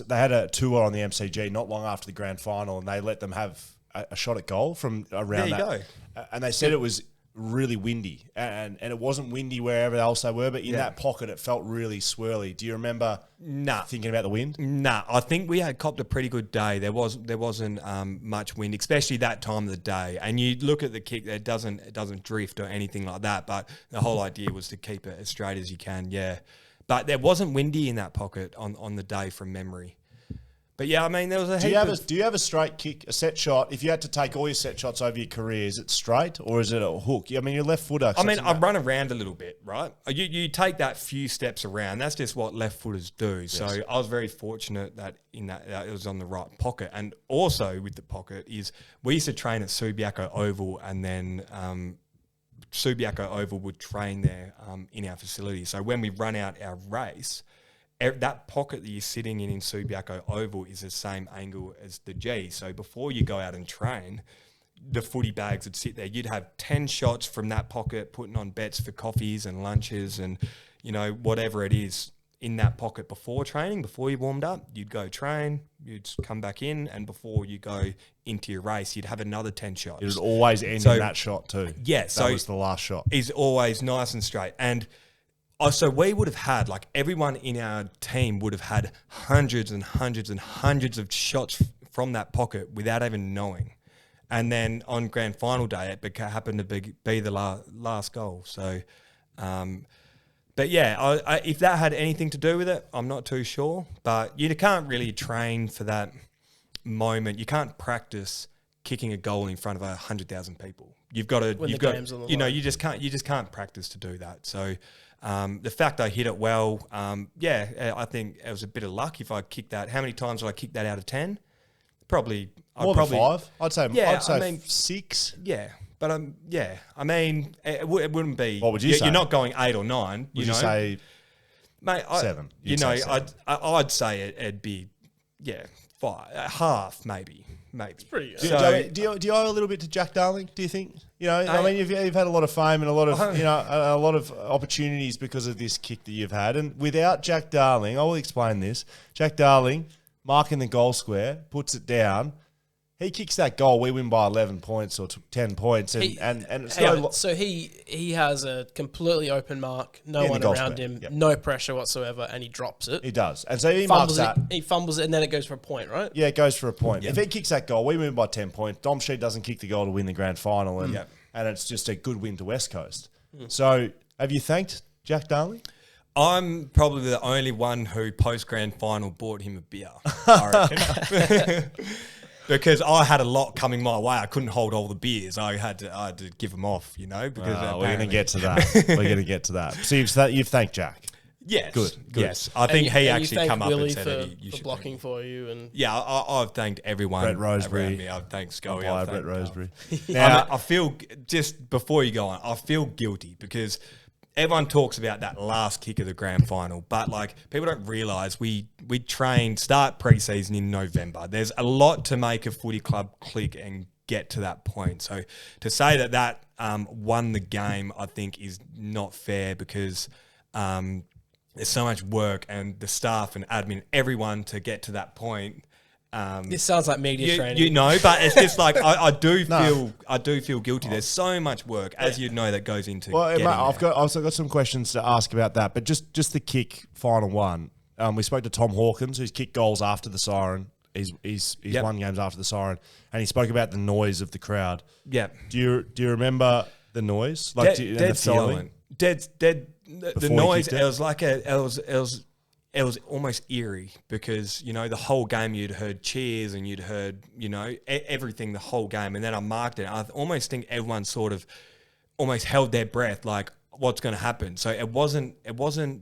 had a tour on the MCG not long after the grand final, and they let them have a shot at goal from around There you that. And they said it was really windy, and it wasn't windy wherever else they were, but in that pocket it felt really swirly. Do you remember thinking about the wind? Nah, I think we had copped a pretty good day. There wasn't much wind, especially that time of the day. And you look at the kick, it doesn't drift or anything like that. But the whole idea was to keep it as straight as you can. Yeah, but there wasn't windy in that pocket on the day from memory. But yeah, I mean, there was a Do heap you have a straight kick, a set shot? If you had to take all your set shots over your career, is it straight or is it a hook? I mean, you're left footer. I mean, I run around a little bit, right? You take that few steps around. That's just what left footers do. Yes. So I was very fortunate that it was on the right pocket. And also with the pocket is we used to train at Subiaco Oval, and then Subiaco Oval would train there in our facility. So when we run out our race, that pocket that you're sitting in Subiaco Oval is the same angle as the G. So before you go out and train, the footy bags would sit there. You'd have 10 shots from that pocket, putting on bets for coffees and lunches and, whatever it is in that pocket before training, before you warmed up. You'd go train, you'd come back in, and before you go into your race, you'd have another 10 shots. It would always end in that shot too. Yeah. That was the last shot. Is always nice and straight. And so we would have had, everyone in our team would have had hundreds and hundreds and hundreds of shots from that pocket without even knowing. And then on grand final day, it happened to be the last goal. So, but yeah, if that had anything to do with it, I'm not too sure. But you can't really train for that moment. You can't practice kicking a goal in front of 100,000 people. You've got to, you just can't practice to do that. So, the fact I hit it well, I think it was a bit of luck if I kicked that. How many times did I kick that out of 10? Probably more than 5. I'd say 6. Yeah, but I mean, it wouldn't be. What would you say? You're not going 8 or 9. Would you say, mate? 7? I'd say it'd be 5, half maybe. It's pretty good. Do you owe a little bit to Jack Darling? Do you think? I mean, you've had a lot of fame and a lot of a lot of opportunities because of this kick that you've had. And without Jack Darling, I will explain this. Jack Darling marking the goal square, puts it down. He kicks that goal, we win by 11 points or 10 points, and it's so he has a completely open mark, no one around him, no pressure whatsoever, and he drops it. He does, and so he marks that. He fumbles it, and then it goes for a point, right? Yeah, it goes for a point. If he kicks that goal, we win by 10 points. Dom Sheed doesn't kick the goal to win the grand final, and it's just a good win to West Coast. So, have you thanked Jack Darling? I'm probably the only one who post grand final bought him a beer, I reckon. Because I had a lot coming my way. I couldn't hold all the beers. I had to give them off, because we're going to get to that. We're going to get to that. So you've thanked Jack. Yes. Good. Yes. I think he actually come up and said that you should blocking for you. And I've thanked everyone Brett Rosebery. around me. I've thanked Scully. I've thanked Brett Rosebery. Now, I feel, just before you go on, I feel guilty because everyone talks about that last kick of the grand final, but people don't realise we start pre-season in November. There's a lot to make a footy club click and get to that point. So to say that won the game, I think is not fair because there's so much work and the staff and admin, everyone to get to that point. This sounds like media training. But it's just I do feel guilty. There's so much work, as you know, that goes into. Well, mate, I've also got some questions to ask about that. But just the kick final one. We spoke to Tom Hawkins, who's kicked goals after the siren. He's won games after the siren, and he spoke about the noise of the crowd. Yeah. Do you remember the noise? Dead silent. Dead. The noise. It was almost eerie because, the whole game you'd heard cheers and you'd heard, everything the whole game. And then I marked it. I almost think everyone sort of almost held their breath, like what's going to happen. So it wasn't,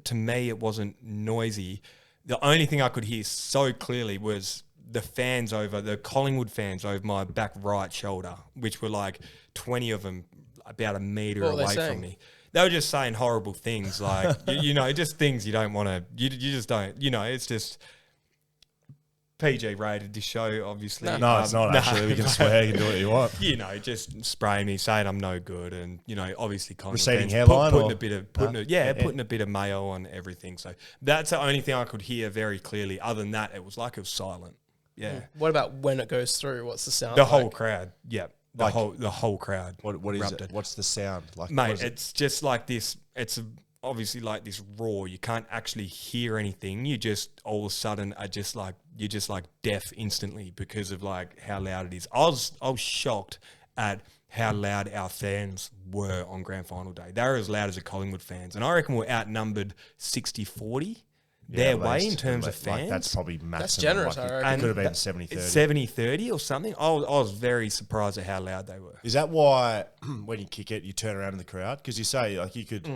to me, it wasn't noisy. The only thing I could hear so clearly was the Collingwood fans over my back right shoulder, which were 20 of them about a metre away from me. They were just saying horrible things, just things you don't want to. You just don't. It's just PG rated. This show, obviously. No, it's not actually. We can swear. You can do what you want. Just spraying me, saying I'm no good, and obviously, receding hairline, putting a bit of mayo on everything. So that's the only thing I could hear very clearly. Other than that, it was silent. Yeah. What about when it goes through? What's the sound? The whole crowd. Yeah. The whole crowd. What is it? What's the sound like? Mate, it's just like this. It's obviously like this roar. You can't actually hear anything. You just all of a sudden are just you're just deaf instantly because of how loud it is. I was shocked at how loud our fans were on grand final day. They were as loud as the Collingwood fans, and I reckon we're outnumbered 60-40. their at way least. in terms of Like, fans. that's probably maximum. That's generous, Like, I it reckon. could have been And 70-30. 70-30 or something. I was very surprised at how loud they were. Is that why when you kick it, you turn around in the crowd? Because you say like you could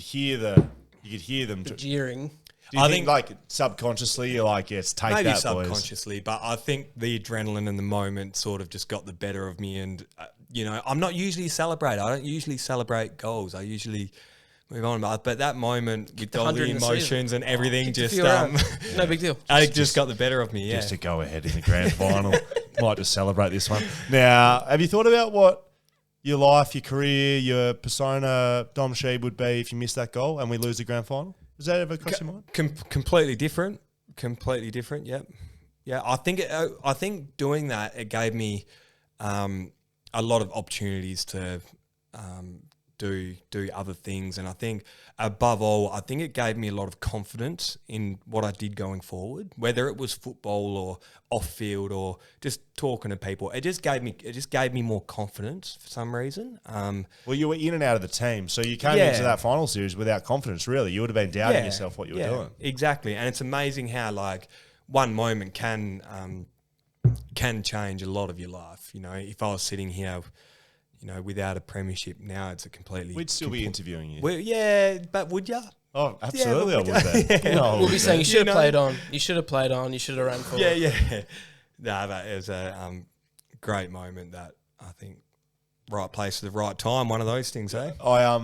hear them. The jeering. Do you I think, think- like subconsciously you're like, yes, take Maybe that, boys. subconsciously, but I think the adrenaline in the moment sort of just got the better of me. And, I'm not usually celebrate. I don't usually celebrate goals. I usually move on. But that moment with all 100 the in the season. emotions and everything Kicked a just, few around. No big deal. it just got the better of me, yeah. Just to go ahead in the grand final. Might just celebrate this one. Now, have you thought about what your life, your career, your persona, Dom Sheed would be if you missed that goal and we lose the grand final? Does that ever cross your mind? Completely different. Completely different, yep. Yeah, I think doing that, it gave me a lot of opportunities to do other things. And I think above all, I think it gave me a lot of confidence in what I did going forward, whether it was football or off field or just talking to people. It just gave me more confidence for some reason. Well, you were in and out of the team, so you came Yeah. into that final series without confidence, really. You would have been doubting yourself what you were doing. Exactly. And it's amazing how like one moment can change a lot of your life. If I was sitting here, without a premiership now, it's a completely... We'd still be interviewing you. But would ya? Oh, absolutely, I but would be. No, We'll be saying you should have know. played on. You should have played on. You should have ran forward. Yeah. No, but it was a great moment that I think right place at the right time, one of those things, eh? I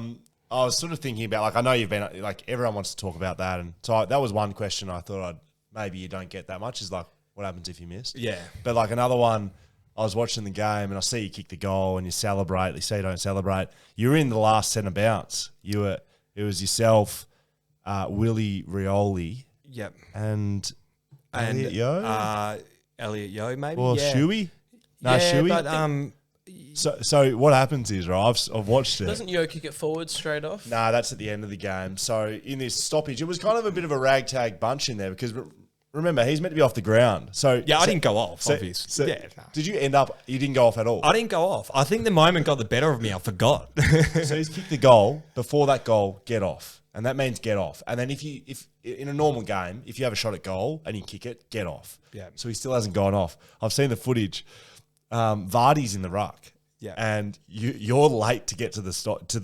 was sort of thinking about, like, I know you've been, like, everyone wants to talk about that, and so that was one question I thought maybe you don't get that much, is like, what happens if you missed? Yeah. But like another one, I was watching the game and I see you kick the goal and you celebrate. They say you don't celebrate. You were in the last centre bounce. It was yourself, Willie Rioli, Yep. and Elliot Yeo, Elliot Yeo, maybe? or yeah. Shuey. No, Yeah, Shuey. but So what happens is, right? I've watched it. Doesn't Yo kick it forward straight off? Nah, that's at the end of the game. So in this stoppage, it was kind of a bit of a ragtag bunch in there because remember, he's meant to be off the ground. So I didn't go off, obviously. So yeah. did you end up? You didn't go off at all. I didn't go off. I think the moment got the better of me. I forgot. So he's kicked the goal. Before that goal, get off, and that means get off. And then if in a normal game, if you have a shot at goal and you kick it, get off. Yeah. So he still hasn't gone off. I've seen the footage. Vardy's in the ruck. Yeah. And you're late to get to the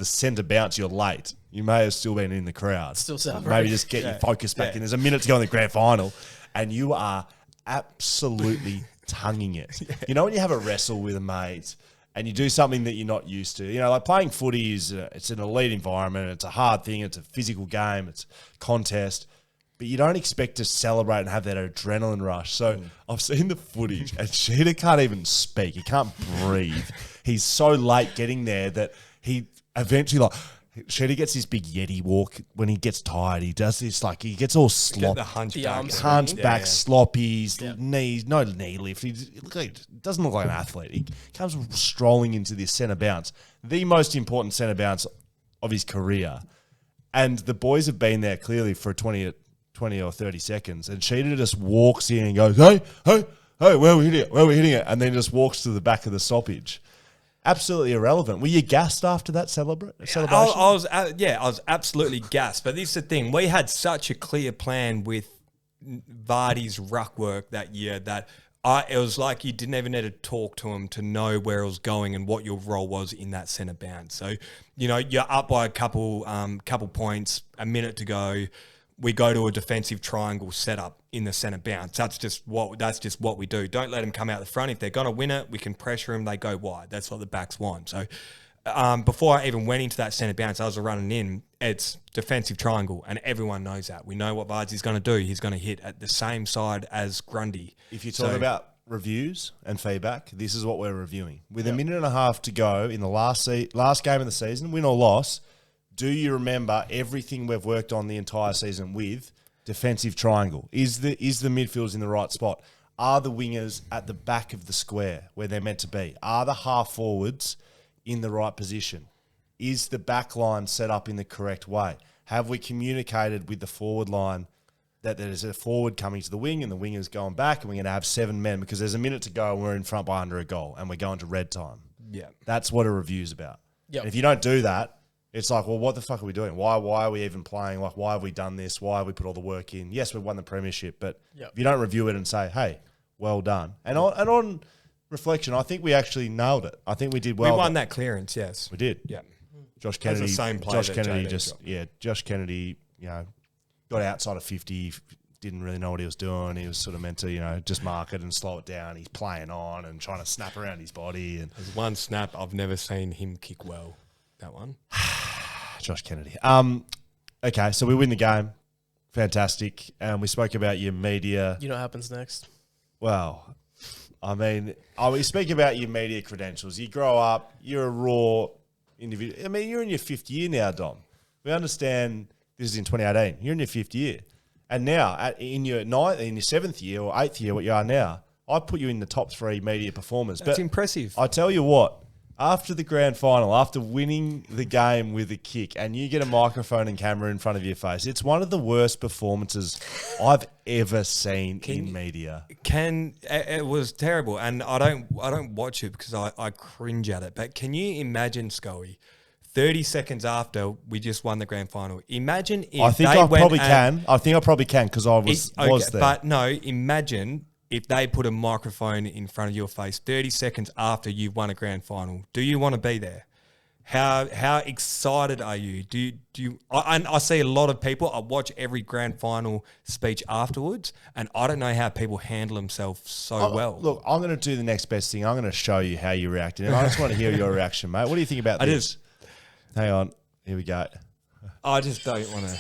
centre bounce. You're late. You may have still been in the crowd. Still celebrating. Maybe just get your focus back in. There's a minute to go in the grand final, and you are absolutely tonguing it. You know when you have a wrestle with a mate and you do something that you're not used to. Like playing footy it's an elite environment. It's a hard thing. It's a physical game. It's contest. But you don't expect to celebrate and have that adrenaline rush. So I've seen the footage, and Sheeda can't even speak. He can't breathe. He's so late getting there that he eventually, Sheeda gets this big Yeti walk when he gets tired. He does this, he gets all sloppy. The hunchback. The arms. Hunchback, Yeah. sloppy, his knees, no knee lift. He doesn't look like an athlete. He comes strolling into this centre bounce, the most important centre bounce of his career. And the boys have been there clearly for 20 or 30 seconds. And Sheeda just walks in and goes, hey, where are we hitting it? And then just walks to the back of the stoppage. Absolutely irrelevant. Were you gassed after that celebration? I was absolutely gassed. But this is the thing. We had such a clear plan with Vardy's ruck work that year that it was like you didn't even need to talk to him to know where it was going and what your role was in that centre bounce. So, you're up by a couple points, a minute to go. We go to a defensive triangle setup in the centre bounce. That's just what we do. Don't let them come out the front. If they're going to win it, we can pressure them. They go wide. That's what the backs want. So before I even went into that centre bounce, I was running in. It's defensive triangle, and everyone knows that. We know what Vardy's going to do. He's going to hit at the same side as Grundy. If you talk about reviews and feedback, this is what we're reviewing. With a minute and a half to go in the last game of the season, win or loss, do you remember everything we've worked on the entire season with defensive triangle? Is the midfielders in the right spot? Are the wingers at the back of the square where they're meant to be? Are the half forwards in the right position? Is the back line set up in the correct way? Have we communicated with the forward line that there's a forward coming to the wing and the wingers going back and we're going to have 7 men because there's a minute to go and we're in front by under a goal and we're going to red time? Yeah. That's what a review's about. Yep. And if you don't do that, It's like, well, what the fuck are we doing? Why are we even playing? Like, why have we done this? Why have we put all the work in? Yes, we won the premiership, but if you don't review it and say, hey, well done. And on reflection, I think we actually nailed it. I think we did well. We won that clearance, yes. We did. Yeah. Josh Kennedy. the same player Josh that Kennedy JD Josh Kennedy, got outside of 50, didn't really know what he was doing. He was sort of meant to, just mark it and slow it down. He's playing on and trying to snap around his body. And There's one snap I've never seen him kick well. That one. Josh Kennedy. Okay, so we win the game. Fantastic. And we spoke about your media. You know what happens next? Well, I mean, we speak about your media credentials. You grow up, you're a raw individual. I mean, you're in your fifth year now, Dom. We understand this is in 2018. You're in your fifth year. And now, in your seventh year or eighth year, what you are now, I put you in the top 3 media performers. That's but impressive. I tell you what, after the grand final, after winning the game with a kick, and you get a microphone and camera in front of your face, it's one of the worst performances I've ever seen in media. It was terrible, and I don't watch it because I cringe at it. But can you imagine, Scully, 30 seconds after we just won the grand final? Imagine if I think I probably can because I was there. But no, imagine if they put a microphone in front of your face 30 seconds after you've won a grand final. Do you want to be there? How excited are you? Do you? I see a lot of people. I watch every grand final speech afterwards, and I don't know how people handle themselves so well. Look, I'm going to do the next best thing. I'm going to show you how you reacted, and I just want to hear your reaction, mate. What do you think about this? Hang on. Here we go. I just don't want to.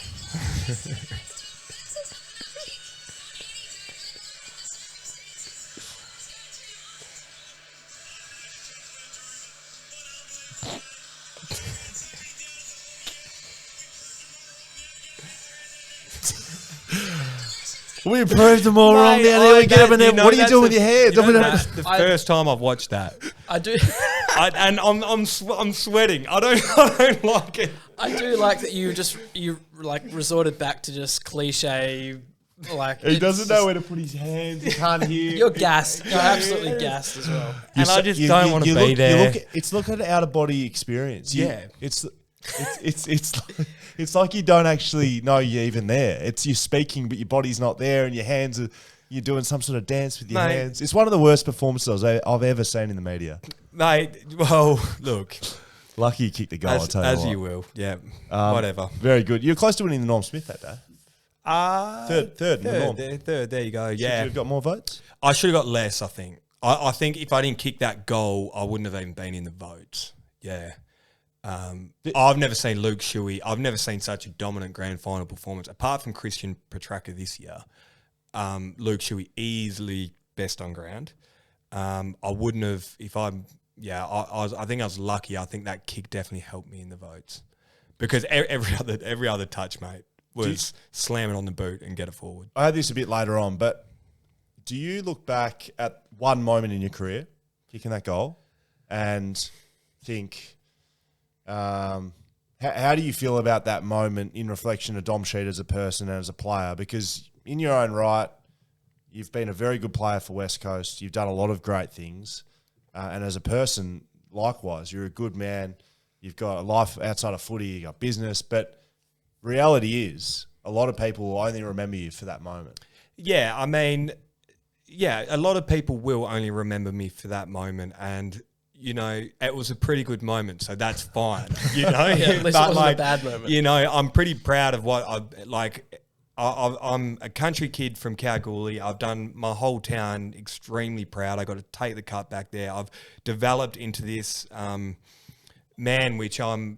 We proved them all wrong down there. We get up in there. What are you doing with your hair? That's the first time I've watched that. I do. And I'm sweating. I don't like it. I do like that you resorted back to just cliche. He doesn't know where to put his hands. He can't hear. You're gassed. You're absolutely gassed as well. And I just don't want to be there. It's like an out of body experience. Yeah. It's like you don't actually know you're even there. It's you speaking, but your body's not there, and your hands are. You're doing some sort of dance with your hands. It's one of the worst performances I've ever seen in the media. Mate, well, look. Lucky you kicked the goal, I'll tell you as what. you will, yeah. Whatever. Very good. You're close to winning the Norm Smith that day. Third in the Norm. Third, there you go, yeah. Should you have got more votes? I should have got less, I think. I think if I didn't kick that goal, I wouldn't have even been in the votes. Yeah. I've never seen Luke Shuey. I've never seen such a dominant grand final performance. Apart from Christian Petraka this year, Luke Shuey easily best on ground. I wouldn't have I think I was lucky. I think that kick definitely helped me in the votes because every other touch, mate, was slamming on the boot and get it forward. I had this a bit later on, but do you look back at one moment in your career, kicking that goal, and think, how do you feel about that moment in reflection of Dom Sheed as a person and as a player? Because in your own right, you've been a very good player for West Coast. You've done a lot of great things. And as a person, likewise, you're a good man. You've got a life outside of footy. You've got business. But reality is, a lot of people will only remember you for that moment. Yeah, I mean, a lot of people will only remember me for that moment. And it was a pretty good moment, so that's fine. At least it wasn't a bad moment. I'm pretty proud of what I'm a country kid from Kalgoorlie. I've done my whole town extremely proud. I got to take the cut back there. I've developed into this man, which I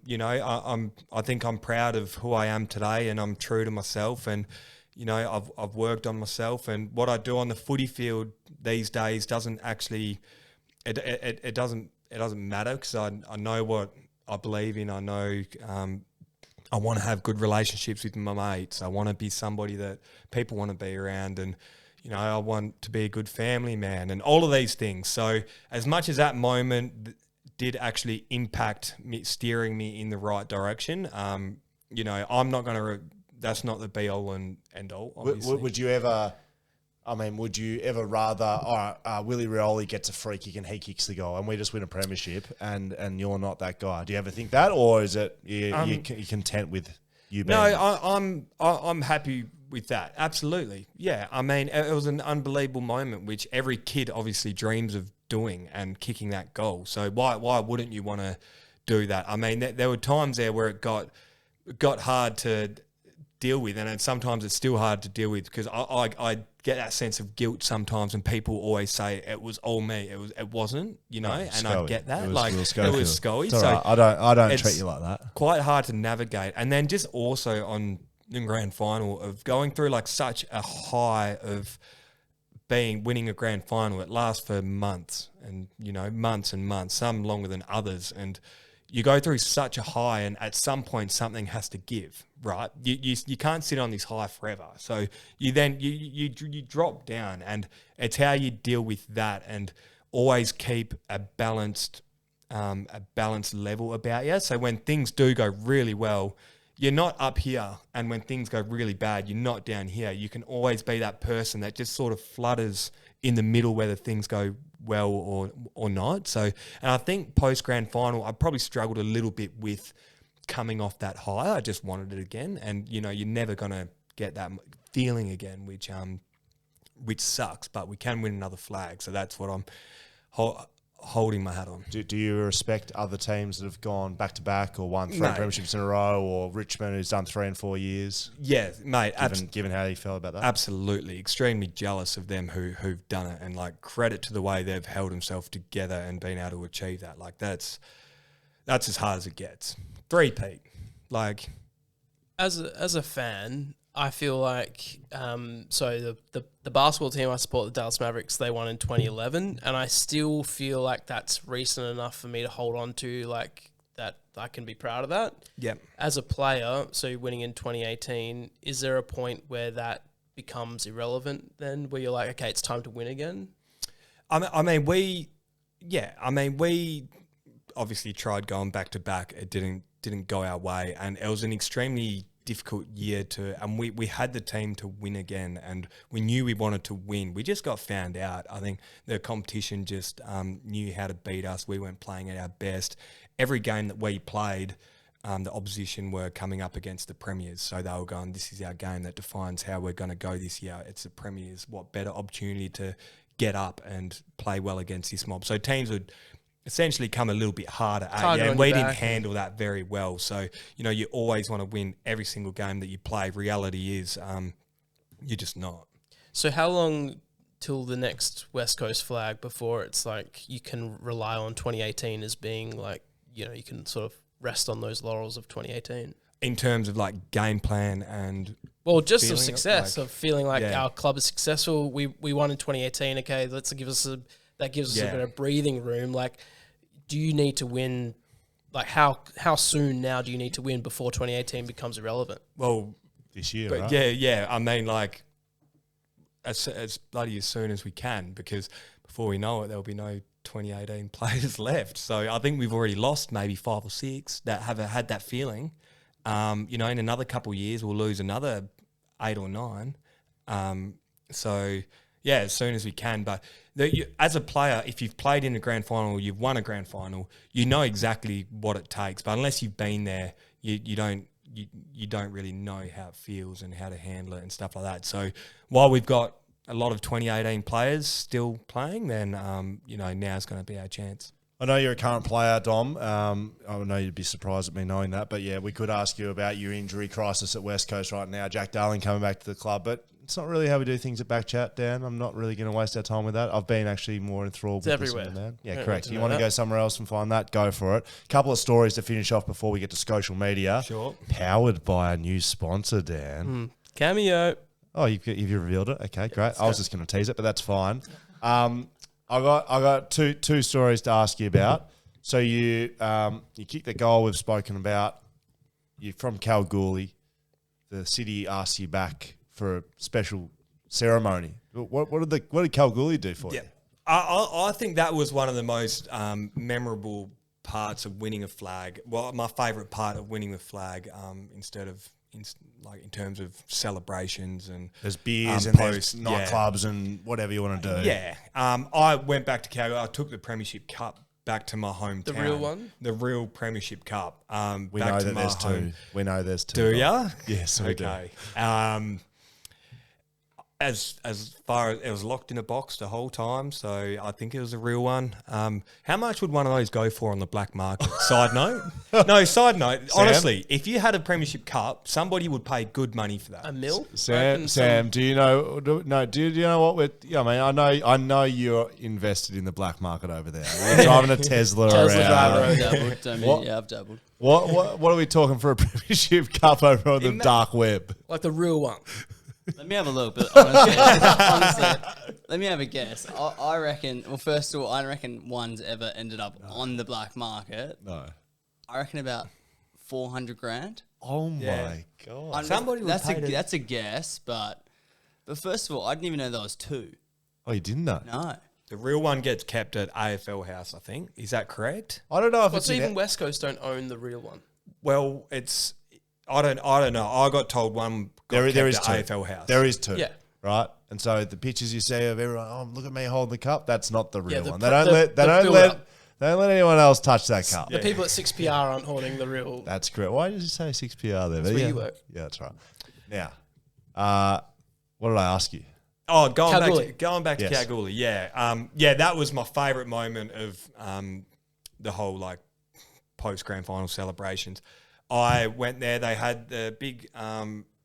think I'm proud of who I am today, and I'm true to myself. And I've worked on myself, and what I do on the footy field these days doesn't actually. It doesn't matter because I know what I believe in. I know I want to have good relationships with my mates. I want to be somebody that people want to be around, and I want to be a good family man, and all of these things. So as much as that moment did actually impact me, steering me in the right direction, I'm not going to. That's not the be all and end all. Obviously. Would you ever? I mean, would you ever rather, all right, Willie Rioli gets a free kick and he kicks the goal and we just win a premiership and you're not that guy? Do you ever think that, or is it you're content with you being? No, I'm happy with that. Absolutely. Yeah. I mean, it was an unbelievable moment, which every kid obviously dreams of doing and kicking that goal. So why wouldn't you want to do that? I mean, there were times there where it got hard to deal with, and sometimes it's still hard to deal with because I get that sense of guilt sometimes, and people always say it was all me. It wasn't, you know, and I get that. It was Scully. So right. I don't treat you like that. Quite hard to navigate, and then just also on the grand final of going through like such a high of winning a grand final. It lasts for months, and you know, months and months, some longer than others, and you go through such a high, and at some point something has to give, right? You can't sit on this high forever. So you drop down, and it's how you deal with that, and always keep a balanced level about you. So when things do go really well, you're not up here, and when things go really bad, you're not down here. You can always be that person that just sort of flutters in the middle, whether things go well or not. So, and I think post grand final, I probably struggled a little bit with coming off that high. I just wanted it again, and you know, you're never gonna get that feeling again, which sucks. But we can win another flag, so that's what I'm holding my hat on. Do you respect other teams that have gone back to back or won 3 premierships in a row, or Richmond who's done 3 and 4 years? Yeah, mate. Given how you felt about that, absolutely, extremely jealous of them who've done it, and like credit to the way they've held themselves together and been able to achieve that. Like that's as hard as it gets. 3-peat, like as a fan, I feel like so the basketball team I support, the Dallas Mavericks, they won in 2011, and I still feel like that's recent enough for me to hold on to, like that I can be proud of that. Yeah. As a player, so winning in 2018, is there a point where that becomes irrelevant then, where you're like, okay, it's time to win again? I mean, we obviously tried going back to back. It didn't go our way, and it was an extremely difficult year and we had the team to win again, and we knew we wanted to win. We just got found out. I think the competition just knew how to beat us. We weren't playing at our best. Every game that we played, the opposition were coming up against the premiers, so they were going, this is our game that defines how we're going to go this year. It's the premiers. What better opportunity to get up and play well against this mob? So teams would essentially come a little bit harder at you, and we didn't handle that very well. So, you know, you always want to win every single game that you play. Reality is you're just not. So how long till the next West Coast flag before it's like you can rely on 2018 as being like, you know, you can sort of rest on those laurels of 2018? In terms of like game plan and... Well, just of success, of feeling like our club is successful. We won in 2018. Okay, that gives us a bit of breathing room. Like, do you need to win? Like, how soon now do you need to win before 2018 becomes irrelevant? Well, this year, but right? Yeah. I mean, like, as bloody as soon as we can, because before we know it, there'll be no 2018 players left. So I think we've already lost maybe 5 or 6 that have had that feeling. You know, in another couple of years, we'll lose another 8 or 9. So yeah, as soon as we can. But as a player, if you've played in a grand final, you've won a grand final, you know exactly what it takes. But unless you've been there, you don't really know how it feels and how to handle it and stuff like that. So while we've got a lot of 2018 players still playing, then you know, now's going to be our chance. I know you're a current player, Dom. I know you'd be surprised at me knowing that, but yeah, we could ask you about your injury crisis at West Coast right now. Jack Darling coming back to the club, but it's not really how we do things at BackChat, Dan. I'm not really going to waste our time with that. I've been actually more enthralled with this one, man. Yeah, correct. You want to go somewhere else and find that? Go for it. Couple of stories to finish off before we get to social media. Sure. Powered by a new sponsor, Dan. Cameo. Oh, you've revealed it. Okay, great. I was just going to tease it, but that's fine. I got two stories to ask you about. So you kicked the goal we've spoken about. You're from Kalgoorlie. The city asked you back for a special ceremony. What did Kalgoorlie do for you? I think that was one of the most memorable parts of winning a flag. Well, my favourite part of winning the flag, instead of in terms of celebrations and There's beers and posts, there's nightclubs and whatever you want to do. Yeah. I went back to Kalgoorlie. I took the Premiership Cup back to my hometown. The real one? The real Premiership Cup. We back know to that my there's home. two. We know there's two. Do ya? Yes, we Okay. As far as it was locked in a box the whole time, so I think it was a real one. How much would one of those go for on the black market? Side note? No, side note. Sam? Honestly, if you had a Premiership Cup, somebody would pay good money for that. A mil? Sam, do you know? Do you know what we're? Yeah, I know you're invested in the black market over there. You're driving a Tesla Tesla around. driver. I've dabbled. What are we talking for a Premiership Cup over on the dark web? Like the real one. Let me have a look, but honestly, let me have a guess. I reckon, well, first of all, I don't reckon one's ever ended up on the black market. No. I reckon about 400 grand. Oh Yeah. my god! Somebody would pay to- that's a guess, but first of all, I didn't even know there was two. Oh, you didn't know? No. The real one gets kept at AFL House, I think. Is that correct? I don't know if Well, it's so even West Coast don't own the real one. Well, it's I don't know. I got told one got there is kept two. at AFL House. There is two. Yeah. Right. And so the pictures you see of everyone, oh, look at me holding the cup. That's not the real the one. pro- They don't the- let the they build-up. don't let anyone else touch that cup. The people at 6PR aren't holding the real. That's correct. Why did you say 6PR there? That's where you work. Yeah, that's right. Now, what did I ask you? Oh, Kalgoorlie. going back to Yes. Kalgoorlie, yeah. Yeah, that was my favourite moment of the whole like post grand final celebrations. I went there, they had the big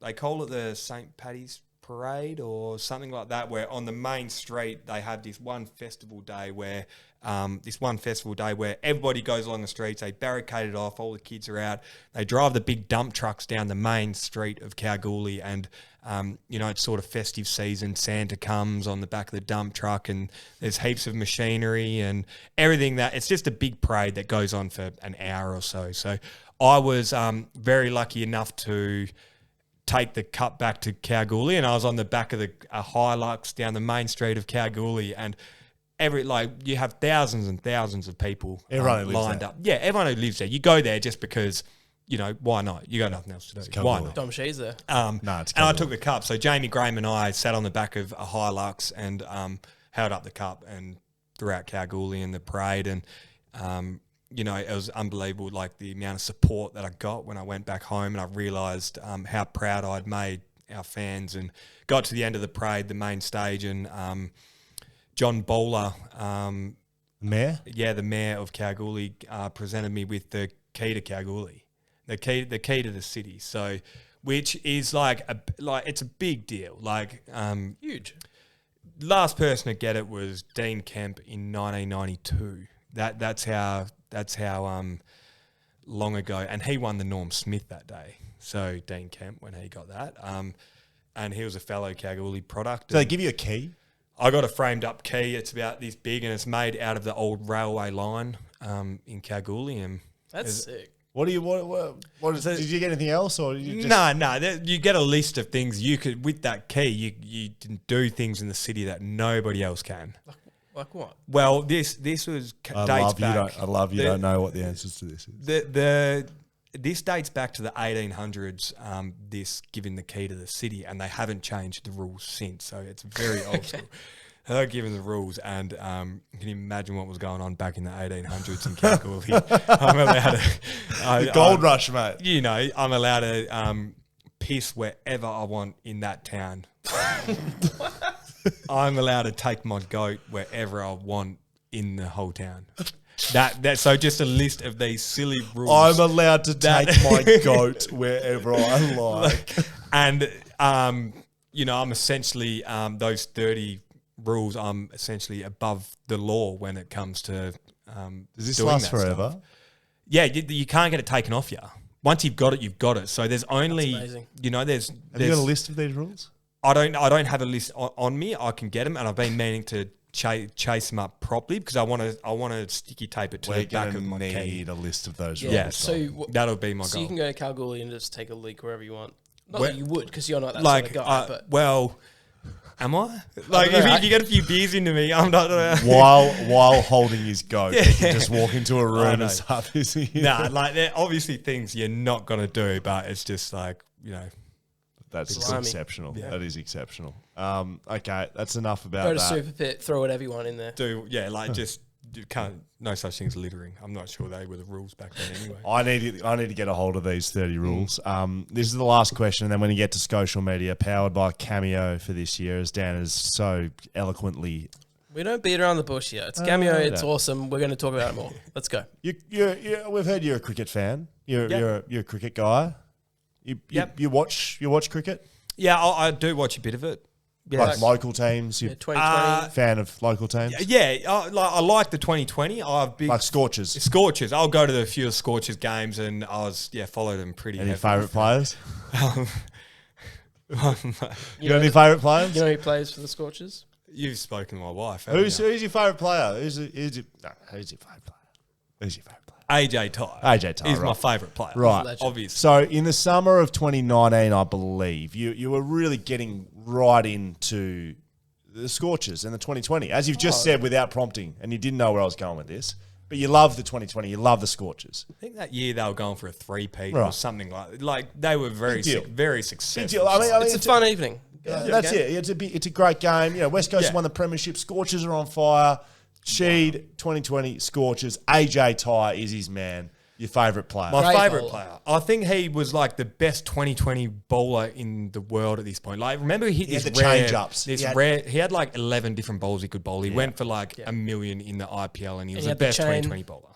they call it the St. Paddy's Parade or something like that, where on the main street they have this one festival day where everybody goes along the streets, they barricade it off, all the kids are out, they drive the big dump trucks down the main street of Kalgoorlie, and it's sort of festive season. Santa comes on the back of the dump truck and there's heaps of machinery and everything it's just a big parade that goes on for an hour or so. So I was very lucky enough to take the cup back to Kalgoorlie, and I was on the back of a Hilux down the main street of Kalgoorlie, and you have thousands and thousands of people Everyone who lives lined there. up. Yeah, everyone who lives there. You go there just because, why not? You got nothing else to do. Why Kalgoorlie. not? Dom Shee's there. No, it's And I Kalgoorlie. took the cup. So Jamie Graham and I sat on the back of a Hilux and held up the cup and throughout Kalgoorlie in the parade, and it was unbelievable, like the amount of support that I got when I went back home, and I realised how proud I'd made our fans, and got to the end of the parade, the main stage, and John Bowler, Mayor? the mayor of Kalgoorlie, presented me with the key to Kalgoorlie, the key to the city. So, which is it's a big deal. Huge. Last person to get it was Dean Kemp in 1992. That's how long ago, and he won the Norm Smith that day. So Dean Kemp, when he got that, and he was a fellow Kalgoorlie product. Do they give you a key? I got a framed up key. It's about this big, and it's made out of the old railway line in Kalgoorlie. And That's sick. What did you get anything else, or you just no, you get a list of things you could with that key. You can do things in the city that nobody else can. Like what? Well, this was dates back. I love you don't know what the answers to this is. This dates back to the 1800s. This giving the key to the city, and they haven't changed the rules since. So it's very old school. They're given the rules, and can you imagine what was going on back in the 1800s in Kalgoorlie? I'm allowed to, The gold rush, mate. I'm allowed to piss wherever I want in that town. I'm allowed to take my goat wherever I want in the whole town. So just a list of these silly rules. I'm allowed to take my goat wherever I like. And I'm essentially those 30 rules. I'm essentially above the law when it comes to. Does this doing last that forever? stuff. Yeah, you can't get it taken off you. Once you've got it, you've got it. So there's only, That's amazing. there's. Have you got a list of these rules? I don't have a list on me. I can get them, and I've been meaning to chase them up properly because I want to sticky tape it to the back of my key. Need a list of those Yeah. rules. So That'll be my So goal. you can go to Kalgoorlie and just take a leak wherever you want. Not Well- that you would, because you're not that like, sort of guy. But well, am I? Like, don't know. if you get a few beers into me, I'm not. while holding his goat, he can just walk into a room know. and start pissing. Nah, like there are obviously things you're not gonna do, but it's just like That's Blimey. exceptional. Yeah. That is exceptional. Okay, that's enough about Go to that. Super Pit, throw whatever you want in there. just you can't. No such thing as littering. I'm not sure they were the rules back then anyway. I need to get a hold of these 30 rules. This is the last question, and then when you get to social media, powered by Cameo for this year, as Dan has so eloquently. We don't beat around the bush here. It's Cameo. It's no. awesome. We're going to talk about it more. Let's go. We've heard you're a cricket fan. You're a cricket guy. You watch cricket? Yeah, I do watch a bit of it. Like local teams. You're 2020. fan of local teams? Yeah, I like the 2020. I have big Like Scorchers. Scorchers. I'll go to the few Scorchers games, and followed them pretty. Any heavily. favourite players? You You got any favourite players? You know who plays for the Scorchers? You've spoken to my wife. Who's haven't your favourite player? Who's your favourite player? Who's your favourite player? you? AJ Ty. AJ Ty, is my right. favourite player. Right. Legend. Obviously. So in the summer of 2019, I believe, you were really getting right into the Scorchers and the 2020, as you've just said without prompting, and you didn't know where I was going with this. But you love the 2020, you love the Scorchers. I think that year they were going for a 3-peat Right. or something like they were very Big deal. very Big successful. deal. I mean, It's a fun evening. that's it. It's a great game. You know, West Coast Yeah. won the premiership. Scorchers are on fire. SHEED 2020 Scorchers. AJ Ty is his man. Your favourite player. My Great favourite bowler. player. I think he was like the best 2020 bowler in the world at this point. Like, remember he hit He had this the rare, change-ups. This He had- rare. He had like 11 different bowls he could bowl. He went for like $1 million in the IPL, and he was he the had the best chain. 2020 bowler.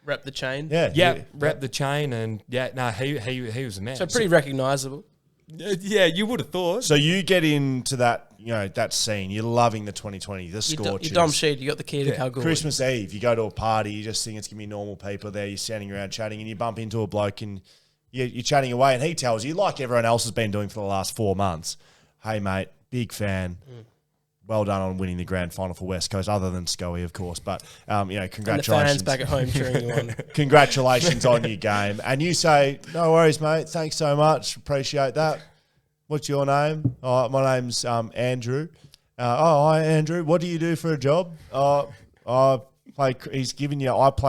Rep the chain. Yeah, rep the chain, and he was the man. So pretty recognisable. Yeah, you would have thought. So you get into that, that scene. You're loving the 2020, the You Scorchers. Dom Sheed, you got the key to Kalgoorlie. Christmas Eve, you go to a party, you just think it's going to be normal people there, you're standing around chatting, and you bump into a bloke and you're chatting away, and he tells you, like everyone else has been doing for the last 4 months, hey, mate, big fan. Well done on winning the grand final for West Coast, other than Shuey, of course. But, congratulations. And the fans back at home cheering you on. Congratulations on your game. And you say, no worries, mate. Thanks so much. Appreciate that. What's your name? Oh, my name's Andrew. Hi, Andrew. What do you do for a job? I play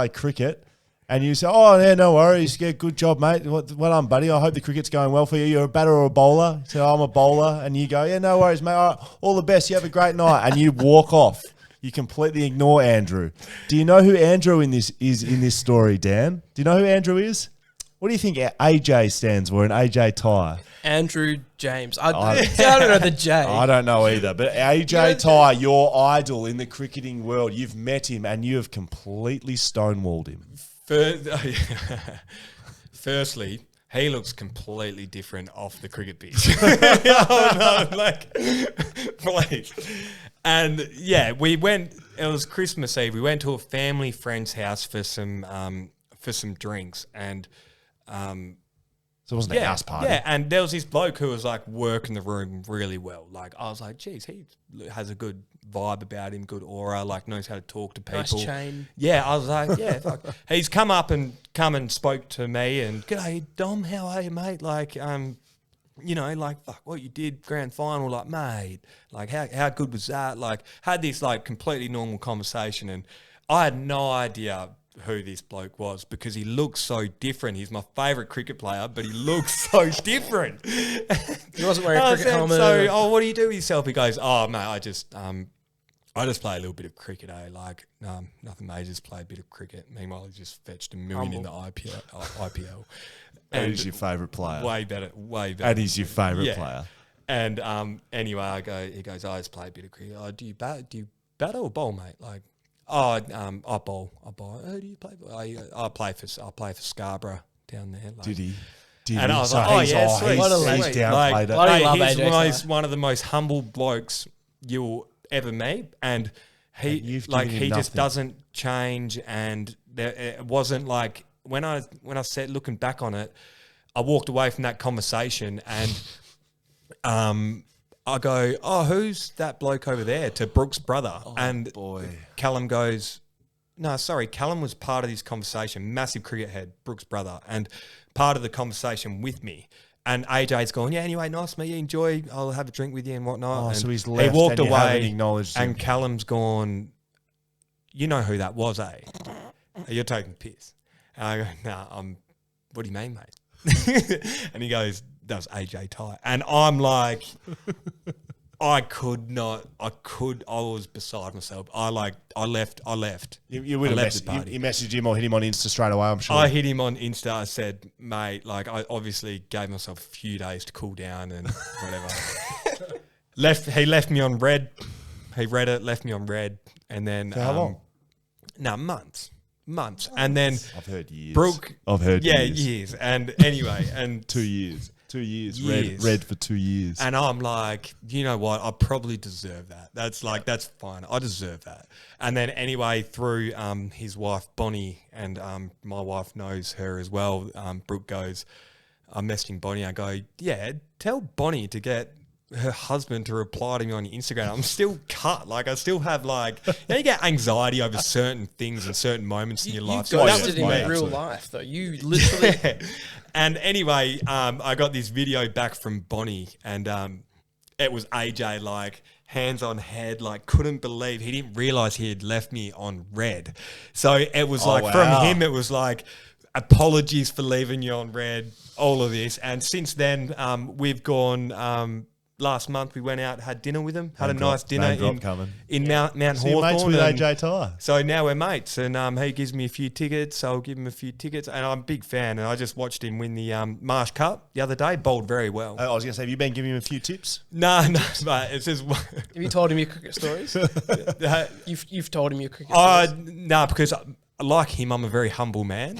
cricket. And you say, oh, yeah, no worries. Yeah, good job, mate. Well done, buddy. I hope the cricket's going well for you. You're a batter or a bowler? So I'm a bowler. And you go, yeah, no worries, mate. All the best. You have a great night. And you walk off. You completely ignore Andrew. Do you know who Andrew is in this story, Dan? Do you know who Andrew is? What do you think AJ stands for in AJ Ty? Andrew James. I don't know the J. I don't know either. But AJ Ty, your idol in the cricketing world, you've met him and you have completely stonewalled him. Firstly, he looks completely different off the cricket pitch. Please. And yeah, we went. It was Christmas Eve. We went to a family friend's house for some drinks, and So it wasn't a house party. yeah. And there was this bloke who was like working the room really well. Like I was like, geez, he has a good vibe about him, good aura, like knows how to talk to people. Nice chain. Yeah, I was like, yeah. Fuck. He's come and spoke to me and, g'day, Dom, how are you, mate? Like, fuck, what you did, grand final, like, mate, like, how good was that? Like, had this, like, completely normal conversation, and I had no idea who this bloke was because he looks so different. He's my favourite cricket player, but he looks so different. He wasn't wearing a cricket helmet. So, what do you do with yourself? He goes, oh, mate, I just play a little bit of cricket, Like, nothing major, just play a bit of cricket. Meanwhile, he just fetched $1 million in the IPL. And he's your favourite player. Way better. And he's your favourite player. And anyway, he goes, I just play a bit of cricket. Oh, do you bat or bowl, mate? Like, I bowl. Oh, do you play? I play for Scarborough down there. Like, Did he? And I was like, oh, yeah, sweet. What a He's legend. downplayed it. Bloody love He's AJ one of the most humble blokes you'll ever meet, and you've he given him just nothing. doesn't change. And it wasn't like when I said, looking back on it, I walked away from that conversation and I go, oh, who's that bloke over there? To Brooks' brother. And boy. Callum goes, no, sorry, Callum was part of this conversation, massive cricket head, Brooks' brother, and part of the conversation with me. And AJ's going, yeah, anyway, nice to meet you, enjoy, I'll have a drink with you and whatnot. Oh, and so he's left he walked and you haven't away acknowledged him. and Callum's gone, you know who that was, eh? You're taking the piss. And I go, nah, what do you mean, mate? And he goes, that was AJ Ty. And I'm like, I was beside myself. I left. You would have left the party. you messaged him or hit him on Insta straight away, I'm sure. I hit him on Insta. I said, mate, like I obviously gave myself a few days to cool down and whatever. He left me on red. He read it, left me on red, and then For how long? No, months. And then I've heard years. Brooke. I've heard years. And anyway, and 2 years. 2 years. Years. Red for 2 years. And I'm like, you know what? I probably deserve that. That's fine. I deserve that. And then anyway, through his wife Bonnie, and my wife knows her as well. Brooke goes, I'm messaging Bonnie. I go, yeah, tell Bonnie to get her husband to reply to me on Instagram. I'm still cut. Like I still have you get anxiety over certain things and certain moments in your life. You So that ghosted was him me. in real life, though. You literally. Yeah. And anyway, I got this video back from Bonnie, and it was AJ, like, hands on head, like, couldn't believe he didn't realize he had left me on red. So it was from him, it was like, apologies for leaving you on red, all of this. And since then, we've gone. Last month we went out, had dinner with him, had a nice dinner in Mount So you're Hawthorn. mates with AJ Ty. So now we're mates, and he gives me a few tickets, so I'll give him a few tickets, and I'm a big fan, and I just watched him win the Marsh Cup the other day, bowled very well. I was going to say, have you been giving him a few tips? No, but it's just... Have you told him your cricket stories? You've told him your cricket stories? No, because like him, I'm a very humble man.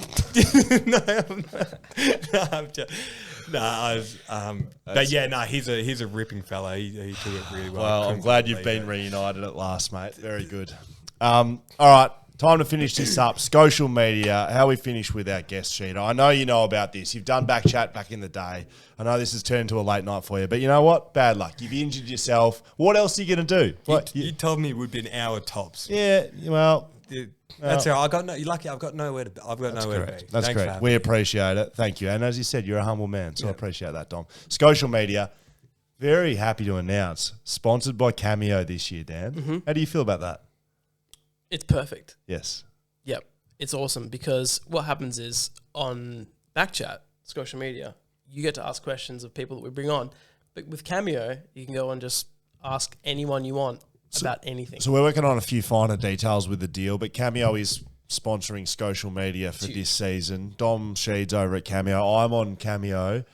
But yeah, no, he's a ripping fella. He took it really well. Well, I'm glad you've been reunited at last, mate. Very good. All right, time to finish this up. Social media, how we finish with our guest sheet. I know you know about this. You've done BackChat back in the day. I know this has turned into a late night for you, but you know what? Bad luck. You've injured yourself. What else are you going to do? You told me it would be an hour tops. Yeah, well... That's all right. You're lucky. I've got nowhere to be. That's correct. That's correct. We appreciate it. Thank you. And as you said, you're a humble man, so I appreciate that, Dom. Social media, very happy to announce, sponsored by Cameo this year, Dan. Mm-hmm. How do you feel about that? It's perfect. Yes. Yep. It's awesome because what happens is on BackChat, social media, you get to ask questions of people that we bring on. But with Cameo, you can go and just ask anyone you want about anything. So we're working on a few finer details with the deal, but Cameo is sponsoring social media for this season. Dom Sheed's over at Cameo. I'm on Cameo.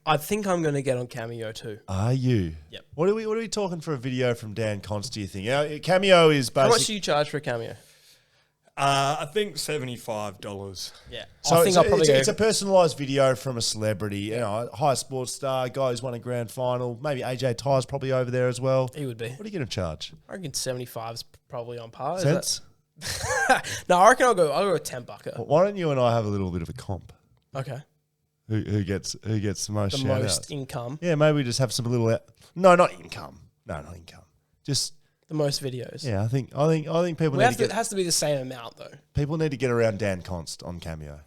I think I'm going to get on Cameo too. Are you? Yep. What are we talking for a video from Dan Const, do you think? Cameo is basically... How much do you charge for a Cameo? I think $75. Yeah. So I think I'll probably it's a personalised video from a celebrity, you know, a high sports star, guy who's won a grand final. Maybe AJ Ty's probably over there as well. He would be. What are you going to charge? I reckon 75 is probably on par. Cents? No, I reckon I'll go a 10 bucker. Well, why don't you and I have a little bit of a comp? Okay. Who gets the most The shout most outs? income. Yeah, maybe we just have some little... No, not income. No, not income. Just... The most videos. Yeah, I think people It has to be the same amount though. People need to get around Dan Const on Cameo.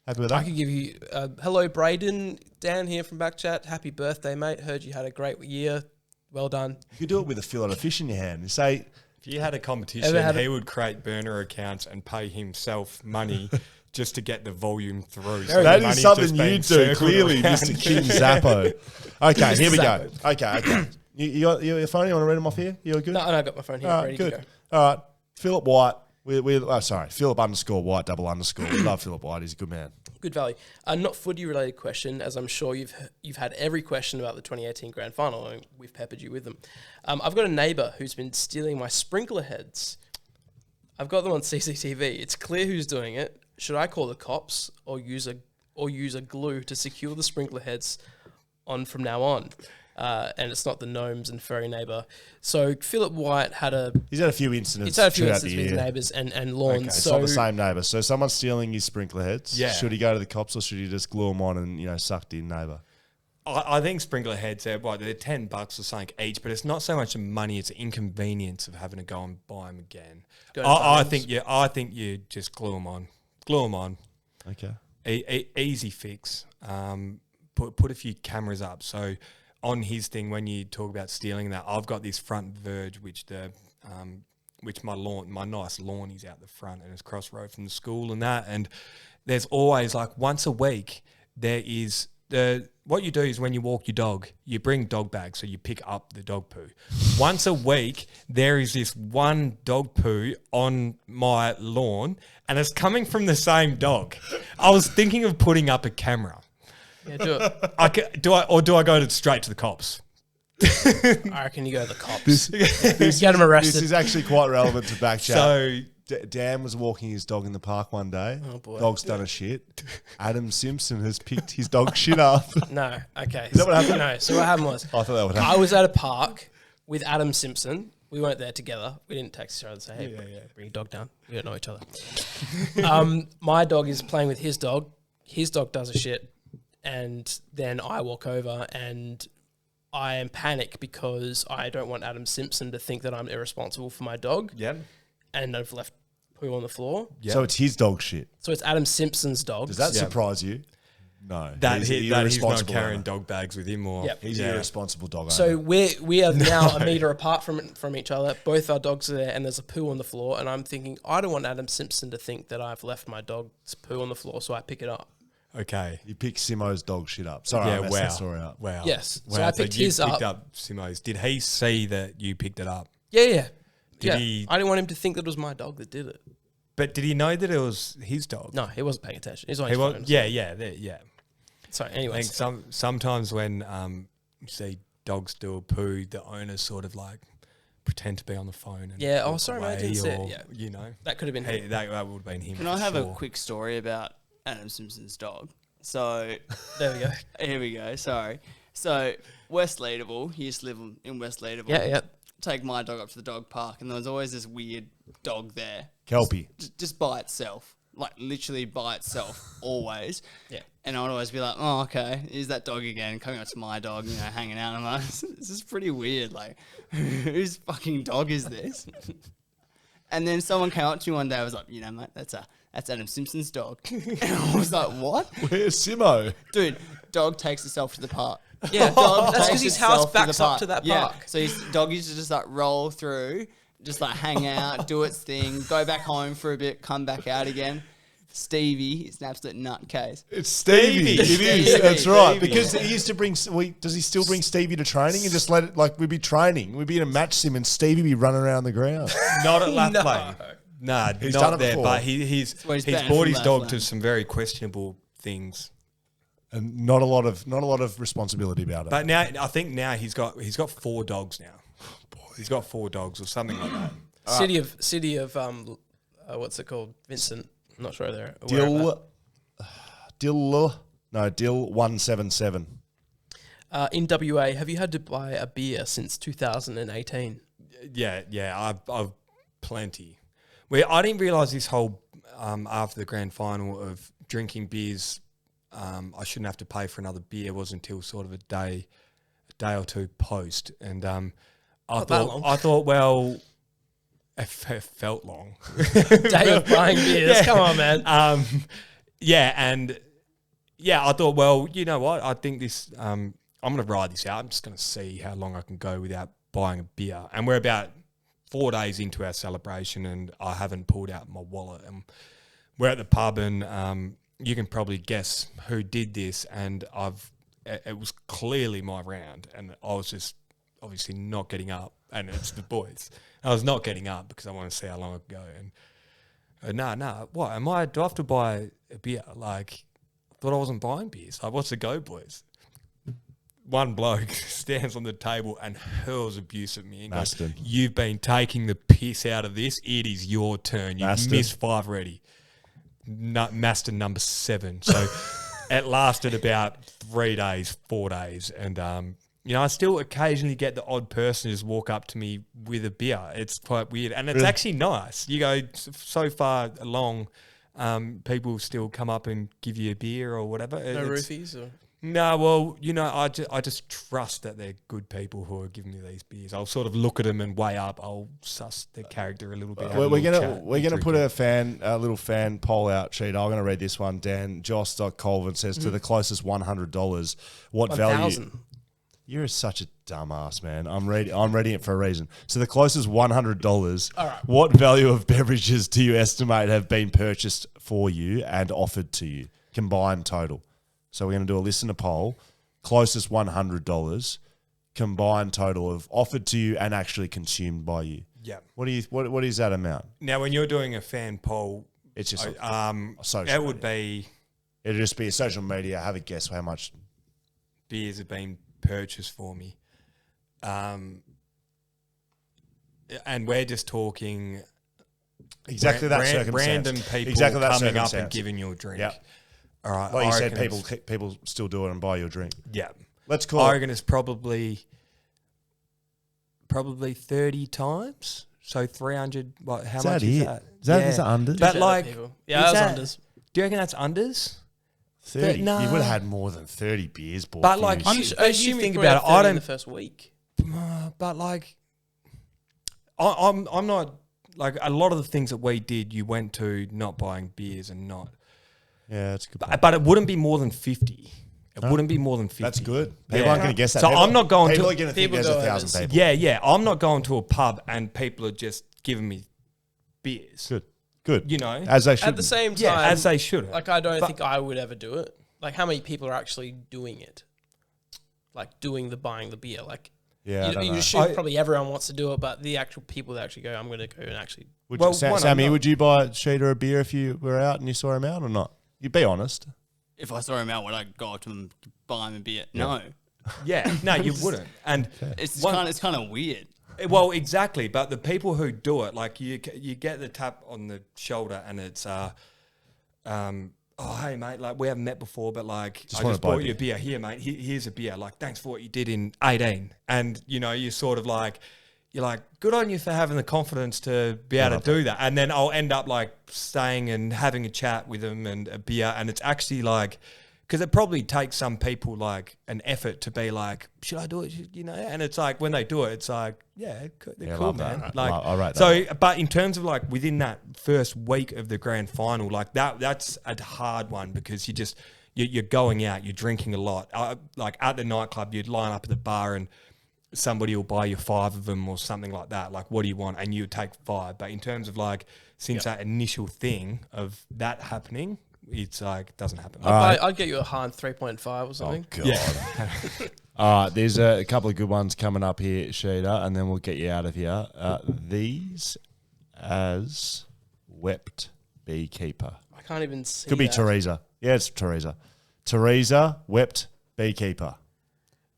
Happy with that? I could give you hello Braden, Dan here from BackChat. Happy birthday, mate. Heard you had a great year. Well done. You could do it with a fillet of fish in your hand and say... If you had a competition, he would create burner accounts and pay himself money just to get the volume through. So that is something you do, clearly, Mr. King Zappo. Okay, here we go. Okay. You got your phone? You want to read them off here? You all good? No, I got my phone here ready to go. All right. Philip White. Philip _White _. We love Philip White. He's a good man. Good value. Not footy related question, as I'm sure you've had every question about the 2018 Grand Final, and we've peppered you with them. I've got a neighbour who's been stealing my sprinkler heads. I've got them on CCTV. It's clear who's doing it. Should I call the cops or use a glue to secure the sprinkler heads on from now on? And it's not the gnomes and furry neighbour. So Philip White He's had a few incidents. He's had a few incidents with his neighbours and lawns. Okay, it's not the same neighbour. So someone's stealing his sprinkler heads. Yeah. Should he go to the cops or should he just glue them on and sucked in neighbour? I think sprinkler heads they're $10 or something each, but it's not so much the money; it's the inconvenience of having to go and buy them again. I think you just glue them on. Glue them on. Okay. Easy fix. Put a few cameras up. So on his thing, when you talk about stealing that, I've got this front verge, which my nice lawn is out the front and it's cross road from the school and that. And there's always once a week there is what you do is when you walk your dog, you bring dog bags, so you pick up the dog poo. Once a week, there is this one dog poo on my lawn, and it's coming from the same dog. I was thinking of putting up a camera. Yeah, do it. Do I go straight to the cops? I reckon you go to the cops. This Get him arrested. This is actually quite relevant to BackChat. So Dan was walking his dog in the park one day. Oh, boy. Dog's done a shit. Adam Simpson has picked his dog shit up. No, okay. Is that what happened? No, so what happened was, I thought that would happen. I was at a park with Adam Simpson. We weren't there together. We didn't text each other and say, hey, bring your dog down. We don't know each other. My dog is playing with his dog. His dog does a shit. And then I walk over and I am panicked because I don't want Adam Simpson to think that I'm irresponsible for my dog. yeah, And I've left poo on the floor. So it's his dog shit. So it's Adam Simpson's dog. Does that Yeah. surprise you? No. that he's not irresponsible carrying owner. dog bags with him, or Yep. He's an irresponsible dog owner. So we are now a metre apart from each other. Both our dogs are there, and there's a poo on the floor. And I'm thinking, I don't want Adam Simpson to think that I've left my dog's poo on the floor, so I pick it up. okay. You pick Simo's dog shit up. Sorry, I messed that story up. Wow. Yes. So Wow. I picked you his picked up. Simo's. Did he see that you picked it up? Yeah. Did he- I didn't want him to think that it was my dog that did it. But did he know that it was his dog? No, he wasn't paying attention. He was on He his was. phone. Yeah. So I anyways, think sometimes when you see dogs do a poo, the owners sort of like pretend to be on the phone. And Yeah, oh, walk sorry, mate, I away, didn't see it, or, yeah. you know, that could have been hey, him. that would have been him. Can for I have sure. a quick story about Adam Simpson's dog? So There we go. here we go. Sorry. So West Leadable, he used to live in West Leadable. Yeah. Take my dog up to the dog park, and there was always this weird dog there, Kelpie. just by itself, like literally by itself, always. Yeah. And I'd always be like, oh, okay, here's that dog again, coming up to my dog, hanging out. And I'm like, this is pretty weird. Like, whose fucking dog is this? And then someone came up to me one day. I was like, mate, that's Adam Simpson's dog. And I was like, what? Where's Simo? Dude, dog takes itself to the park. Yeah, Dog that's takes because his house itself to the backs up to that Yeah. park. So his dog used to just like roll through, just like hang out, do its thing, go back home for a bit, come back out again. Stevie is an absolute nutcase. It's Stevie. It is. Stevie. That's right. Stevie. Because he used to bring. Does he still bring Stevie to training and just let it like we'd be training? We'd be in a match sim and Stevie be running around the ground. Not at lap No. play. Nah, He's done not it there. before. But he's where he's brought banned his from dog lap to lane. some very questionable things. And not a lot of responsibility about it. But now I think now he's got 4 dogs now. He's got 4 dogs or something like that. City of what's it called? Vincent. I'm not sure there. aware of that. Dill 177. In WA, have you had to buy a beer since 2018? Yeah, I've plenty. I didn't realise this whole after the grand final of drinking beers, I shouldn't have to pay for another beer was until sort of a day or two post, and I thought, well, it felt long. Day of buying beers. Come on, man. I thought, well, you know what? I think this. I'm going to ride this out. I'm just going to see how long I can go without buying a beer. And we're about 4 days into our celebration, and I haven't pulled out my wallet. And we're at the pub, and you can probably guess who did this. And it was clearly my round, and I was just obviously not getting up. And it's the boys. I was not getting up because I want to see how long I could go. And no, what? Do I have to buy a beer? Like, I thought I wasn't buying beers. Like, what's the go, boys? One bloke stands on the table and hurls abuse at me and goes, Maston. you've been taking the piss out of this. It is your turn. You've Maston. missed 5 already. Maston number 7. So it lasted about 3 days, 4 days. And, I still occasionally get the odd person just walk up to me with a beer. It's quite weird. And it's actually nice. You go so far along, people still come up and give you a beer or whatever. No roofies? Or? No, well, I just trust that they're good people who are giving me these beers. I'll sort of look at them and weigh up. I'll suss their character a little bit. We're gonna put a little fan poll out, Sheed. I'm gonna read this one. Dan Joss.Colvin says to the closest $100, what 1,000. value? You're such a dumbass, man. I'm reading it for a reason. So the closest $100. All right. What value of beverages do you estimate have been purchased for you and offered to you? Combined total. So we're going to do a listener poll. closest $100 combined total of offered to you and actually consumed by you. Yeah. What is that amount? Now, when you're doing a fan poll, It's just social it would be it'll just be a social media. Have a guess how much beers have been purchased for me. And we're just talking exactly that circumstance. Random people exactly that coming up and circumstance. giving you a drink. Yep. All right. Like you I said, reckon people still do it and buy your drink. Yeah. Let's call I it. reckon it's probably 30 times. So 300. What? How Is much that is it? that? Is that unders? But Shit out of like, people. Yeah, is that that- was unders. Do you reckon that's unders? 30. Nah. You would have had more than 30 beers bought. But for like, you. you You think probably about it. had 30 I in don't. the first week. But like, I'm not like a lot of the things that we did. You went to not buying beers and not. yeah, that's a good. Point. But it wouldn't be more than 50. It wouldn't be more than 50. That's good. People aren't going to guess that. So I'm not going People to. are going to think People there's go 1,000 over. people. Yeah. I'm not going to a pub and people are just giving me beers. Good. You know, As they should. At the same time, yeah, as they should. like I don't But- think I would ever do it. Like how many people are actually doing it? Like doing the buying the beer. Like Yeah, I don't you know. assume probably everyone wants to do it, but the actual people that actually go, I'm going to go and actually. Would Well, you, one, I'm Sammy, not- would you buy Sheeda a beer if you were out and you saw him out or not? You'd be honest. If I saw him out, would I go up to him to buy him a beer? No. Yeah, no, you wouldn't. And It's one- kind of weird. well, exactly. But the people who do it, like you get the tap on the shoulder, and it's oh hey mate, like we haven't met before, but like I wanna just buy bought you a beer here, mate. Here's a beer. Like thanks for what you did in 18, and you know you sort of like. You're like, good on you for having the confidence to be able to do that. And then I'll end up like staying and having a chat with them and a beer. And it's actually like, because it probably takes some people like an effort to be like, should I do it? You know? And it's like, when they do it, it's like, yeah, they're Yeah, cool, love that. man. Right. Like, I rate that so, one. but in terms of like within that first week of the grand final, like that's a hard one because you're going out, you're drinking a lot. Like at the nightclub, you'd line up at the bar and somebody will buy you 5 of them or something like that. Like, what do you want? And you would take 5. But in terms of like, since that initial thing of that happening, it's like, doesn't happen. I'd get you a hard 3.5 or something. God. Yeah. All right, there's a couple of good ones coming up here, Sheeda, and then we'll get you out of here. These as wept beekeeper. I can't even see. Could be that. Teresa. Yeah, it's Teresa. Teresa, wept beekeeper.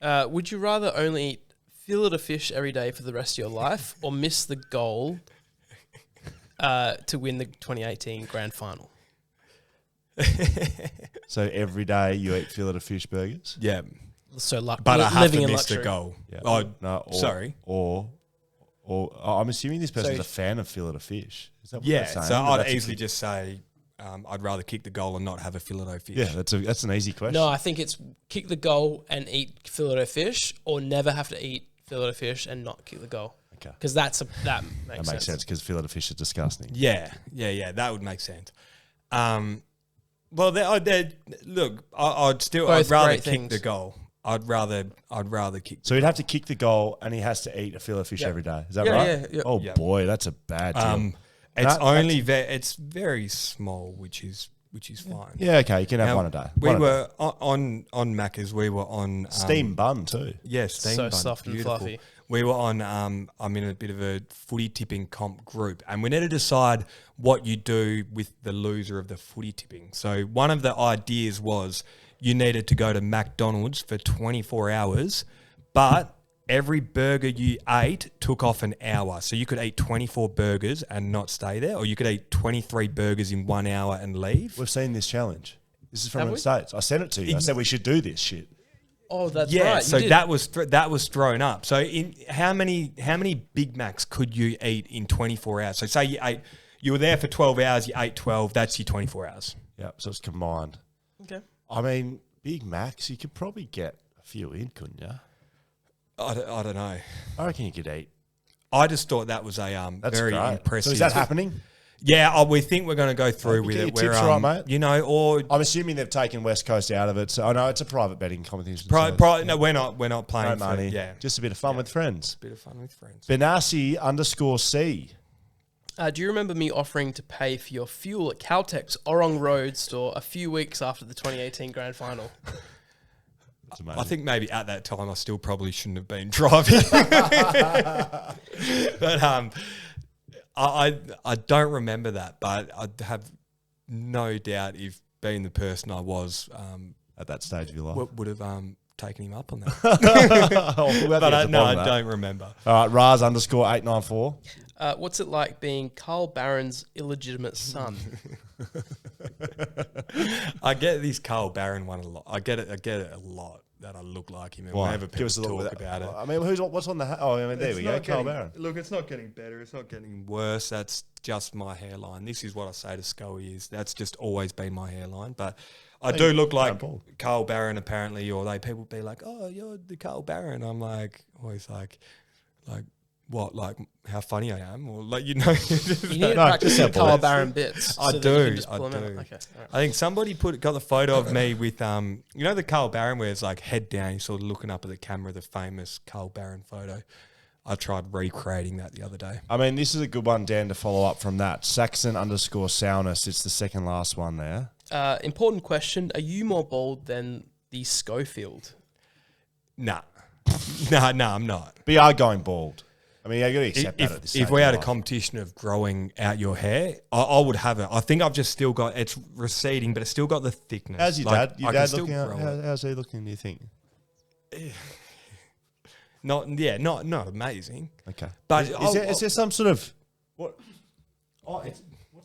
Would you rather only eat fillet of fish every day for the rest of your life, or miss the goal to win the 2018 Grand Final? So every day you eat fillet of fish burgers? Yeah. So But I have living to in miss luxury. the goal. Yeah. Oh, No, sorry. Or I'm assuming this person's So- a fan of fillet of fish. Is that what Yeah. they're saying? So But I'd that's a easily good- just say, I'd rather kick the goal and not have a fillet of fish. Yeah, that's an easy question. No, I think it's kick the goal and eat fillet of fish, or never have to eat fillet of fish and not kick the goal. Okay. Because that That makes sense because fillet of fish is disgusting. Yeah. That would make sense. Well, look, I'd Both rather great kick things. the goal. I'd rather kick. So he'd have to kick the goal and he has to eat a fillet of fish every day. Is that Yeah, right? yeah. Oh Yeah. boy, that's a bad deal. It's No, only it's very small, which is fine. Yeah, okay, you can have Now, one a day. We One a day. were on Macca's. We were on Steam bun too. Yeah, steam So bun, soft and beautiful. fluffy. We were on. I'm in a bit of a footy tipping comp group, and we need to decide what you do with the loser of the footy tipping. So one of the ideas was you needed to go to McDonald's for 24 hours, but every burger you ate took off an hour. So you could eat 24 burgers and not stay there, or you could eat 23 burgers in 1 hour and leave. We've seen this challenge. This is from Have the we? States. I sent it to you. I said we should do this shit. Oh, that's Yeah, right. so you did. that was thrown up. So in how many Big Macs could you eat in 24 hours? So say you were there for 12 hours, you ate 12, that's your 24 hours. Yeah, so it's combined. Okay. I mean, Big Macs, you could probably get a few in, couldn't you? I don't know. I reckon you could eat. I just thought that was a That's very great. impressive. So is that happening? Yeah, we think we're going to go through with get it. your tips right, mate. You know, or I'm assuming they've taken West Coast out of it. So I know it's a private betting competition. no, we're not no playing money. for yeah, Just a bit of fun with friends. bit of fun with friends. Benassi_C. Do you remember me offering to pay for your fuel at Caltech's Orong Road store a few weeks after the 2018 Grand Final? It's amazing. I think maybe at that time I still probably shouldn't have been driving. But I don't remember that, but I have no doubt if being the person I was at that stage of your life. would have taken him up on that. But I don't remember. All right, Raz _894. What's it like being Carl Barron's illegitimate son? I get this Carl Barron one a lot. I get it a lot that I look like him. And whenever people Give us a little talk bit about it. I mean, what's on the... there we go, Carl Barron. Look, it's not getting better. It's not getting worse. That's just my hairline. This is what I say to Scully is that's just always been my hairline. But I do look like Carl Barron apparently, or people be like, oh, you're the Carl Barron. I'm like, always like what, like how funny I am, or like You need to practice the Carl Barron bits. I so do. that you can just I pull do. them out. Okay, all right. I think somebody got the photo of me with the Carl Barron where it's like head down, you're sort of looking up at the camera, the famous Carl Barron photo. I tried recreating that the other day. I mean, this is a good one, Dan, to follow up from that. Saxon _Sourness. It's the second last one there. Important question. Are you more bald than the Schofield? Nah, I'm not. But you are going bald. I mean, you got to accept that at this stage. If we had a competition of growing out your hair, I would have it. I think I've just still got, it's receding, but it's still got the thickness. How's your dad? Your I can dad still looking out? grow it. How's he looking, do you think? Not amazing. Okay. But is there some sort of... what's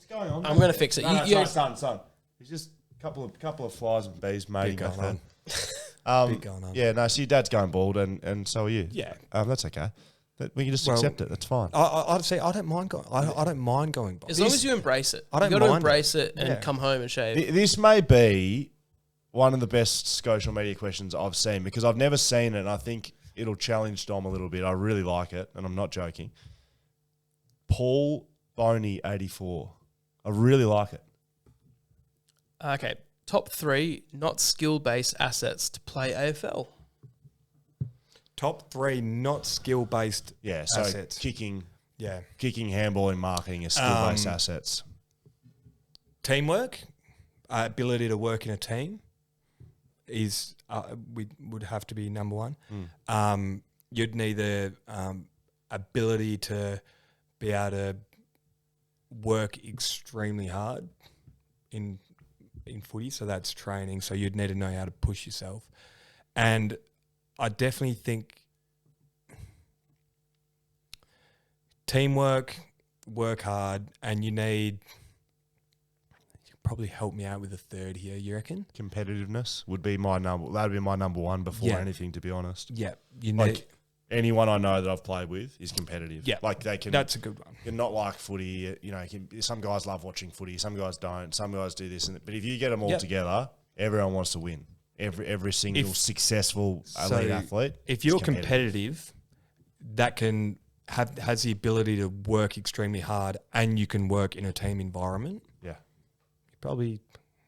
going on? I'm going to fix it. Son. It's just a couple of flies and bees mating going back on. then. Big going on. Yeah, no, so your dad's going bald and so are you. Yeah. That's okay. We can just accept it. That's fine. I'd say I don't mind going. I don't mind going bald. As long as you embrace it. I don't you got to mind embrace it and come home and shave. This may be one of the best social media questions I've seen because I've never seen it and I think it'll challenge Dom a little bit. I really like it and I'm not joking. Paul Boney 84. I really like it. Okay. Top 3 not skill-based assets to play AFL. Top 3 not skill-based assets. Kicking, Yeah. handballing, marking are skill-based assets. Teamwork, ability to work in a team is would have to be number 1. You'd need the ability to be able to work extremely hard in footy, so that's training. So you'd need to know how to push yourself. And I definitely think teamwork, work hard, and you probably help me out with a third here, you reckon? Competitiveness would be my number. That would be my number 1 before anything, to be honest. Yeah. You Like need anyone I know that I've played with is competitive. Yeah. Like they can. That's a good one. You're not like footy. You know, some guys love watching footy. Some guys don't. Some guys do this. But if you get them all together, everyone wants to win. Every single successful elite athlete. If you're competitive, that has the ability to work extremely hard, and you can work in a team environment. Yeah. Probably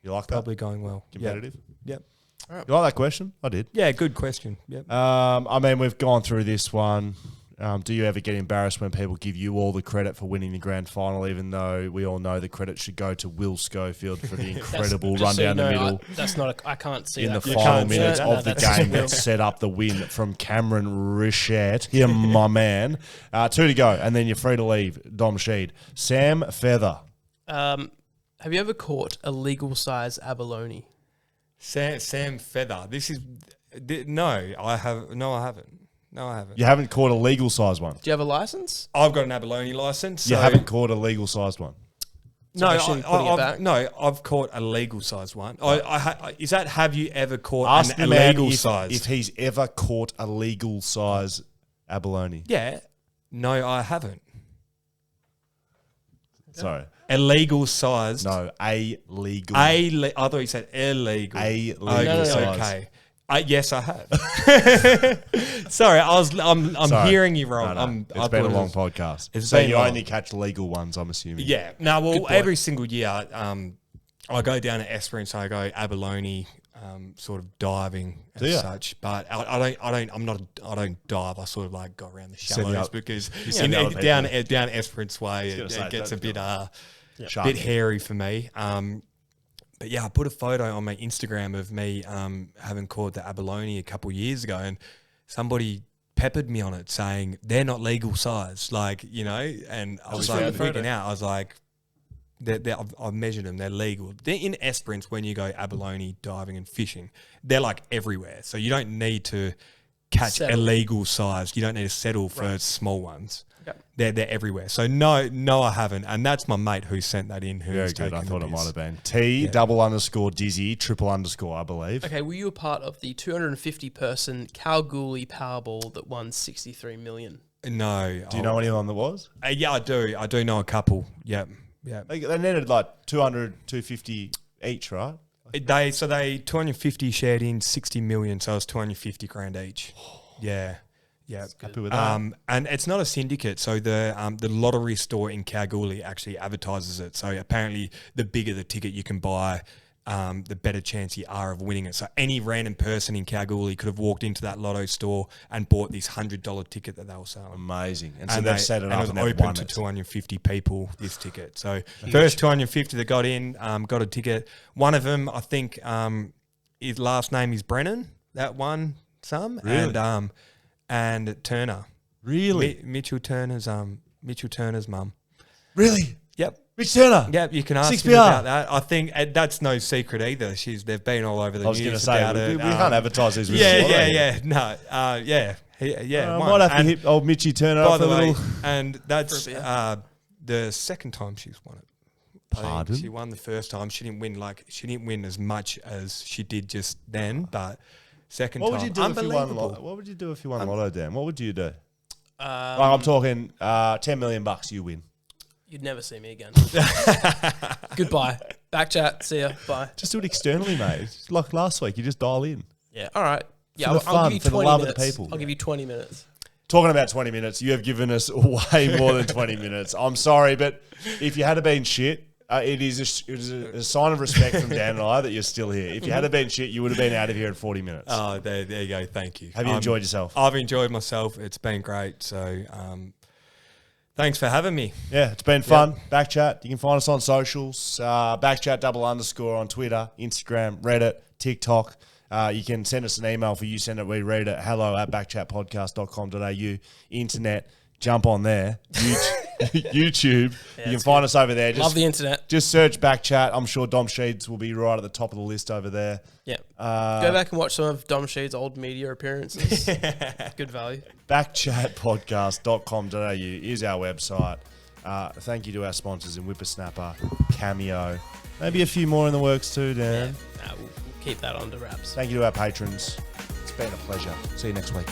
that? Going well. Competitive? Yep. You like that question? I did. Yeah, good question. Yep. I mean, we've gone through this one. Do you ever get embarrassed when people give you all the credit for winning the grand final, even though we all know the credit should go to Will Schofield for the incredible run down the middle? I can't see in that. the final minutes of the game that set up the win from Cameron Richard. Here, my man. 2 to go, and then you're free to leave. Dom Sheed. Sam Feather. Have you ever caught a legal size abalone? Sam Feather. No, I haven't. No, I haven't. You haven't caught a legal sized one. Do you have a license? I've got an abalone license. You haven't caught a legal sized one. So I've caught a legal size one. Is that have you ever caught Ask an the man illegal size? if he's ever caught a legal size abalone. Yeah. No, I haven't. Sorry. Illegal sized. No, a legal. I thought you said illegal. A legal size. Okay. Yes, I have. Sorry, I'm hearing you wrong. It's been a long podcast. It's so been you long. only catch legal ones, I'm assuming. Yeah. No, well, every single year, I go down to Esperance. I go abalone, sort of diving and such. But I don't dive. I sort of like go around the shallows because down Esperance way it gets a bit hairy for me. But yeah, I put a photo on my Instagram of me having caught the abalone a couple of years ago, and somebody peppered me on it saying they're not legal size, like, you know, and I was like freaking out. I was like, I've measured them, they're legal. They're in Esperance when you go abalone diving and fishing. They're like everywhere. So you don't need to catch illegal size. You don't need to settle for small ones. Yep. They're everywhere. So no, I haven't. And that's my mate who sent that in. Very good. I thought it might have been T_Dizzy, _, I believe. Okay, were you a part of the 250-person Kalgoorlie Powerball that won 63 million? No. Do you know anyone that was? Yeah, I do. I do know a couple. Yep. Yeah. They netted like 200, 250 each, right? They 250 shared in 60 million, so it was 250 grand each. Yeah. Yeah, happy with that. And it's not a syndicate, so the lottery store in Kalgoorlie actually advertises it. So apparently, the bigger the ticket you can buy, the better chance you are of winning it. So any random person in Kalgoorlie could have walked into that lotto store and bought this $100 ticket that they were selling. Amazing. And so they've set it up and it was open to 250 people, this ticket. So first 250 that got in got a ticket. One of them, I think, his last name is Brennan. That won some. Really? And Turner. Really? Mitchell Turner's mum. Really? Yep. Mitch Turner? Yep, you can ask 6PR. him about that. I think that's no secret either. They've been all over the news. I was going to say, we it. can't advertise these. Yeah. No, yeah. I might have to hit old Mitchy Turner by up the a way, little. and that's the second time she's won it. Pardon? She won the first time. She didn't win as much as she did just then, but second What time. would you do if you won? What would you do if you won Lotto, Dan? What would you do? I'm talking $10 million. You win. You'd never see me again. Goodbye. BackChat. See ya. Bye. Just do it externally, mate. It's like last week. You just dial in. Yeah. All right. Yeah. For the I'll fun, give you for the 20 love of minutes. the people. I'll give you 20 minutes. Talking about 20 minutes, you have given us way more than 20 minutes. I'm sorry, but if you had been shit, it is a sign of respect from Dan and I that you're still here. If you had been shit, you would have been out of here in 40 minutes. Oh, there you go. Thank you. Have you enjoyed yourself? I've enjoyed myself. It's been great. So, thanks for having me. Yeah, it's been fun. Yep. BackChat. You can find us on socials. BackChat _ on Twitter, Instagram, Reddit, TikTok. You can send us an email for you send it, we read it. hello@backchatpodcast.com.au. Internet, jump on there. YouTube. You can find us over there. Love the internet. Just search BackChat. I'm sure Dom Sheeds will be right at the top of the list over there. Yeah. Go back and watch some of Dom Sheeds' old media appearances. Good value. BackChatpodcast.com.au is our website. Thank you to our sponsors in Whippersnapper, Cameo. Maybe a few more in the works too, Dan. Yeah. We'll keep that under wraps. Thank you to our patrons. It's been a pleasure. See you next week.